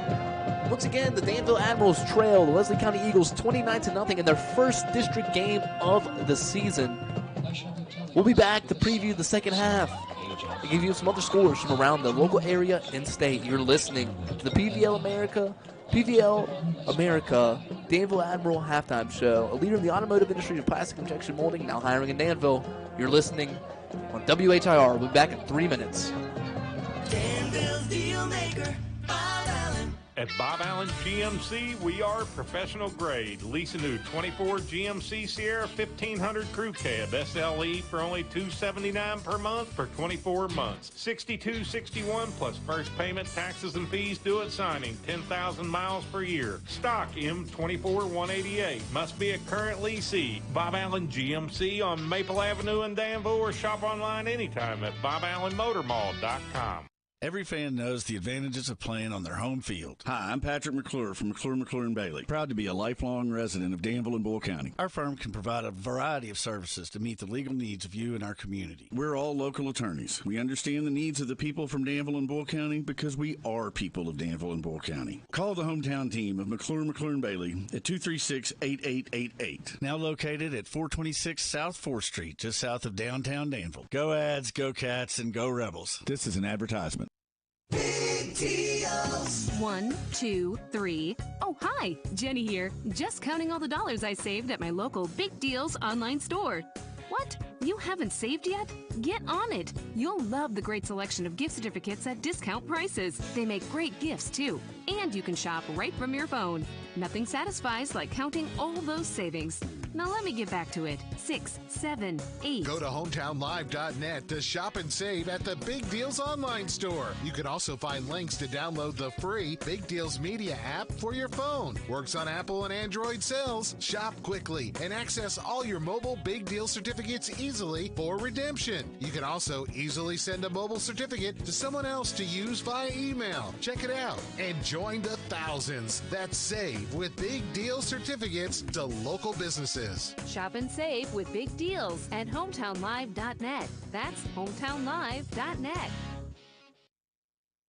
Once again, the Danville Admirals trail the Leslie County Eagles 29-0 in their first district game of the season. We'll be back to preview the second half and give you some other scores from around the local area and state. You're listening to the PVL America Danville Admiral Halftime Show, a leader in the automotive industry of plastic injection molding, now hiring in Danville. You're listening on WHIR. We'll be back in 3 minutes. Danville's Deal Maker, Bob Allen. At Bob Allen GMC, we are professional grade. Lease a new 24 GMC Sierra 1500 Crew Cab SLE for only $279 per month for 24 months. $62.61 plus first payment, taxes, and fees due at signing. 10,000 miles per year. Stock M24 188. Must be a current leasee. Bob Allen GMC on Maple Avenue in Danville, or shop online anytime at boballenmotormall.com. Every fan knows the advantages of playing on their home field. Hi, I'm Patrick McClure from McClure Bailey. Proud to be a lifelong resident of Danville and Bull County. Our firm can provide a variety of services to meet the legal needs of you and our community. We're all local attorneys. We understand the needs of the people from Danville and Bull County because we are people of Danville and Bull County. Call the hometown team of McClure Bailey at 236-8888. Now located at 426 South 4th Street, just south of downtown Danville. Go Ads, go Cats, and go Rebels. This is an advertisement. Big deals. 1, 2, 3. Oh, hi, Jenny here. Just counting all the dollars I saved at my local Big Deals online store. What? You haven't saved yet? Get on it. You'll love the great selection of gift certificates at discount prices. They make great gifts, too. And you can shop right from your phone. Nothing satisfies like counting all those savings. Now let me get back to it. 6, 7, 8. Go to hometownlive.net to shop and save at the Big Deals online store. You can also find links to download the free Big Deals Media app for your phone. Works on Apple and Android cells. Shop quickly and access all your mobile Big Deal certificates easily for redemption. You can also easily send a mobile certificate to someone else to use via email. Check it out and join the thousands that save with Big Deal certificates to local businesses. Shop and save with Big Deals at hometownlive.net. That's hometownlive.net.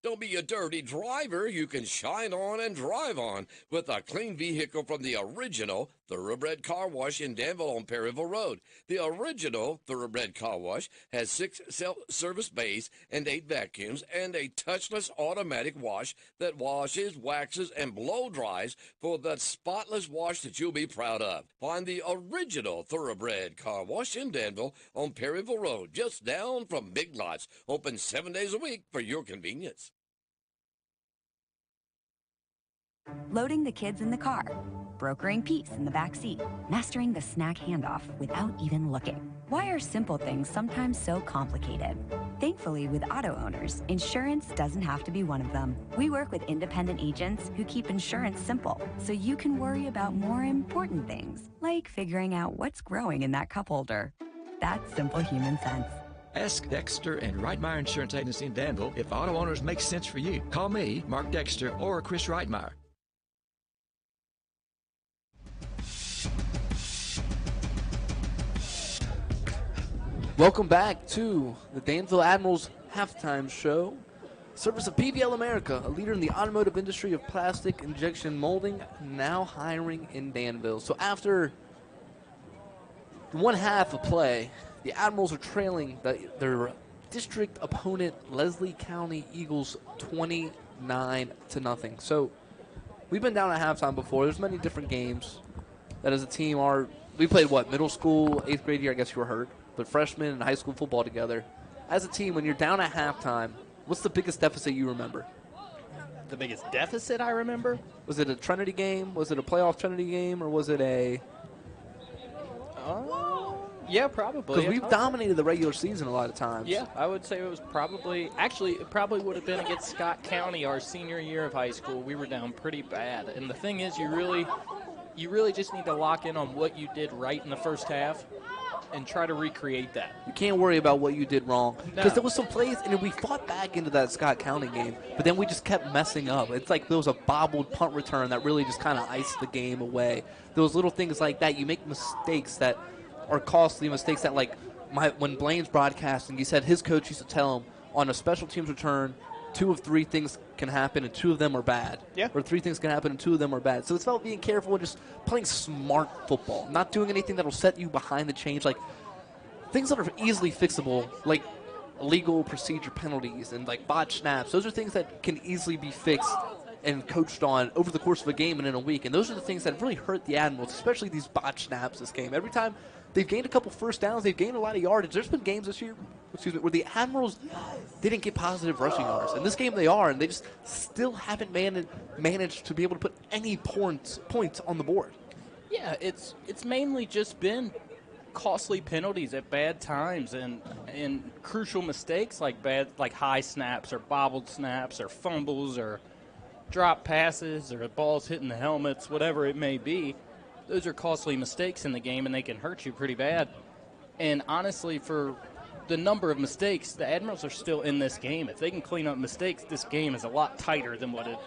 Don't be a dirty driver. You can shine on and drive on with a clean vehicle from the original Thoroughbred Car Wash in Danville on Perryville Road. The original Thoroughbred Car Wash has 6 self-service bays and 8 vacuums and a touchless automatic wash that washes, waxes, and blow dries for the spotless wash that you'll be proud of. Find the original Thoroughbred Car Wash in Danville on Perryville Road, just down from Big Lots. Open 7 days a week for your convenience. Loading the kids in the car, brokering peace in the back seat, mastering the snack handoff without even looking. Why are simple things sometimes so complicated? Thankfully, with auto owners, insurance doesn't have to be one of them. We work with independent agents who keep insurance simple, so you can worry about more important things, like figuring out what's growing in that cup holder. That's simple human sense. Ask Dexter and Reitmeyer Insurance Agency in Danville if auto owners make sense for you. Call me, Mark Dexter, or Chris Reitmeyer. Welcome back to the Danville Admirals Halftime Show. Service of PVL America, a leader in the automotive industry of plastic injection molding, now hiring in Danville. So after one half of play, the Admirals are trailing their district opponent, Leslie County Eagles, 29-0. So we've been down at halftime before. There's many different games that as a team are we played, middle school, 8th grade year, I guess you were hurt, but freshman and high school football together. As a team, when you're down at halftime, what's the biggest deficit you remember? The biggest deficit I remember? Was it a Trinity game? Was it a playoff Trinity game? Or was it a... Yeah, probably. Because we've dominated the regular season a lot of times. Yeah, I would say it was probably – actually, it probably would have been against Scott County our senior year of high school. We were down pretty bad. And the thing is, you really just need to lock in on what you did right in the first half and try to recreate that. You can't worry about what you did wrong. Because No. there was some plays, and we fought back into that Scott County game, but then we just kept messing up. It's like there was a bobbled punt return that really just kind of iced the game away. Those little things like that, you make mistakes that are costly, mistakes that, like, when Blaine's broadcasting, he said his coach used to tell him on a special teams return, 2 of 3 things can happen, and 2 of them are bad. Yeah. Or 3 things can happen, and 2 of them are bad. So it's about being careful and just playing smart football, not doing anything that will set you behind the change. Like, things that are easily fixable, like illegal procedure penalties and, like, botch snaps, those are things that can easily be fixed and coached on over the course of a game and in a week. And those are the things that really hurt the Admirals, especially these botch snaps this game. Every time they've gained a couple first downs, they've gained a lot of yardage. There's been games this year, where the Admirals didn't get positive rushing yards. In this game they are, and they just still haven't managed to be able to put any points on the board. Yeah, it's mainly just been costly penalties at bad times and crucial mistakes like high snaps or bobbled snaps or fumbles or drop passes or balls hitting the helmets, whatever it may be. Those are costly mistakes in the game, and they can hurt you pretty bad. And honestly, for the number of mistakes, the Admirals are still in this game. If they can clean up mistakes, this game is a lot tighter than what it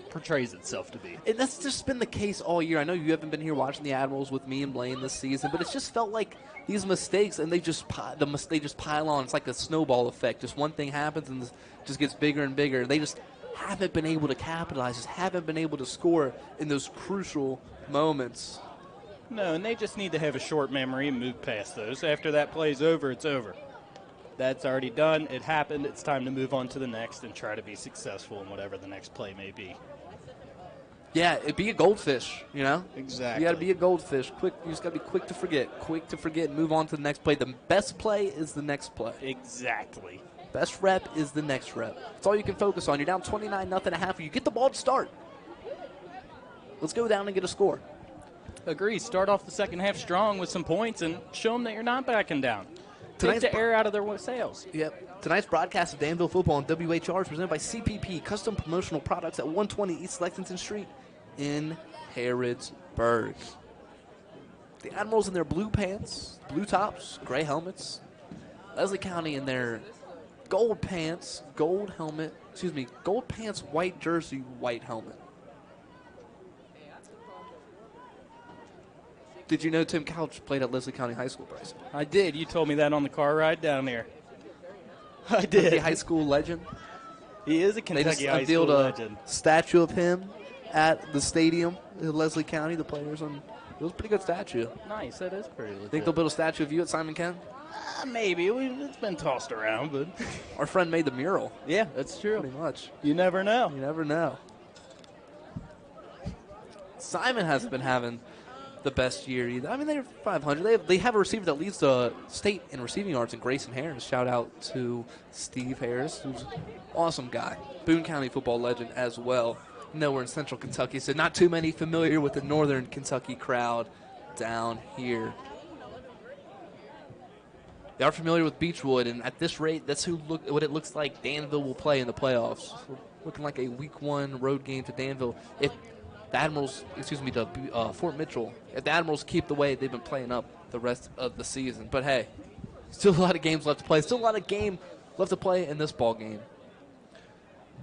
portrays itself to be. And that's just been the case all year. I know you haven't been here watching the Admirals with me and Blaine this season, but it's just felt like these mistakes, and they just pile on. It's like a snowball effect. Just one thing happens and it just gets bigger and bigger. They just haven't been able to capitalize, just haven't been able to score in those crucial moments. No, and they just need to have a short memory and move past those. After that play's over, it's over. That's already done. It happened. It's time to move on to the next and try to be successful in whatever the next play may be. Yeah, it'd be a goldfish, you know? Exactly. You got to be a goldfish. Quick, you just got to be quick to forget, and move on to the next play. The best play is the next play. Exactly. Best rep is the next rep. That's all you can focus on. You're down 29-0 at half. You get the ball to start. Let's go down and get a score. Agree. Start off the second half strong with some points and show them that you're not backing down. Take the air out of their sails. Yep. Tonight's broadcast of Danville Football on WHR is presented by CPP, Custom Promotional Products at 120 East Lexington Street in Harrodsburg. The Admirals in their blue pants, blue tops, gray helmets. Leslie County in their gold pants, gold pants, white jersey, white helmet. Did you know Tim Couch played at Leslie County High School, Bryce? I did. You told me that on the car ride down there. I did. The high school legend. He is a Kentucky high school legend. They just unveiled a statue of him at the stadium in Leslie County. The players, and it was a pretty good statue. Nice. That is pretty legit. Think they'll build a statue of you at Simon Kent? Maybe. It's been tossed around, but our friend made the mural. Yeah, that's true. Pretty much. You never know. You never know. Simon hasn't been having the best year either. I mean, they're 500. They have a receiver that leads the state in receiving yards in Grayson Harris. Shout out to Steve Harris, who's an awesome guy. Boone County football legend as well. Nowhere in Central Kentucky, so not too many familiar with the Northern Kentucky crowd down here. They are familiar with Beechwood, and at this rate, that's what it looks like Danville will play in the playoffs. Looking like a Week 1 road game to Danville. If the Admirals, to Fort Mitchell, if the Admirals keep the way they've been playing up the rest of the season. But hey, still a lot of games left to play. Still a lot of game left to play in this ball game.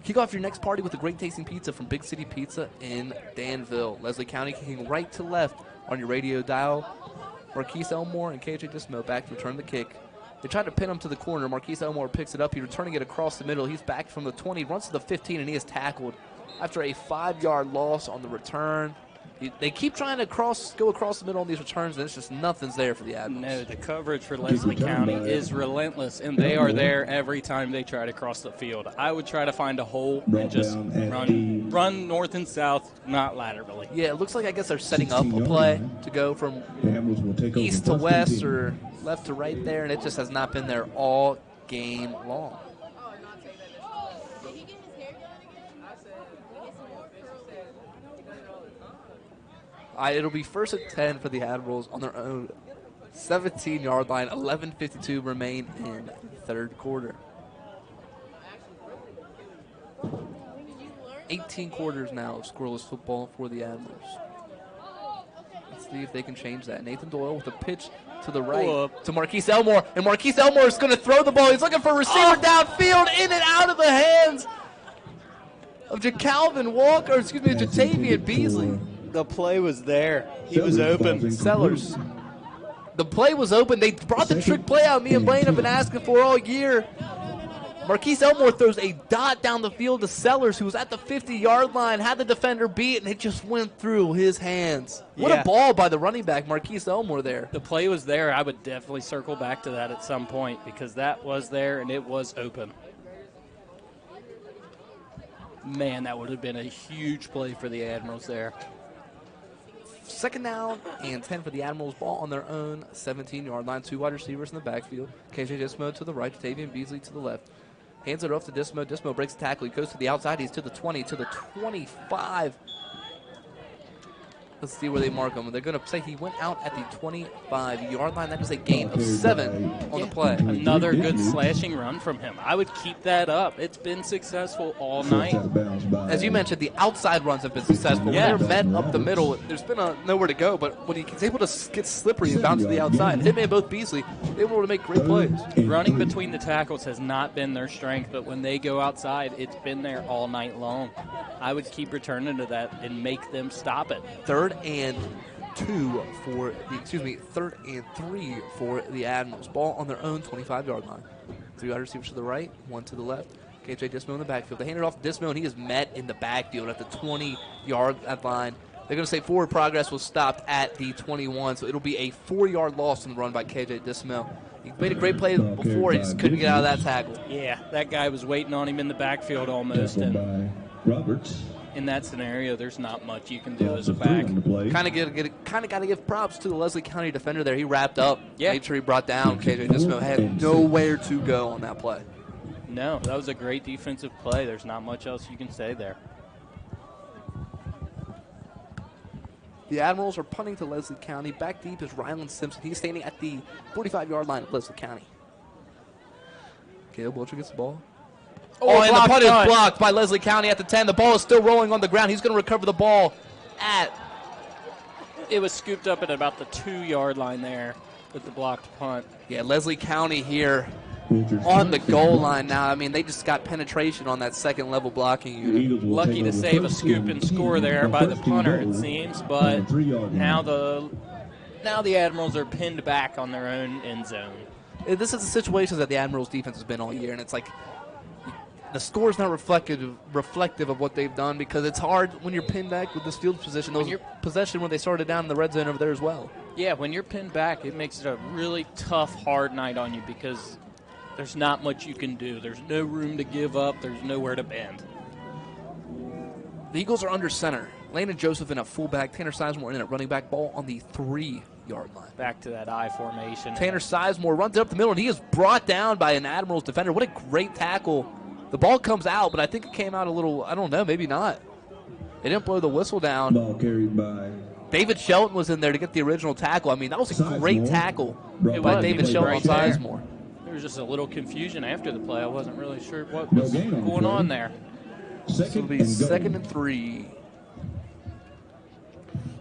Kick off your next party with a great tasting pizza from Big City Pizza in Danville. Leslie County kicking right to left on your radio dial. Marquise Elmore and KJ Dismo back to return the kick. They tried to pin him to the corner. Marquise Elmore picks it up. He's returning it across the middle. He's back from the 20, runs to the 15, and he is tackled after a 5-yard loss on the return. They keep trying to go across the middle on these returns, and it's just nothing's there for the Admirals. No, the coverage for Leslie County is relentless, and they are there every time they try to cross the field. I would try to find a hole and just run north and south, not laterally. Yeah, it looks like I guess they're setting up a play to go from east to west or left to right there, and it just has not been there all game long. It'll be first and 10 for the Admirals on their own 17-yard line. 11:52 remain in the third quarter. 18 quarters now of scoreless football for the Admirals. Let's see if they can change that. Nathan Doyle with a pitch to the right to Marquise Elmore. And Marquise Elmore is going to throw the ball. He's looking for a receiver downfield, in and out of the hands of Jatavian Beasley. The play was there. He was open. Sellers. The play was open. They brought the trick play out me and Blaine have been asking for all year. Marquise Elmore throws a dot down the field to Sellers, who was at the 50-yard line, had the defender beat, and it just went through his hands. What a ball by the running back, Marquise Elmore there. The play was there. I would definitely circle back to that at some point because that was there and it was open. Man, that would have been a huge play for the Admirals there. Second down and 10 for the Admirals. Ball on their own 17-yard line. Two wide receivers in the backfield. KJ Dismo to the right, Jatavian Beasley to the left. Hands it off to Dismo. Dismo breaks the tackle. He goes to the outside. He's to the 20, to the 25. Let's see where they mark him. They're going to say he went out at the 25-yard line. That is a gain of 7 on the play. Another good slashing run from him. I would keep that up. It's been successful all night. As you mentioned, the outside runs have been successful. Yeah. When they're met up the middle, there's been nowhere to go. But when he's able to get slippery and bounce to the outside, him and both Beasley, they're able to make great plays. Running between the tackles has not been their strength, but when they go outside, it's been there all night long. I would keep returning to that and make them stop it. Third and 3 for the Admirals. Ball on their own 25-yard line. 3 wide receivers to the right, 1 to the left. KJ Dismo in the backfield. They hand it off to Dismo, and he is met in the backfield at the 20-yard line. They're going to say forward progress was stopped at the 21, so it'll be a 4-yard loss on the run by KJ Dismo. He made a great play before. He just couldn't get out of that tackle. Yeah, that guy was waiting on him in the backfield almost. And Roberts. In that scenario, there's not much you can do as a back. Kind of got to give props to the Leslie County defender there. He wrapped up, made sure he brought down KJ Dismo. Had nowhere to go on that play. No, that was a great defensive play. There's not much else you can say there. The Admirals are punting to Leslie County. Back deep is Ryland Simpson. He's standing at the 45-yard line of Leslie County. Caleb Wilcher gets the ball. And the punt is blocked by Leslie County at the 10. The ball is still rolling on the ground. He's going to recover the ball It was scooped up at about the 2-yard line there with the blocked punt. Yeah, Leslie County here on the goal line now. I mean, they just got penetration on that second-level blocking unit. Lucky to save a scoop and score there by the punter, it seems. But now the Admirals are pinned back on their own end zone. This is the situation that the Admirals' defense has been all year, and it's like the score's not reflective of what they've done because it's hard when you're pinned back with this field position. Possession when they started down in the red zone over there as well. Yeah, when you're pinned back, it makes it a really tough, hard night on you because there's not much you can do. There's no room to give up. There's nowhere to bend. The Eagles are under center. Landon Joseph in a fullback. Tanner Sizemore in at running back. Ball on the 3-yard line. Back to that I formation. Tanner Sizemore runs it up the middle, and he is brought down by an Admirals defender. What a great tackle. The ball comes out, but I think it came out a little, I don't know, maybe not. They didn't blow the whistle down. Ball carried by David Shelton was in there to get the original tackle. I mean, that was a great tackle by David Shelton on Sizemore. There was just a little confusion after the play. I wasn't really sure what was going on there. This will be 2nd and 3.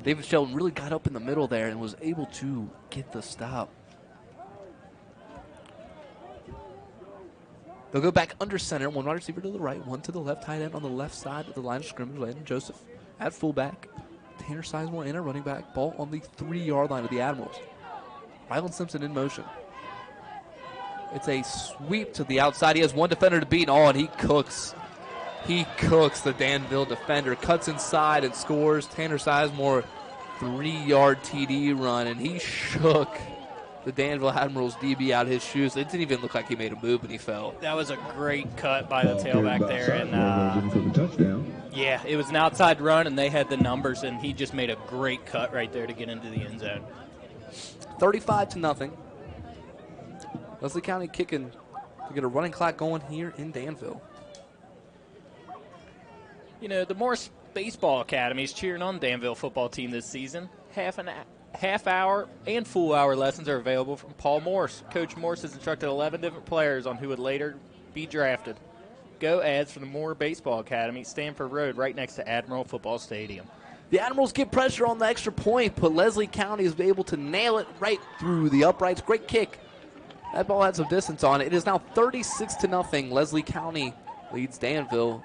David Shelton really got up in the middle there and was able to get the stop. They'll go back under center. 1 wide receiver to the right, 1 to the left, tight end on the left side of the line of scrimmage. Landon Joseph at fullback. Tanner Sizemore in a running back. Ball on the 3-yard line of the Admirals. Ryland Simpson in motion. It's a sweep to the outside. He has one defender to beat. And he cooks. He cooks the Danville defender, cuts inside and scores. Tanner Sizemore, 3-yard TD run, and he shook the Danville Admirals DB out of his shoes. It didn't even look like he made a move when he fell. That was a great cut by the tailback there. And yeah, it was an outside run, and they had the numbers, and he just made a great cut right there to get into the end zone. 35-0. Leslie County kicking to get a running clock going here in Danville. You know, the Morse Baseball Academy is cheering on the Danville football team this season. Half hour and full hour lessons are available from Paul Morse. Coach Morse has instructed 11 different players on who would later be drafted. Go Ads from the Moore Baseball Academy, Stanford Road, right next to Admiral Football Stadium. The Admirals get pressure on the extra point, but Leslie County is able to nail it right through the uprights. Great kick. That ball had some distance on it. It is now 36-0. Leslie County leads Danville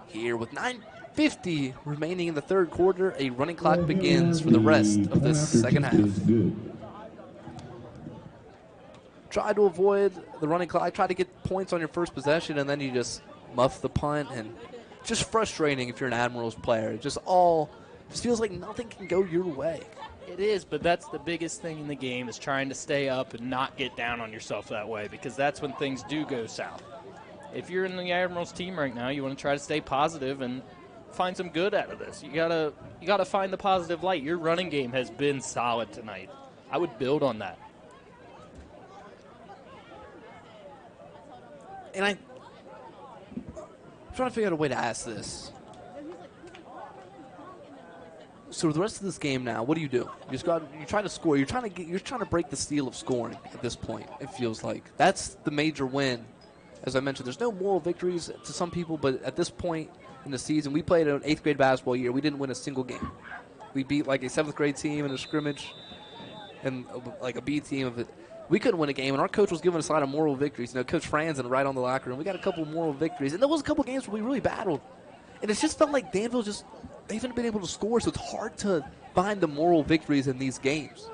here with 9:50 remaining in the third quarter. A running clock begins for the rest of this second half. Try to avoid the running clock. Try to get points on your first possession, and then you just muff the punt. And just frustrating if you're an Admirals player. It just feels like nothing can go your way. It is, but that's the biggest thing in the game is trying to stay up and not get down on yourself that way, because that's when things do go south. If you're in the Admirals team right now, you want to try to stay positive and find some good out of this. You gotta find the positive light. Your running game has been solid tonight. I would build on that. And I'm trying to figure out a way to ask this. So the rest of this game now, what do? You just you're trying to score. You're trying to break the seal of scoring at this point. It feels like that's the major win. As I mentioned, there's no moral victories to some people, but at this point in the season, we played an 8th grade basketball year. We didn't win a single game. We beat like a 7th grade team in a scrimmage and like a B team of it. We couldn't win a game, and our coach was giving us a lot of moral victories. You know, Coach Franzen right on the locker room. We got a couple moral victories, and there was a couple games where we really battled. And it's just felt like Danville they haven't been able to score, so it's hard to find the moral victories in these games.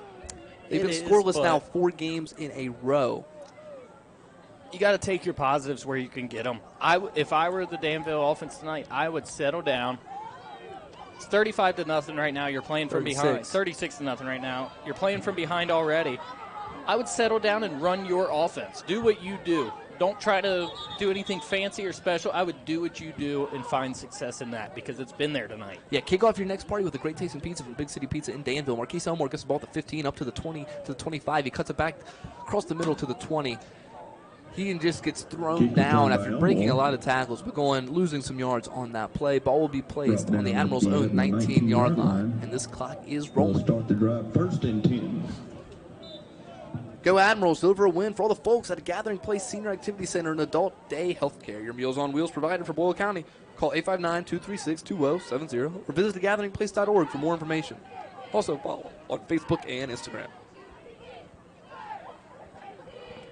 They've been scoreless now 4 games in a row. You got to take your positives where you can get them. If I were the Danville offense tonight, I would settle down. It's 35-0 right now. You're playing from behind. 36-0 right now. You're playing from behind already. I would settle down and run your offense. Do what you do. Don't try to do anything fancy or special. I would do what you do and find success in that because it's been there tonight. Yeah, kick off your next party with a great tasting pizza from Big City Pizza in Danville. Marquise Elmore gets the ball at the 15, up to the 20, to the 25. He cuts it back across the middle to the 20. He just gets thrown down after breaking a lot of tackles, but losing some yards on that play. Ball will be placed on the Admirals' own 19-yard line, and this clock is rolling. Start the drive 1st and 10. Go Admirals, deliver a win for all the folks at Gathering Place Senior Activity Center and Adult Day Healthcare. Your Meals on Wheels provided for Boyle County. Call 859-236-2070 or visit thegatheringplace.org for more information. Also follow on Facebook and Instagram.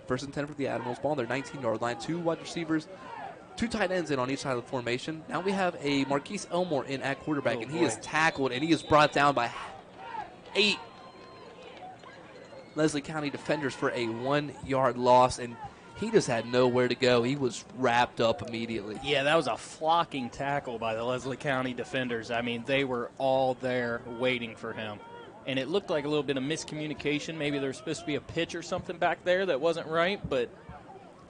1st and 10 for the Admirals. Ball on their 19-yard line. 2 wide receivers, 2 tight ends in on each side of the formation. Now we have a Marquise Elmore in at quarterback, and he is tackled, and he is brought down by 8 Leslie County defenders for a 1-yard loss, and he just had nowhere to go. He was wrapped up immediately. Yeah, that was a flocking tackle by the Leslie County defenders. I mean, they were all there waiting for him. And it looked like a little bit of miscommunication. Maybe there was supposed to be a pitch or something back there that wasn't right, but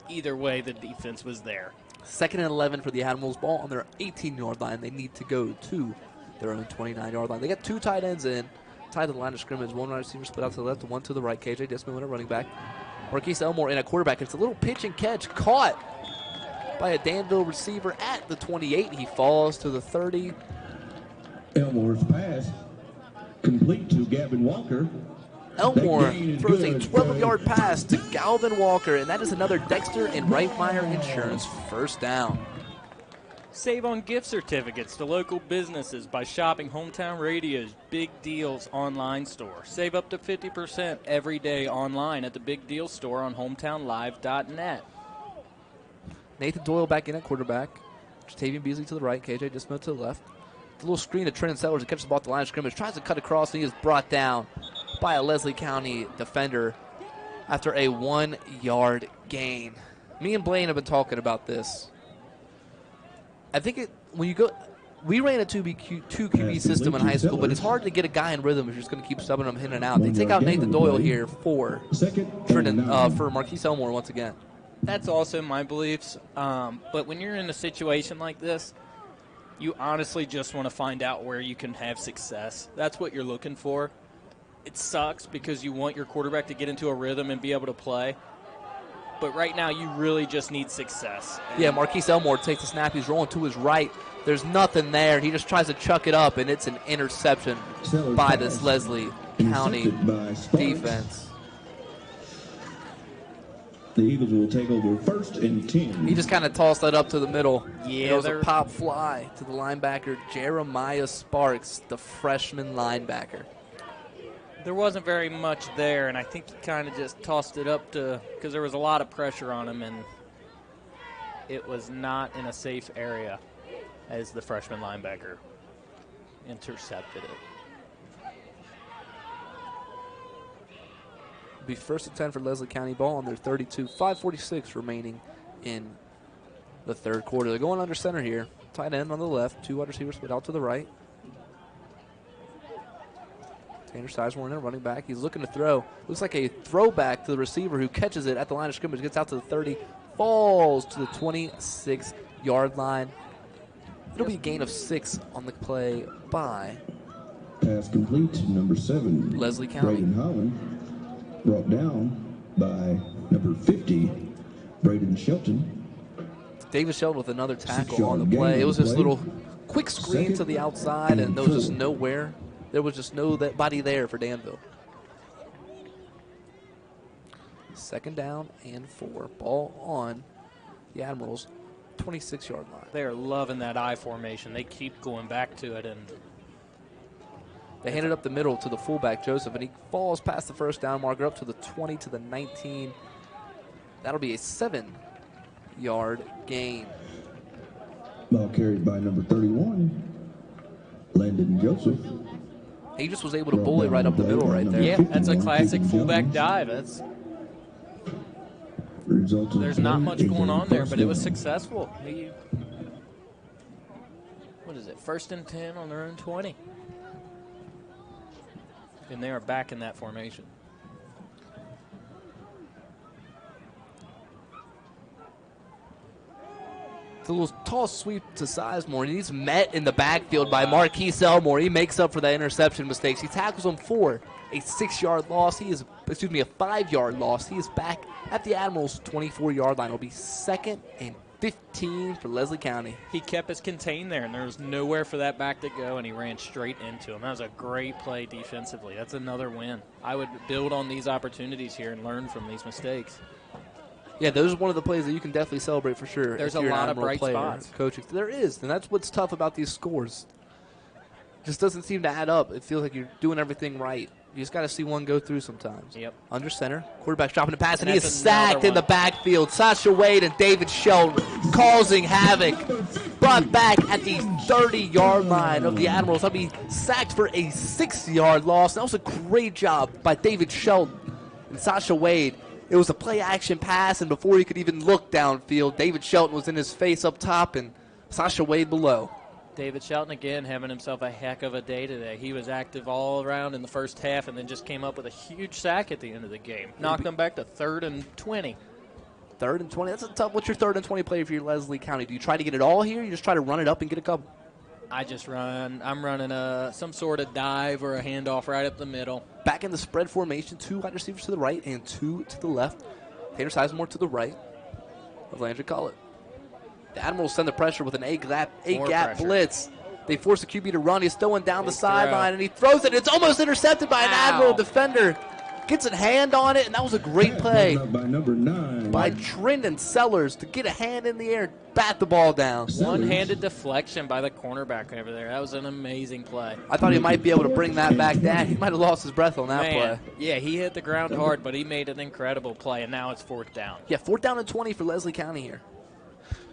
either way, the defense was there. 2nd and 11 for the Admirals. Ball on their 18-yard line. They need to go to their own 29-yard line. They got 2 tight ends in, tied to the line of scrimmage. 1 wide receiver split out to the left and 1 to the right. KJ Disman, a running back. Marquise Elmore in a quarterback. It's a little pitch and catch caught by a Danville receiver at the 28. He falls to the 30. Elmore's pass complete to Gavin Walker. Elmore throws a 12-yard pass to Galvin Walker, and that is another Dexter and Reitmeyer Insurance first down. Save on gift certificates to local businesses by shopping Hometown Radio's Big Deals online store. Save up to 50% every day online at the Big Deal store on hometownlive.net. Nathan Doyle back in at quarterback. Jatavian Beasley to the right. KJ Dismo to the left. The little screen to Trenton Sellers who catches the ball at the line of scrimmage. Tries to cut across, and he is brought down by a Leslie County defender after a 1-yard gain. Me and Blaine have been talking about this. I think when you go, we ran a two QB system in high school, but it's hard to get a guy in rhythm if you're just going to keep subbing him in and out. They take out Nathan Doyle here for Marquise Elmore once again. That's also my beliefs. But when you're in a situation like this, you honestly just want to find out where you can have success. That's what you're looking for. It sucks because you want your quarterback to get into a rhythm and be able to play. But right now, you really just need success. Yeah, Marquise Elmore takes the snap. He's rolling to his right. There's nothing there. He just tries to chuck it up, and it's an interception by this Leslie County defense. The Eagles will take over 1st and 10. He just kind of tossed that up to the middle. Yeah, it was a pop fly to the linebacker, Jeremiah Sparks, the freshman linebacker. There wasn't very much there, and I think he kind of just tossed it up because there was a lot of pressure on him, and it was not in a safe area as the freshman linebacker intercepted it. It'll be 1st and 10 for Leslie County, ball on their 32. 5:46 remaining in the third quarter. They're going under center here. Tight end on the left, 2 wide receivers split out to the right. Tanner Sizemore in there, running back. He's looking to throw. Looks like a throwback to the receiver who catches it at the line of scrimmage, gets out to the 30, falls to the 26-yard line. It'll be a gain of 6 on the play by Pass complete to number 7. Leslie County. Braden Holland. Brought down by number 50, Braden Shelton. David Shelton with another tackle on the play. It was just a little quick screen to the outside, and there was just nowhere. There was just nobody there for Danville. 2nd down and 4. Ball on the Admirals' 26-yard line. They are loving that I formation. They keep going back to it, and they hand it up the middle to the fullback, Joseph, and he falls past the first down marker up to the 20 to the 19. That'll be a 7-yard gain. Ball carried by number 31, Landon Joseph. He just was able to bully right up the middle right there. Yeah, that's a classic fullback dive. There's not much going on there, but it was successful. What is it, 1st and 10 on their own 20? And they are back in that formation. It's a little tall sweep to Sizemore, and he's met in the backfield by Marquise Elmore. He makes up for that interception mistakes. He tackles him for a 6-yard loss. A 5-yard loss. He is back at the Admirals' 24-yard line. It'll be 2nd and 15 for Leslie County. He kept us contained there, and there was nowhere for that back to go, and he ran straight into him. That was a great play defensively. That's another win. I would build on these opportunities here and learn from these mistakes. Yeah, those are one of the plays that you can definitely celebrate for sure. There's a lot of bright spots. Coaching. There is, and that's what's tough about these scores. It just doesn't seem to add up. It feels like you're doing everything right. You just got to see one go through sometimes. Yep. Under center, quarterback's dropping the pass, and he is sacked in the backfield. Sasha Wade and David Shelton causing havoc. Brought back at the 30-yard line of the Admirals. That'll be sacked for a 6-yard loss. That was a great job by David Shelton and Sasha Wade. It was a play-action pass, and before he could even look downfield, David Shelton was in his face up top and Sasha Wade below. David Shelton, again, having himself a heck of a day today. He was active all around in the first half and then just came up with a huge sack at the end of the game. Knocked them back to 3rd and 20. 3rd and 20. That's a tough. What's your 3rd and 20 play for your Leslie County? Do you try to get it all here, or you just try to run it up and get a couple? I just run. I'm running some sort of dive or a handoff right up the middle. Back in the spread formation, 2 wide receivers to the right and 2 to the left. Tanner Sizemore to the right of Landry Collett. The Admirals send the pressure with an A-gap blitz. They force the QB to run. He's throwing down the sideline, and he throws it. It's almost intercepted by an Admiral defender. Gets a hand on it, and that was a great play By number 9. by Trendon Sellers to get a hand in the air, bat the ball down. One-handed deflection by the cornerback over there. That was an amazing play. I thought he might be able to bring that back down. He might have lost his breath on that play. Yeah, he hit the ground hard, but he made an incredible play, and now it's 4th down. Yeah, 4th down and 20 for Leslie County here.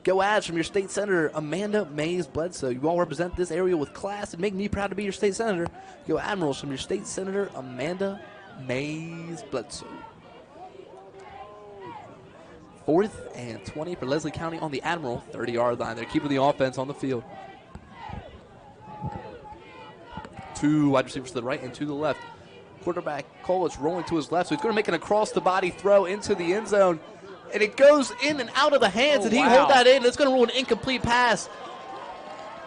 Go Ads from your state senator, Amanda Mays Bledsoe. You all represent this area with class and make me proud to be your state senator. Go Admirals from your state senator, Amanda Mays Bledsoe. 4th and 20 for Leslie County on the Admiral 30-yard line. They're keeping the offense on the field. 2 wide receivers to the right and to the left. Quarterback Cole is rolling to his left, so he's going to make an across-the-body throw into the end zone. And it goes in and out of the hands, and he hold that in. It's going to rule an incomplete pass.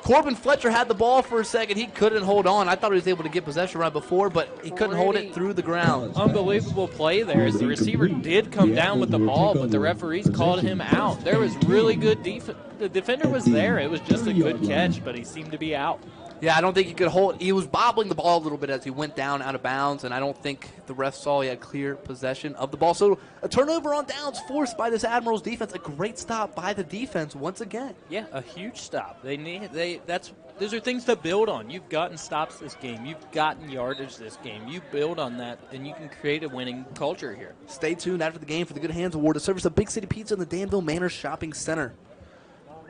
Corbin Fletcher had the ball for a second. He couldn't hold on. I thought he was able to get possession right before, but he couldn't hold it through the ground. Unbelievable play there as the receiver did come down with the ball, but the referees called him out. There was really good defense. The defender was there. It was just a good catch, but he seemed to be out. Yeah, I don't think he could hold. He was bobbling the ball a little bit as he went down out of bounds, and I don't think the ref saw he had clear possession of the ball. So a turnover on downs forced by this Admirals defense. A great stop by the defense once again. Yeah, a huge stop. Those are things to build on. You've gotten stops this game. You've gotten yardage this game. You build on that, and you can create a winning culture here. Stay tuned after the game for the Good Hands Award, a service of Big City Pizza in the Danville Manor Shopping Center.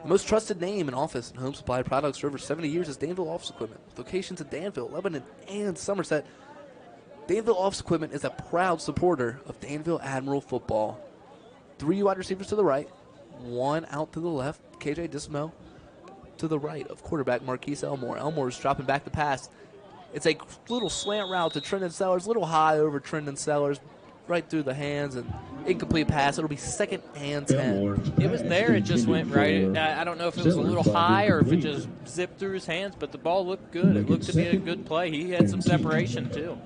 The most trusted name in office and home supply products for over 70 years is Danville Office Equipment. With locations in Danville, Lebanon, and Somerset, Danville Office Equipment is a proud supporter of Danville Admiral football. 3 wide receivers to the right, 1 out to the left. KJ Dismo to the right of quarterback Marquise Elmore. Elmore is dropping back the pass. It's a little slant route to Trendon Sellers, a little high over Trendon Sellers, right through the hands, and incomplete pass. It'll be 2nd and 10. It was there. It just went right. I don't know if it was a little high or if it just zipped through his hands, but the ball looked good. It looked to be a good play. He had some separation, too.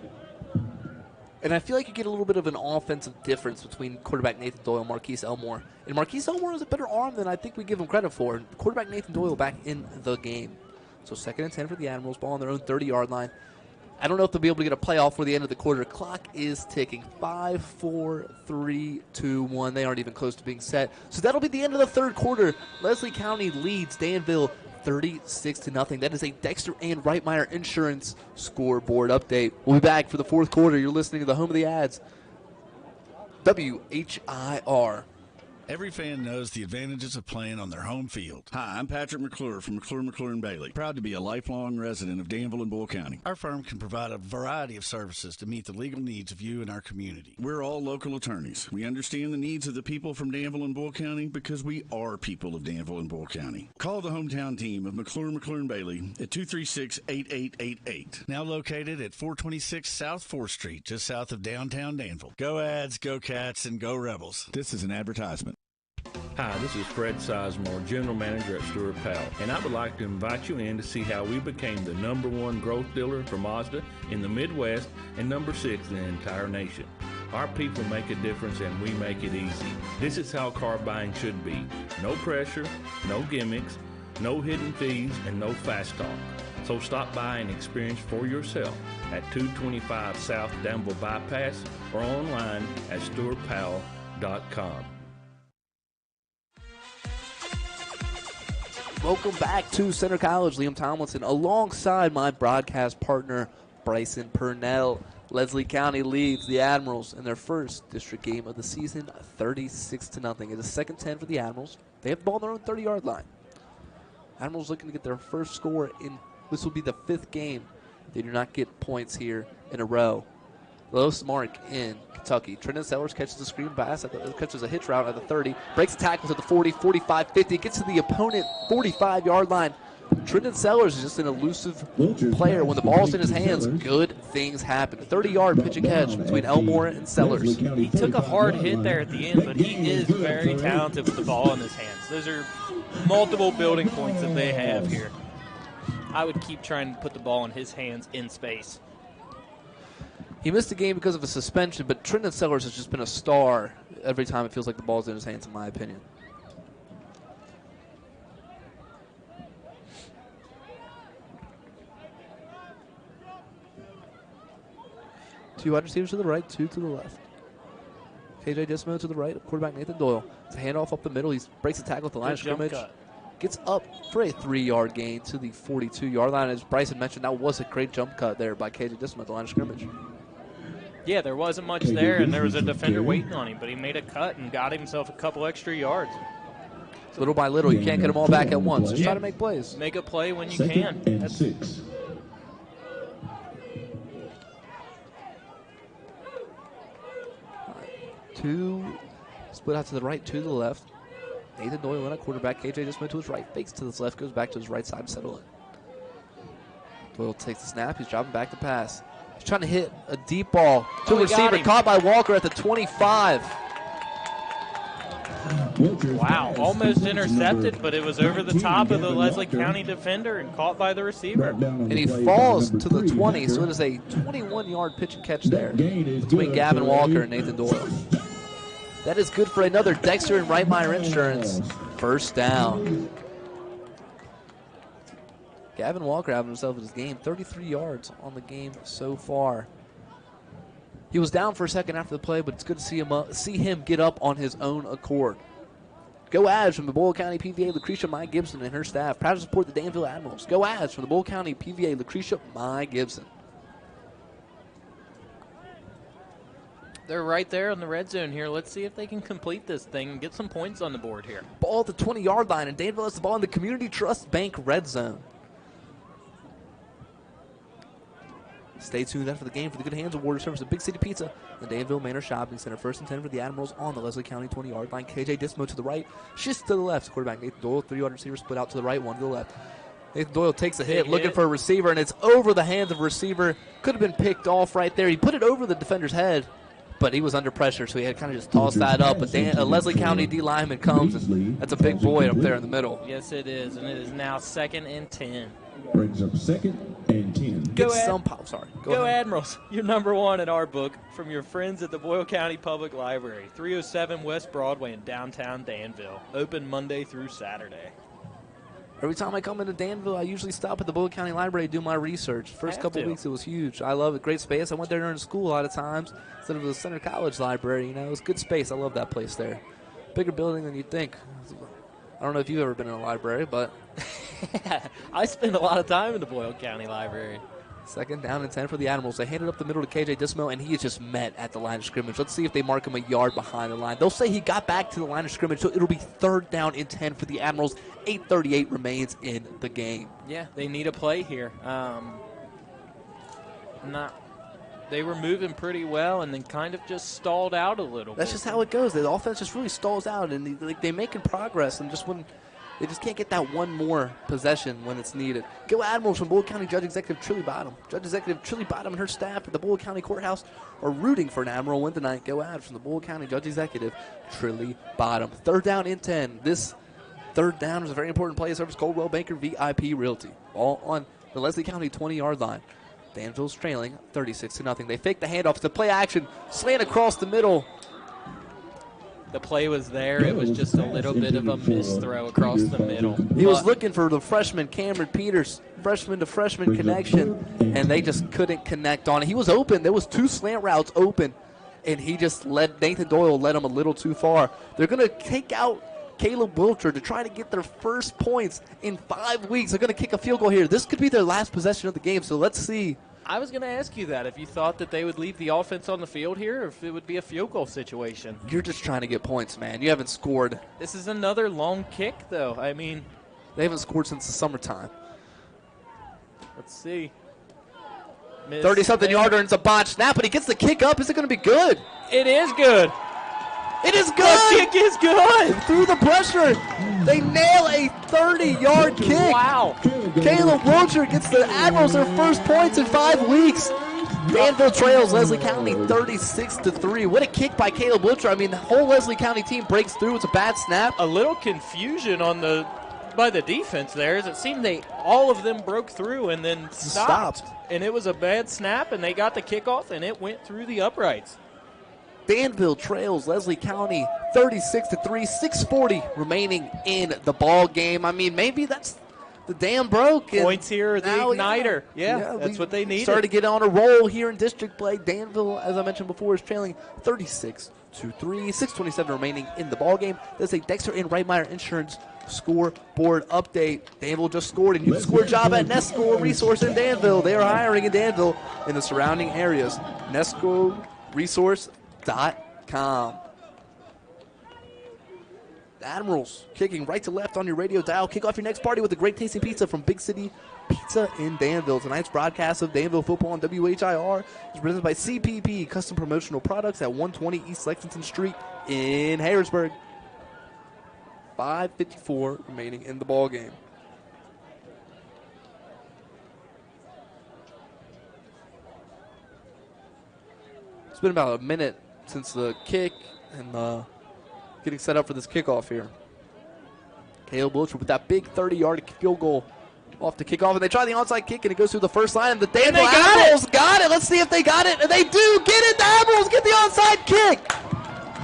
And I feel like you get a little bit of an offensive difference between quarterback Nathan Doyle and Marquise Elmore. And Marquise Elmore has a better arm than I think we give him credit for. Quarterback Nathan Doyle back in the game. So 2nd and 10 for the Admirals, ball on their own 30-yard line. I don't know if they'll be able to get a playoff for the end of the quarter. Clock is ticking. 5, 4, 3, 2, 1. They aren't even close to being set. So that'll be the end of the third quarter. Leslie County leads Danville 36-0. That is a Dexter and Reitmeyer Insurance scoreboard update. We'll be back for the fourth quarter. You're listening to the home of the ads, WHIR. Every fan knows the advantages of playing on their home field. Hi, I'm Patrick McClure from McClure & Bailey. Proud to be a lifelong resident of Danville and Bull County. Our firm can provide a variety of services to meet the legal needs of you and our community. We're all local attorneys. We understand the needs of the people from Danville and Bull County because we are people of Danville and Bull County. Call the hometown team of McClure & Bailey at 236-8888. Now located at 426 South 4th Street, just south of downtown Danville. Go Ads, go Cats, and go Rebels. This is an advertisement. Hi, this is Fred Sizemore, General Manager at Stewart Powell, and I would like to invite you in to see how we became the #1 growth dealer for Mazda in the Midwest and #6 in the entire nation. Our people make a difference and we make it easy. This is how car buying should be. No pressure, no gimmicks, no hidden fees, and no fast talk. So stop by and experience for yourself at 225 South Danville Bypass or online at stewartpowell.com. Welcome back to Center College. Liam Tomlinson alongside my broadcast partner, Bryson Purnell. Leslie County leads the Admirals in their first district game of the season, 36-0. It is 2nd 10 for the Admirals. They have the ball on their own 30-yard line. Admirals looking to get their first score in. This will be the 5th game. They do not get points here in a row. Lowest mark in Kentucky. Trendon Sellers catches a screen pass, catches a hitch route at the 30, breaks the tackles at the 40, 45, 50, gets to the opponent 45-yard line. Trendon Sellers is just an elusive player. When the ball's in his hands, good things happen. 30-yard pitch and catch between Elmore and Sellers. He took a hard hit there at the end, but he is very talented with the ball in his hands. Those are multiple building points that they have here. I would keep trying to put the ball in his hands in space. He missed the game because of a suspension, but Trendon Sellers has just been a star every time it feels like the ball's in his hands, in my opinion. Two wide receivers to the right, 2 to the left. KJ Dismo to the right, quarterback Nathan Doyle. It's a handoff up the middle. He breaks the tackle at the line of scrimmage. Gets up for a 3-yard gain to the 42-yard line. As Bryson mentioned, that was a great jump cut there by KJ Dismo at the line of scrimmage. Yeah, there wasn't much there, and there was a defender waiting on him, but he made a cut and got himself a couple extra yards. Little by little, you can't get them all back at once. Just try to make plays. Make a play when you can. And 6. Split out to the right, to the left. Nathan Doyle in at quarterback. KJ just went to his right. Fakes to his left. Goes back to his right side to settle in. Doyle takes the snap. He's dropping back to pass. He's trying to hit a deep ball to the receiver. Caught by Walker at the 25. Wow, almost intercepted, but it was over the top of the Leslie County defender and caught by the receiver. And he falls to the 20, so it is a 21-yard pitch and catch there between Gavin Walker and Nathan Doyle. That is good for another Dexter and Reitmeyer Insurance first down. Gavin Walker having himself in his game, 33 yards on the game so far. He was down for a second after the play, but it's good to see him get up on his own accord. Go Avs from the Boyle County PVA, Lucretia Mai Gibson and her staff. Proud to support the Danville Admirals. Go Avs from the Boyle County PVA, Lucretia Mai Gibson. They're right there in the red zone here. Let's see if they can complete this thing and get some points on the board here. Ball at the 20-yard line, and Danville has the ball in the Community Trust Bank red zone. Stay tuned after the game for the Good Hands Award service of Big City Pizza, the Danville Manor Shopping Center. 1st and 10 for the Admirals on the Leslie County 20-yard line. KJ Dismo to the right, shifts to the left. Quarterback Nathan Doyle, 3-yard receiver split out to the right, 1 to the left. Nathan Doyle takes a hit, looking for a receiver, and it's over the hands of a receiver. Could have been picked off right there. He put it over the defender's head, but he was under pressure, so he had kind of just tossed that up. But Leslie County D lineman comes, and that's a big void up there in the middle. Yes, it is, and it is now 2nd and 10. Brings up 2nd and 10. Go ahead. Admirals. You're number 1 in our book from your friends at the Boyle County Public Library, 307 West Broadway in downtown Danville. Open Monday through Saturday. Every time I come into Danville, I usually stop at the Boyle County Library to do my research. First couple weeks, it was huge. I love it. Great space. I went there during school a lot of times instead of the Center College Library. You know, it was good space. I love that place there. Bigger building than you'd think. I don't know if you've ever been in a library, but I spend a lot of time in the Boyle County Library. 2nd down and 10 for the Admirals. They hand it up the middle to KJ Dismo, and he is just met at the line of scrimmage. Let's see if they mark him a yard behind the line. They'll say he got back to the line of scrimmage, so it'll be 3rd down and 10 for the Admirals. 8:38 remains in the game. Yeah, they need a play here. They were moving pretty well and then kind of just stalled out a little bit. That's just how it goes. The offense just really stalls out, and they're making progress, and they just can't get that one more possession when it's needed. Go Admirals from Boyle County Judge Executive Trilly Bottom. Judge Executive Trilly Bottom and her staff at the Boyle County Courthouse are rooting for an Admiral win tonight. Go Admirals from the Boyle County Judge Executive Trilly Bottom. 3rd down and 10. This 3rd down is a very important play. Service Coldwell Banker VIP Realty. All on the Leslie County 20-yard line. Danville's trailing 36-0. They fake the handoff. It's a play action. Slant across the middle. The play was there. It was just a little bit of a misthrow across the middle. He was looking for the freshman, Cameron Peters, freshman to freshman connection, and they just couldn't connect on it. He was open. There was 2 slant routes open, and he just Nathan Doyle led him a little too far. They're going to take out Caleb Wilcher to try to get their first points in 5 weeks. They're going to kick a field goal here. This could be their last possession of the game, so let's see. I was going to ask you that, if you thought that they would leave the offense on the field here, or if it would be a field goal situation. You're just trying to get points, man. You haven't scored. This is another long kick, though. I mean, they haven't scored since the summertime. Let's see. 30-something yarder, and it's a botch snap, but he gets the kick up. Is it going to be good? It is good. It is good. The kick is good. Through the pressure, they nail a 30-yard kick. Wow. Caleb Wilcher gets the Admirals their first points in 5 weeks. Danville trails Leslie County 36-3. What a kick by Caleb Wilcher. I mean, the whole Leslie County team breaks through. It's a bad snap. A little confusion by the defense there, as it seemed all of them broke through and then stopped. And it was a bad snap, and they got the kickoff, and it went through the uprights. Danville trails Leslie County 36-3, 6:40 remaining in the ball game. I mean, maybe that's the dam broke. Points here, the igniter. Yeah, that's what they needed. Started to get on a roll here in district play. Danville, as I mentioned before, is trailing 36-3, 6:27 remaining in the ball game. There's a Dexter and Reitmeyer Insurance scoreboard update. Danville just scored, and you can score a job at Nesco Resource in Danville. They are hiring in Danville and the surrounding areas. NescoResource.com. The Admirals kicking right to left on your radio dial. Kick off your next party with a great tasting pizza from Big City Pizza in Danville. Tonight's broadcast of Danville football on WHIR is presented by CPP Custom Promotional Products at 120 East Lexington Street in Harrisburg. 5:54 remaining in the ball game. It's been about a minute since the kick and getting set up for this kickoff here. Caleb Wilcher with that big 30-yard field goal off the kickoff, and they try the onside kick, and it goes through the first line, and the Danville Admirals got it. Let's see if they got it, and they do get it. The Admirals get the onside kick.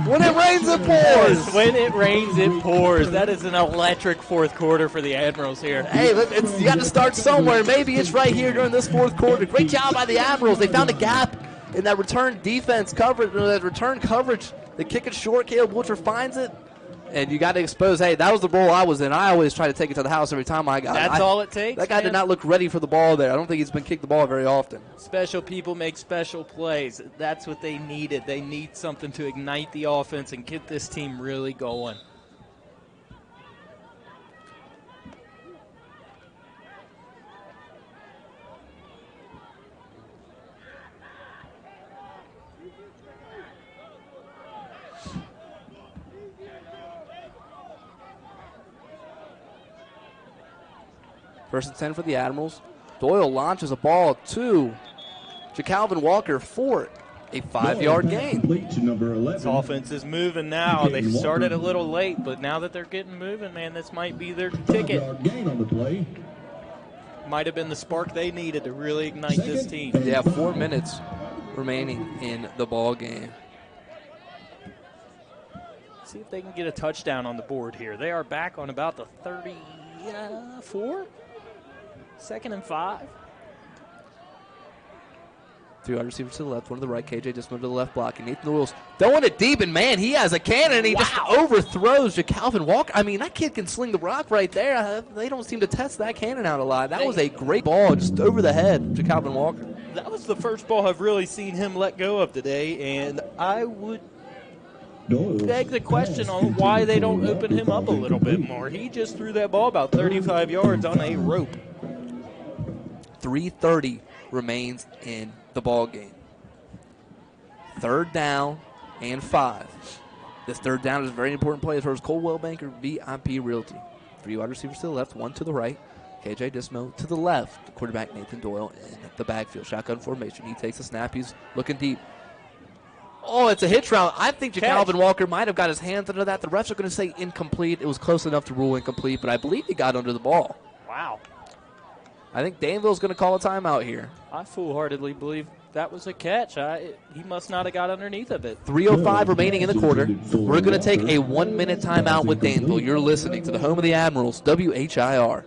When it rains, it pours. When it rains, it pours. That is an electric fourth quarter for the Admirals here. Hey, you got to start somewhere. Maybe it's right here during this fourth quarter. Great job by the Admirals. They found a gap in that return defense coverage, that return coverage. They kick it short. Caleb Wilcher finds it. And you got to expose, hey, that was the role I was in. I always try to take it to the house every time I got it. That's all it takes. That guy did not look ready for the ball there. I don't think he's been kicked the ball very often. Special people make special plays. That's what they needed. They need something to ignite the offense and get this team really going. First and 10 for the Admirals. Doyle launches a ball to JaCalvin Walker for a 5-yard gain. This offense is moving now. They started a little late, but now that they're getting moving, man, this might be their ticket. Might have been the spark they needed to really ignite this team. Yeah, 4 minutes remaining in the ball game. See if they can get a touchdown on the board here. They are back on about the 34. 2nd and 5. 3 wide receivers to the left, one to the right. KJ just moved to the left block. And Nathan Doyle's throwing it deep, and man, he has a cannon, and he just overthrows JaCalvin Walker. I mean, that kid can sling the rock right there. They don't seem to test that cannon out a lot. That was a great ball just over the head, JaCalvin Walker. That was the first ball I've really seen him let go of today, and I would beg the question on why they don't open him up a little bit more. He just threw that ball about 35 yards on a rope. 3:30 remains in the ball game. 3rd down and 5. This 3rd down is a very important play as far as Coldwell Banker VIP Realty. 3 wide receivers to the left, 1 to the right. KJ Dismo to the left. The quarterback Nathan Doyle in the backfield. Shotgun formation. He takes a snap. He's looking deep. Oh, it's a hitch route. I think JaCalvin Walker might have got his hands under that. The refs are going to say incomplete. It was close enough to rule incomplete, but I believe he got under the ball. Wow. I think Danville's going to call a timeout here. I foolhardily believe that was a catch. He must not have got underneath of it. 3:05 remaining in the quarter. We're going to take a 1-minute timeout with Danville. You're listening to the home of the Admirals, WHIR.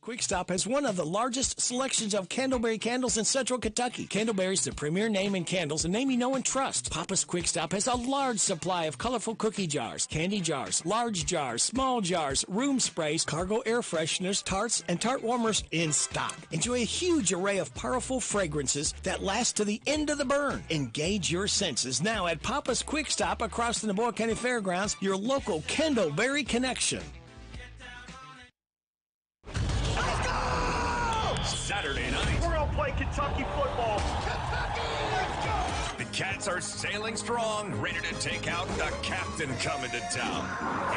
Quick Stop has one of the largest selections of Candleberry candles in central Kentucky. Candleberry's the premier name in candles, a name you know and trust. Papa's Quick Stop has a large supply of colorful cookie jars, candy jars, large jars, small jars, room sprays, cargo air fresheners, tarts, and tart warmers in stock. Enjoy a huge array of powerful fragrances that last to the end of the burn. Engage your senses now at Papa's Quick Stop across the Naboa County Fairgrounds, your local Candleberry connection. Saturday night, we're going to play Kentucky football. Kentucky, let's go! The Cats are sailing strong, ready to take out the captain coming to town.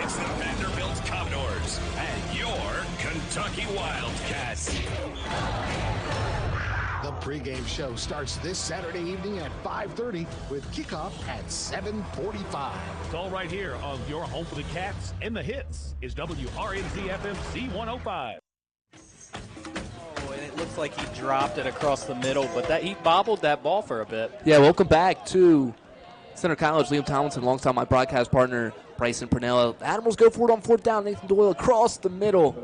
It's the Vanderbilt Commodores and your Kentucky Wildcats. The pregame show starts this Saturday evening at 5:30 with kickoff at 7:45. It's all right here on your home for the Cats, and the hits is WRNZ-FM C105. And it looks like he dropped it across the middle, but he bobbled that ball for a bit. Yeah, welcome back to Center College. Liam Tomlinson alongside my broadcast partner, Bryson Purnell. The Admirals go for it on 4th down. Nathan Doyle across the middle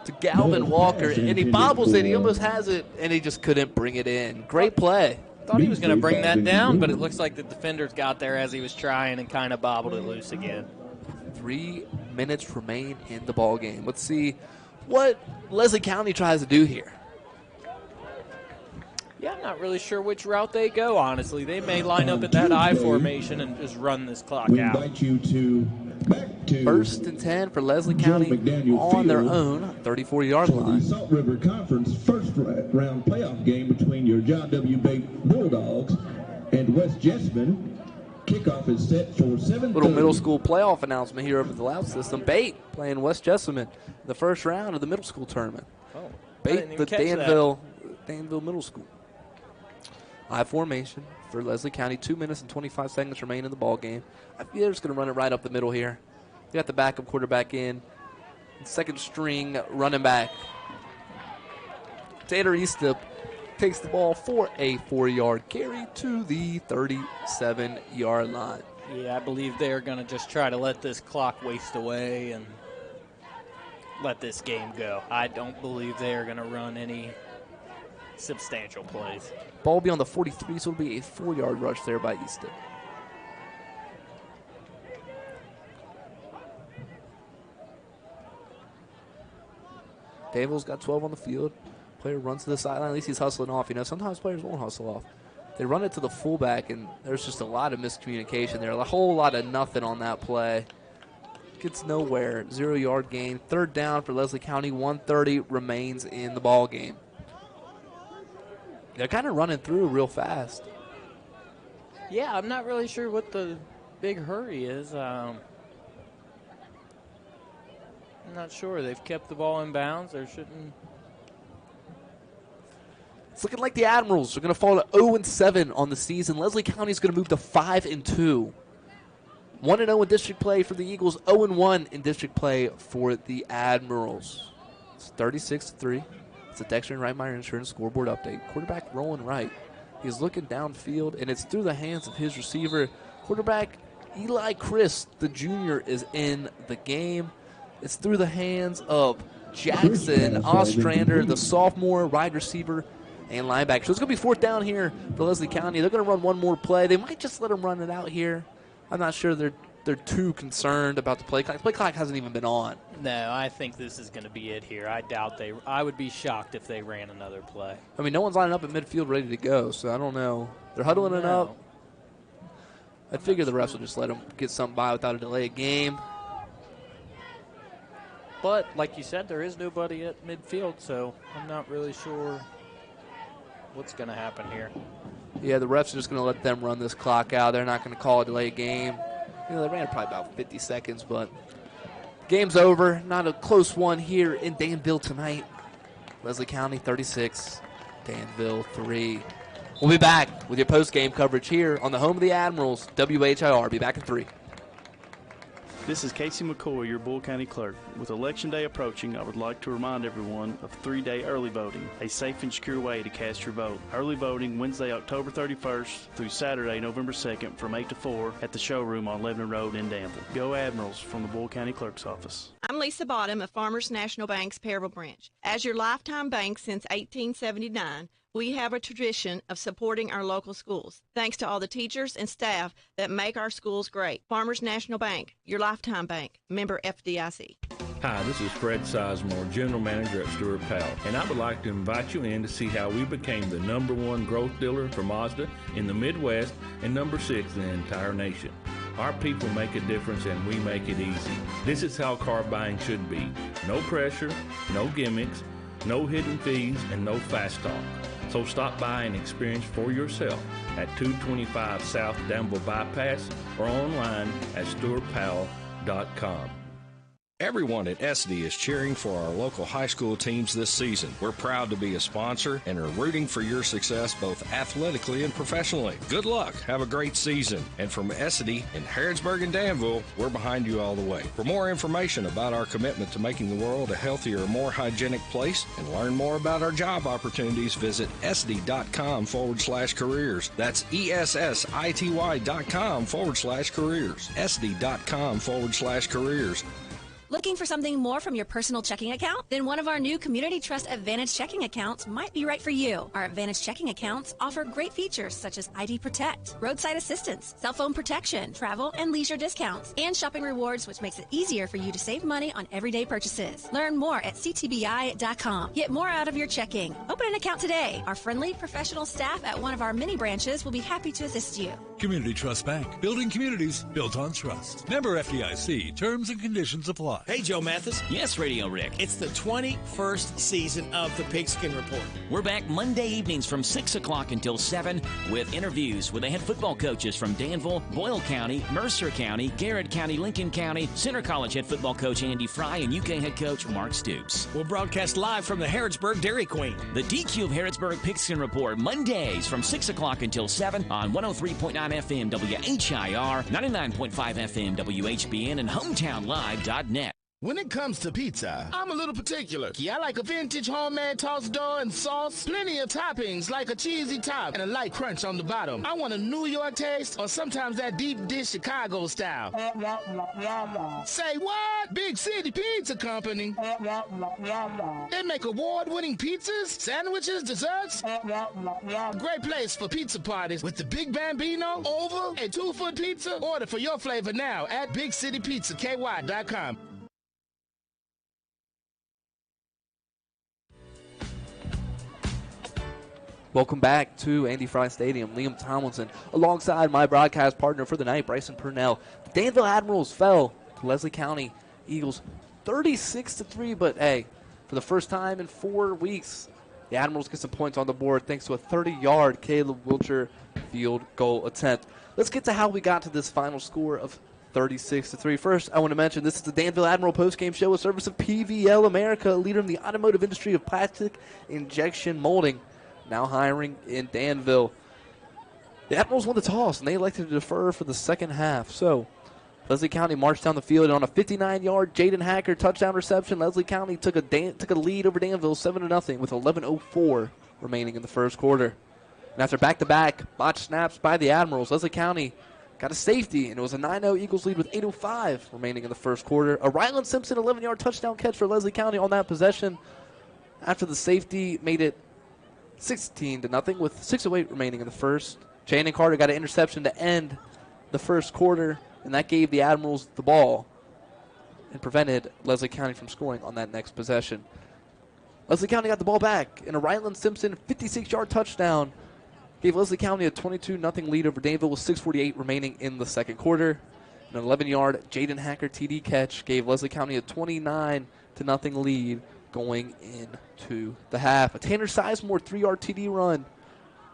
to Galvin Walker, and he bobbles it. He almost has it, and he just couldn't bring it in. Great play. Thought he was going to bring that down, but it looks like the defenders got there as he was trying and kind of bobbled it loose again. 3 minutes remain in the ball game. Let's see what Leslie County tries to do here. Yeah, I'm not really sure which route they go, honestly. They may line up at that I formation and just run this clock We out. invite you to back to First and 10 for Leslie County McDaniel on their Field own 34-yard for the line. Salt River Conference first round playoff game between your John W. Bate Bulldogs and West Jessamine. Kickoff is set for 7:30. Little middle school playoff announcement here over the loud system. Bate playing West Jessamine in the first round of the middle school tournament. Oh, I Bate, didn't even the catch Danville Middle School. I formation for Leslie County. 2 minutes and 25 seconds remain in the ball game. I feel they're just going to run it right up the middle here. You got the backup quarterback in. Second string running back. Tater Eastep takes the ball for a 4-yard carry to the 37-yard line. Yeah, I believe they're going to just try to let this clock waste away and let this game go. I don't believe they are going to run any substantial plays. Ball will be on the 43, so it'll be a 4-yard rush there by Easton. Danville's got 12 on the field. Player runs to the sideline. At least he's hustling off. You know, sometimes players won't hustle off. They run it to the fullback, and there's just a lot of miscommunication there. A whole lot of nothing on that play. Gets nowhere. 0-yard gain. Third down for Leslie County. 1:30 remains in the ball game. They're kind of running through real fast. Yeah, I'm not really sure what the big hurry is. I'm not sure. They've kept the ball in bounds. They shouldn't. It's looking like the Admirals are going to fall to 0-7 on the season. Leslie County is going to move to 5-2. 1-0 in district play for the Eagles. 0-1 in district play for the Admirals. It's 36-3. It's a Dexter and Reitmeyer Insurance scoreboard update. Quarterback rolling right. He's looking downfield, and it's through the hands of his receiver. Quarterback Eli Chris, the junior, is in the game. It's through the hands of Jackson Ostrander, the sophomore, wide receiver and linebacker. So it's going to be 4th down here for Leslie County. They're going to run one more play. They might just let them run it out here. I'm not sure they're too concerned about the play clock. The play clock hasn't even been on. No, I think this is going to be it here. I would be shocked if they ran another play. I mean, no one's lining up at midfield ready to go, so I don't know. They're huddling it up. I'd figure the refs will just let them get something by without a delay of game. But, like you said, there is nobody at midfield, so I'm not really sure what's going to happen here. Yeah, the refs are just going to let them run this clock out. They're not going to call a delay game. You know, they ran probably about 50 seconds, but game's over. Not a close one here in Danville tonight. Leslie County 36, Danville 3. We'll be back with your post-game coverage here on the home of the Admirals, WHIR. Be back in 3. This is Casey McCoy, your Bull County clerk. With Election Day approaching, I would like to remind everyone of 3-day early voting, a safe and secure way to cast your vote. Early voting Wednesday, October 31st through Saturday, November 2nd from 8 to 4 at the showroom on Lebanon Road in Danville. Go Admirals from the Bull County Clerk's Office. I'm Lisa Bottom of Farmers National Bank's Perryville branch. As your lifetime bank since 1879, we have a tradition of supporting our local schools. Thanks to all the teachers and staff that make our schools great. Farmers National Bank, your lifetime bank. Member FDIC. Hi, this is Fred Sizemore, General Manager at Stewart Powell, and I would like to invite you in to see how we became the #1 growth dealer for Mazda in the Midwest and #6 in the entire nation. Our people make a difference and we make it easy. This is how car buying should be. No pressure, no gimmicks, no hidden fees, and no fast talk. So stop by and experience for yourself at 225 South Danville Bypass or online at stewartpowell.com. Everyone at SD is cheering for our local high school teams this season. We're proud to be a sponsor and are rooting for your success both athletically and professionally. Good luck. Have a great season. And from SD in Harrodsburg and Danville, we're behind you all the way. For more information about our commitment to making the world a healthier, more hygienic place and learn more about our job opportunities, visit sd.com/careers. That's ESSITY.com/careers. sd.com/careers. Looking for something more from your personal checking account? Then one of our new Community Trust Advantage checking accounts might be right for you. Our Advantage checking accounts offer great features such as ID Protect, roadside assistance, cell phone protection, travel and leisure discounts, and shopping rewards, which makes it easier for you to save money on everyday purchases. Learn more at ctbi.com. Get more out of your checking. Open an account today. Our friendly, professional staff at one of our many branches will be happy to assist you. Community Trust Bank. Building communities built on trust. Member FDIC. Terms and conditions apply. Hey, Joe Mathis. Yes, Radio Rick. It's the 21st season of the Pigskin Report. We're back Monday evenings from 6 o'clock until 7 with interviews with the head football coaches from Danville, Boyle County, Mercer County, Garrett County, Lincoln County, Center College head football coach Andy Fry, and UK head coach Mark Stoops. We'll broadcast live from the Harrodsburg Dairy Queen. The DQ of Harrodsburg Pigskin Report, Mondays from 6 o'clock until 7 on 103.9 FM WHIR, 99.5 FM WHBN, and HometownLive.net. When it comes to pizza, I'm a little particular. I like a vintage homemade tossed dough and sauce, plenty of toppings like a cheesy top and a light crunch on the bottom. I want a New York taste or sometimes that deep dish Chicago style. Say what? Big City Pizza Company. They make award-winning pizzas, sandwiches, desserts. Great place for pizza parties with the Big Bambino, oval, and 2-foot pizza. Order for your flavor now at BigCityPizzaKY.com. Welcome back to Andy Fry Stadium. Liam Tomlinson alongside my broadcast partner for the night, Bryson Purnell. The Danville Admirals fell to Leslie County Eagles 36-3, but hey, for the first time in 4 weeks, the Admirals get some points on the board thanks to a 30-yard Caleb Wilcher field goal attempt. Let's get to how we got to this final score of 36-3. First, I want to mention this is the Danville Admiral postgame show, a service of PVL America, a leader in the automotive industry of plastic injection molding. Now hiring in Danville. The Admirals won the toss, and they elected to defer for the second half. So, Leslie County marched down the field on a 59-yard Jaden Hacker touchdown reception. Leslie County took a lead over Danville 7-0 with 11:04 remaining in the first quarter. And after back-to-back botched snaps by the Admirals, Leslie County got a safety, and it was a 9-0 Eagles lead with 8:05 remaining in the first quarter. A Ryland Simpson 11-yard touchdown catch for Leslie County on that possession after the safety made it 16-0 with 6:08 remaining in the first. Shannon Carter got an interception to end the first quarter, and that gave the Admirals the ball and prevented Leslie County from scoring on that next possession. Leslie County got the ball back, and a Ryland Simpson 56-yard touchdown gave Leslie County a 22-0 lead over Danville with 6:48 remaining in the second quarter. An 11-yard Jaden Hacker TD catch gave Leslie County a 29-0 lead going into the half. A Tanner Sizemore 3-yard TD run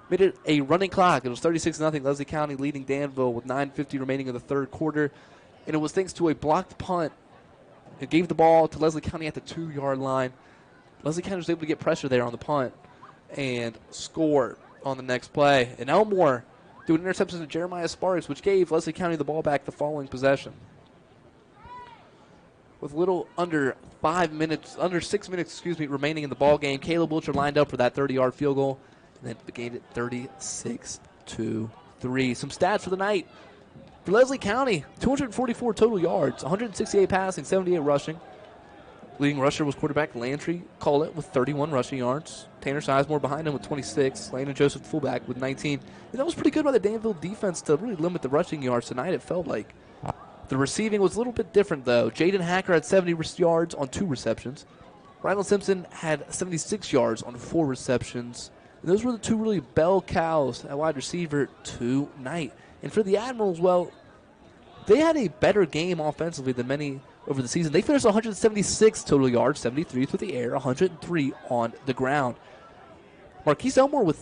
made it a running clock. It was 36-0. Leslie County leading Danville with 9:50 remaining in the third quarter. And it was thanks to a blocked punt. It gave the ball to Leslie County at the 2-yard line. Leslie County was able to get pressure there on the punt and score on the next play. And Elmore doing interceptions to Jeremiah Sparks, which gave Leslie County the ball back the following possession. With little under 6 minutes, remaining in the ball game, Caleb Wilcher lined up for that 30-yard field goal, and then gained it 36-3. Some stats for the night. For Leslie County, 244 total yards, 168 passing, 78 rushing. Leading rusher was quarterback Landry Collett with 31 rushing yards. Tanner Sizemore behind him with 26. Landon Joseph, the fullback, with 19. And that was pretty good by the Danville defense to really limit the rushing yards tonight, it felt like. The receiving was a little bit different, though. Jaden Hacker had 70 yards on 2 receptions. Ryland Simpson had 76 yards on 4 receptions. And those were the two really bell cows at wide receiver tonight. And for the Admirals, well, they had a better game offensively than many over the season. They finished 176 total yards, 73 through the air, 103 on the ground. Marquise Elmore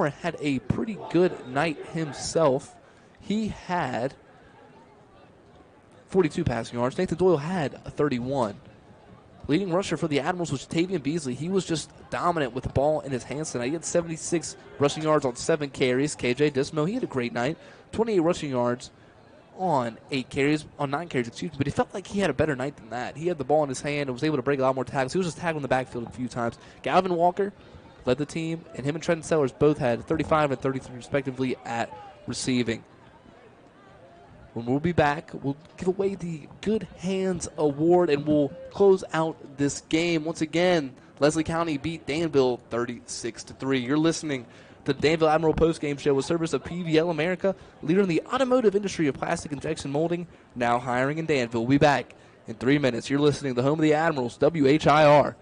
had a pretty good night himself. He had 42 passing yards. Nathan Doyle had a 31. Leading rusher for the Admirals was Tavian Beasley. He was just dominant with the ball in his hands tonight. He had 76 rushing yards on 7 carries. KJ Dismo, he had a great night. 28 rushing yards on 9 carries, but it felt like he had a better night than that. He had the ball in his hand and was able to break a lot more tackles. He was just tackling the backfield a few times. Galvin Walker led the team, and him and Trenton Sellers both had 35 and 33 respectively at receiving. When we'll be back, we'll give away the Good Hands Award, and we'll close out this game. Once again, Leslie County beat Danville 36-3. You're listening to the Danville Admiral postgame show with service of PVL America, leader in the automotive industry of plastic injection molding, now hiring in Danville. We'll be back in 3 minutes. You're listening to the home of the Admirals, WHIR.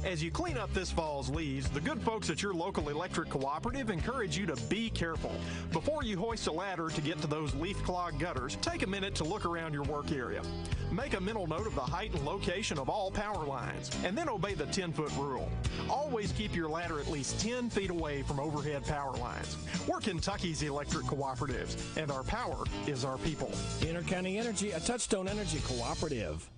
As you clean up this fall's leaves, the good folks at your local electric cooperative encourage you to be careful. Before you hoist a ladder to get to those leaf-clogged gutters, take a minute to look around your work area. Make a mental note of the height and location of all power lines, and then obey the 10-foot rule. Always keep your ladder at least 10 feet away from overhead power lines. We're Kentucky's electric cooperatives, and our power is our people. Intercounty Energy, a Touchstone Energy cooperative.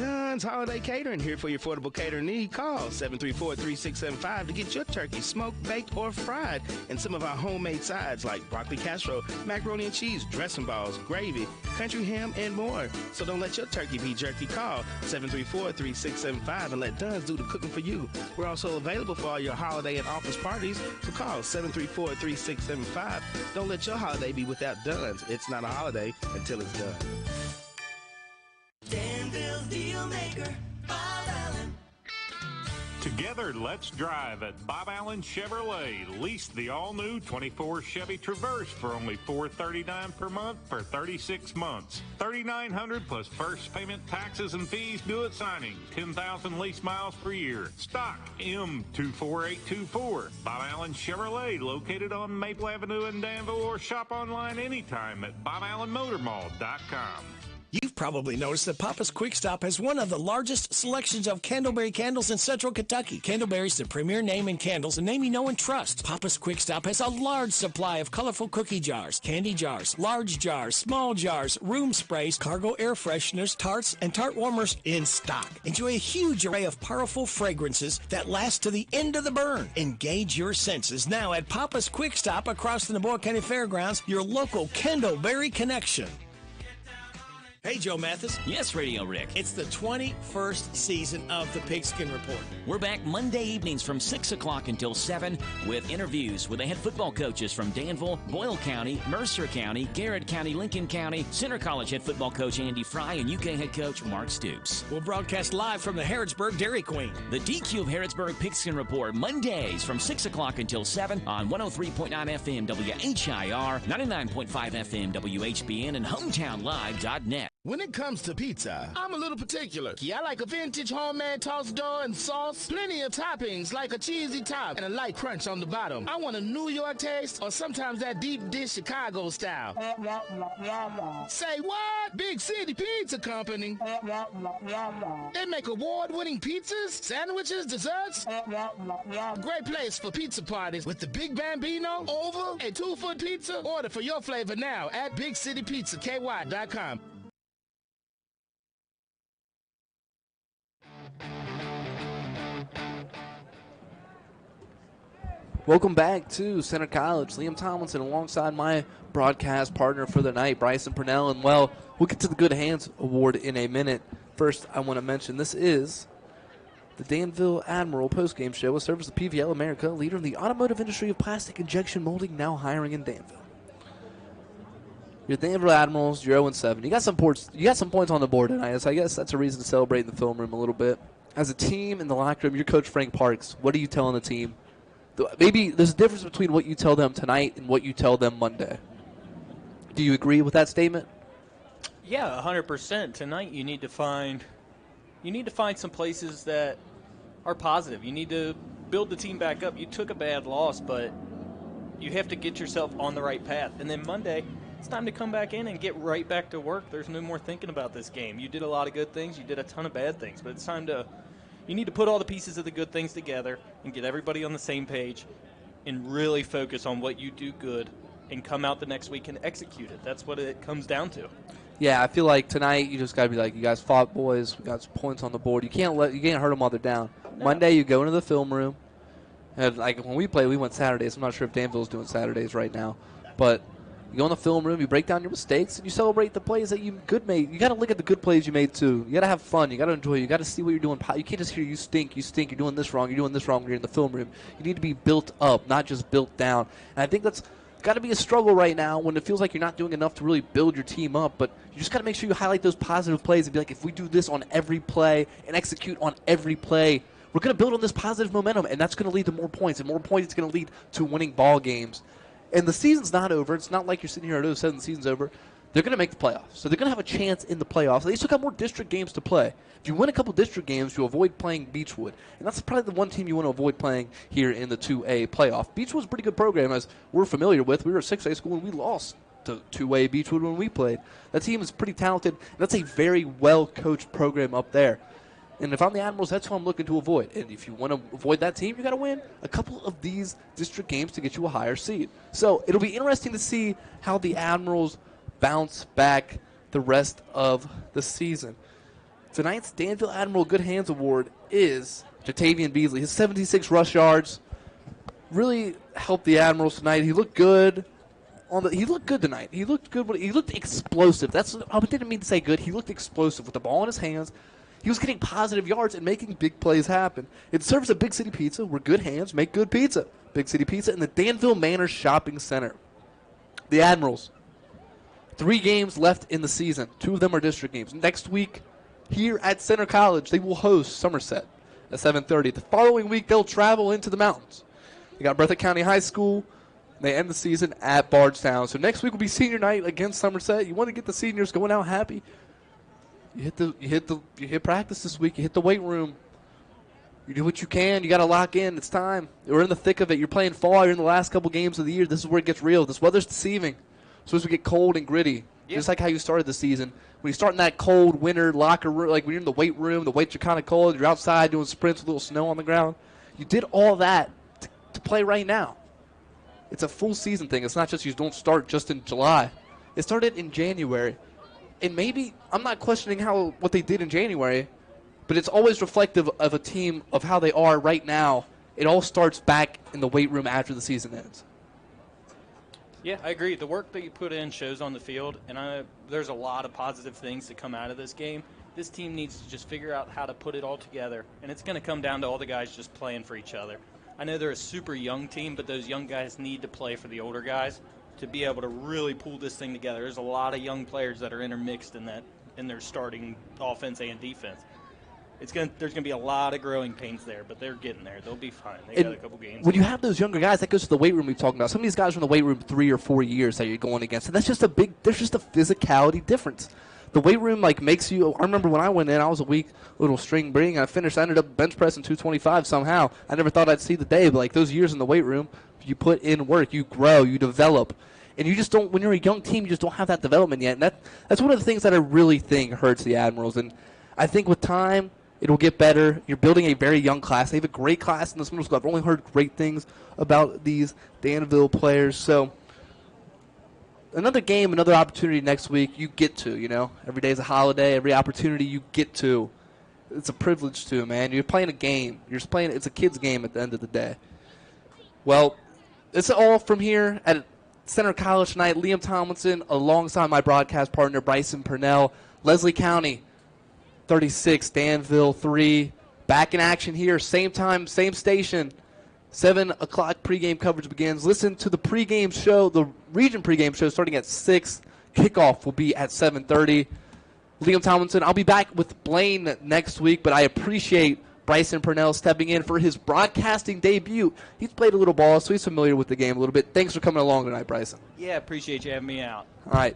Dunn's Holiday Catering here for your affordable catering need. Call 734-3675 to get your turkey smoked, baked, or fried. And some of our homemade sides like broccoli casserole, macaroni and cheese, dressing balls, gravy, country ham, and more. So don't let your turkey be jerky. Call 734-3675 and let Dunn's do the cooking for you. We're also available for all your holiday and office parties. So call 734-3675. Don't let your holiday be without Dunn's. It's not a holiday until it's done. Danville's Deal Maker, Bob Allen. Together, let's drive at Bob Allen Chevrolet. Lease the all-new 24 Chevy Traverse for only $439 per month for 36 months. $3,900 plus first payment, taxes, and fees due at signing. 10,000 lease miles per year. Stock M24824. Bob Allen Chevrolet, located on Maple Avenue in Danville, or shop online anytime at BobAllenMotorMall.com. You've probably noticed that Papa's Quick Stop has one of the largest selections of Candleberry candles in Central Kentucky. Candleberry's the premier name in candles, a name you know and trust. Papa's Quick Stop has a large supply of colorful cookie jars, candy jars, large jars, small jars, room sprays, cargo air fresheners, tarts, and tart warmers in stock. Enjoy a huge array of powerful fragrances that last to the end of the burn. Engage your senses now at Papa's Quick Stop across the Naboa County Fairgrounds, your local Candleberry connection. Hey, Joe Mathis. Yes, Radio Rick. It's the 21st season of the Pigskin Report. We're back Monday evenings from 6 o'clock until 7 with interviews with the head football coaches from Danville, Boyle County, Mercer County, Garrett County, Lincoln County, Center College head football coach Andy Fry, and UK head coach Mark Stoops. We'll broadcast live from the Harrodsburg Dairy Queen. The DQ of Harrodsburg Pigskin Report, Mondays from 6 o'clock until 7 on 103.9 FM WHIR, 99.5 FM WHBN, and HometownLive.net. When it comes to pizza, I'm a little particular. I like a vintage homemade tossed dough and sauce, plenty of toppings like a cheesy top and a light crunch on the bottom. I want a New York taste or sometimes that deep dish Chicago style. Say what? Big City Pizza Company. They make award-winning pizzas, sandwiches, desserts. Great place for pizza parties with the Big Bambino, oval, a 2-foot pizza. Order for your flavor now at BigCityPizzaKY.com. Welcome back to Center College. Liam Tomlinson alongside my broadcast partner for the night, Bryson Purnell. And, well, we'll get to the Good Hands Award in a minute. First, I want to mention this is the Danville Admiral postgame show with service of PVL America, leader in the automotive industry of plastic injection molding, now hiring in Danville. Your Danville Admirals, you're 0-7. You got some points on the board tonight, so I guess that's a reason to celebrate in the film room a little bit. As a team in the locker room, your coach Frank Parks, what are you telling the team? Maybe there's a difference between what you tell them tonight and what you tell them Monday. Do you agree with that statement? Yeah, 100%. Tonight you need to find some places that are positive. You need to build the team back up. You took a bad loss, but you have to get yourself on the right path. And then Monday, it's time to come back in and get right back to work. There's no more thinking about this game. You did a lot of good things. You did a ton of bad things, but it's time to you need to put all the pieces of the good things together and get everybody on the same page and really focus on what you do good and come out the next week and execute it. That's what it comes down to. Yeah, I feel like tonight you just got to be like, you guys fought, boys. We got some points on the board. You can't hurt them while they're down. No. Monday you go into the film room. And like when we play, we went Saturdays. I'm not sure if Danville's doing Saturdays right now, but you go in the film room, you break down your mistakes, and you celebrate the plays that you made. You got to look at the good plays you made, too. You got to have fun. You got to enjoy it. You got to see what you're doing. You can't just hear you stink, you're doing this wrong when you're in the film room. You need to be built up, not just built down. And I think that's got to be a struggle right now when it feels like you're not doing enough to really build your team up, but you just got to make sure you highlight those positive plays and be like, if we do this on every play and execute on every play, we're going to build on this positive momentum, and that's going to lead to more points, and more points is going to lead to winning ball games. And the season's not over. It's not like you're sitting here at 0-7, the season's over. They're going to make the playoffs. So they're going to have a chance in the playoffs. They still got more district games to play. If you win a couple district games, you avoid playing Beechwood. And that's probably the one team you want to avoid playing here in the 2A playoff. Beechwood's a pretty good program, as we're familiar with. We were a 6A school, and we lost to 2A Beechwood when we played. That team is pretty talented, and that's a very well-coached program up there. And if I'm the Admirals, that's who I'm looking to avoid. And if you want to avoid that team, you got to win a couple of these district games to get you a higher seed. So it'll be interesting to see how the Admirals bounce back the rest of the season. Tonight's Danville Admiral Good Hands Award is Jatavian Beasley. His 76 rush yards really helped the Admirals tonight. He looked good. He looked good tonight. He looked good. He looked explosive. I didn't mean to say good. He looked explosive with the ball in his hands. He was getting positive yards and making big plays happen. It serves a Big City Pizza, where good hands make good pizza. Big City Pizza in the Danville Manor Shopping Center. The Admirals, 3 games left in the season. 2 of them are district games. Next week, here at Center College, they will host Somerset at 7:30. The following week, they'll travel into the mountains. They got Breathitt County High School. They end the season at Bardstown. So next week will be senior night against Somerset. You want to get the seniors going out happy. You hit practice this week. You hit the weight room. You do what you can. You got to lock in. It's time. We're in the thick of it. You're playing fall. You're in the last couple games of the year. This is where it gets real. This weather's deceiving. It's supposed to get cold and gritty, just like how you started the season. When you start in that cold winter locker room, like when you're in the weight room, the weights are kind of cold. You're outside doing sprints with a little snow on the ground. You did all that to play right now. It's a full season thing. It's not just you don't start just in July. It started in January. And maybe, I'm not questioning what they did in January, but it's always reflective of a team of how they are right now. It all starts back in the weight room after the season ends. Yeah, I agree. The work that you put in shows on the field, and there's a lot of positive things to come out of this game. This team needs to just figure out how to put it all together, and it's going to come down to all the guys just playing for each other. I know they're a super young team, but those young guys need to play for the older guys to be able to really pull this thing together. There's a lot of young players that are intermixed in their starting offense and defense. There's going to be a lot of growing pains there, but they're getting there. They'll be fine. They got a couple games. When you have those younger guys, that goes to the weight room we've talked about. Some of these guys are in the weight room 3 or 4 years that you're going against, and there's just a physicality difference. The weight room makes you. I remember when I went in, I was a weak little string being. I ended up bench pressing 225 somehow. I never thought I'd see the day, but those years in the weight room, you put in work, you grow, you develop. And you just don't, when you're a young team, you just don't have that development yet. And that's one of the things that I really think hurts the Admirals. And I think with time, it'll get better. You're building a very young class. They have a great class in this middle school. I've only heard great things about these Danville players. So another game, another opportunity next week, you get to, Every day is a holiday. Every opportunity you get to. It's a privilege to, man. You're playing a game. It's a kid's game at the end of the day. Well, it's all from here at Center College tonight. Liam Tomlinson alongside my broadcast partner Bryson Purnell. Leslie County 36, Danville 3. Back in action here. Same time, same station. 7 o'clock pregame coverage begins. Listen to the pregame show, the region pregame show starting at 6. Kickoff will be at 7:30. Liam Tomlinson, I'll be back with Blaine next week, but I appreciate Bryson Purnell stepping in for his broadcasting debut. He's played a little ball, so he's familiar with the game a little bit. Thanks for coming along tonight, Bryson. Yeah, appreciate you having me out. All right.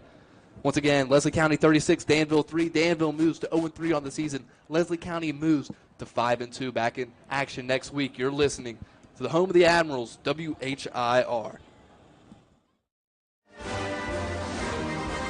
Once again, Leslie County 36, Danville 3. Danville moves to 0-3 on the season. Leslie County moves to 5-2. Back in action next week. You're listening to the home of the Admirals, WHIR.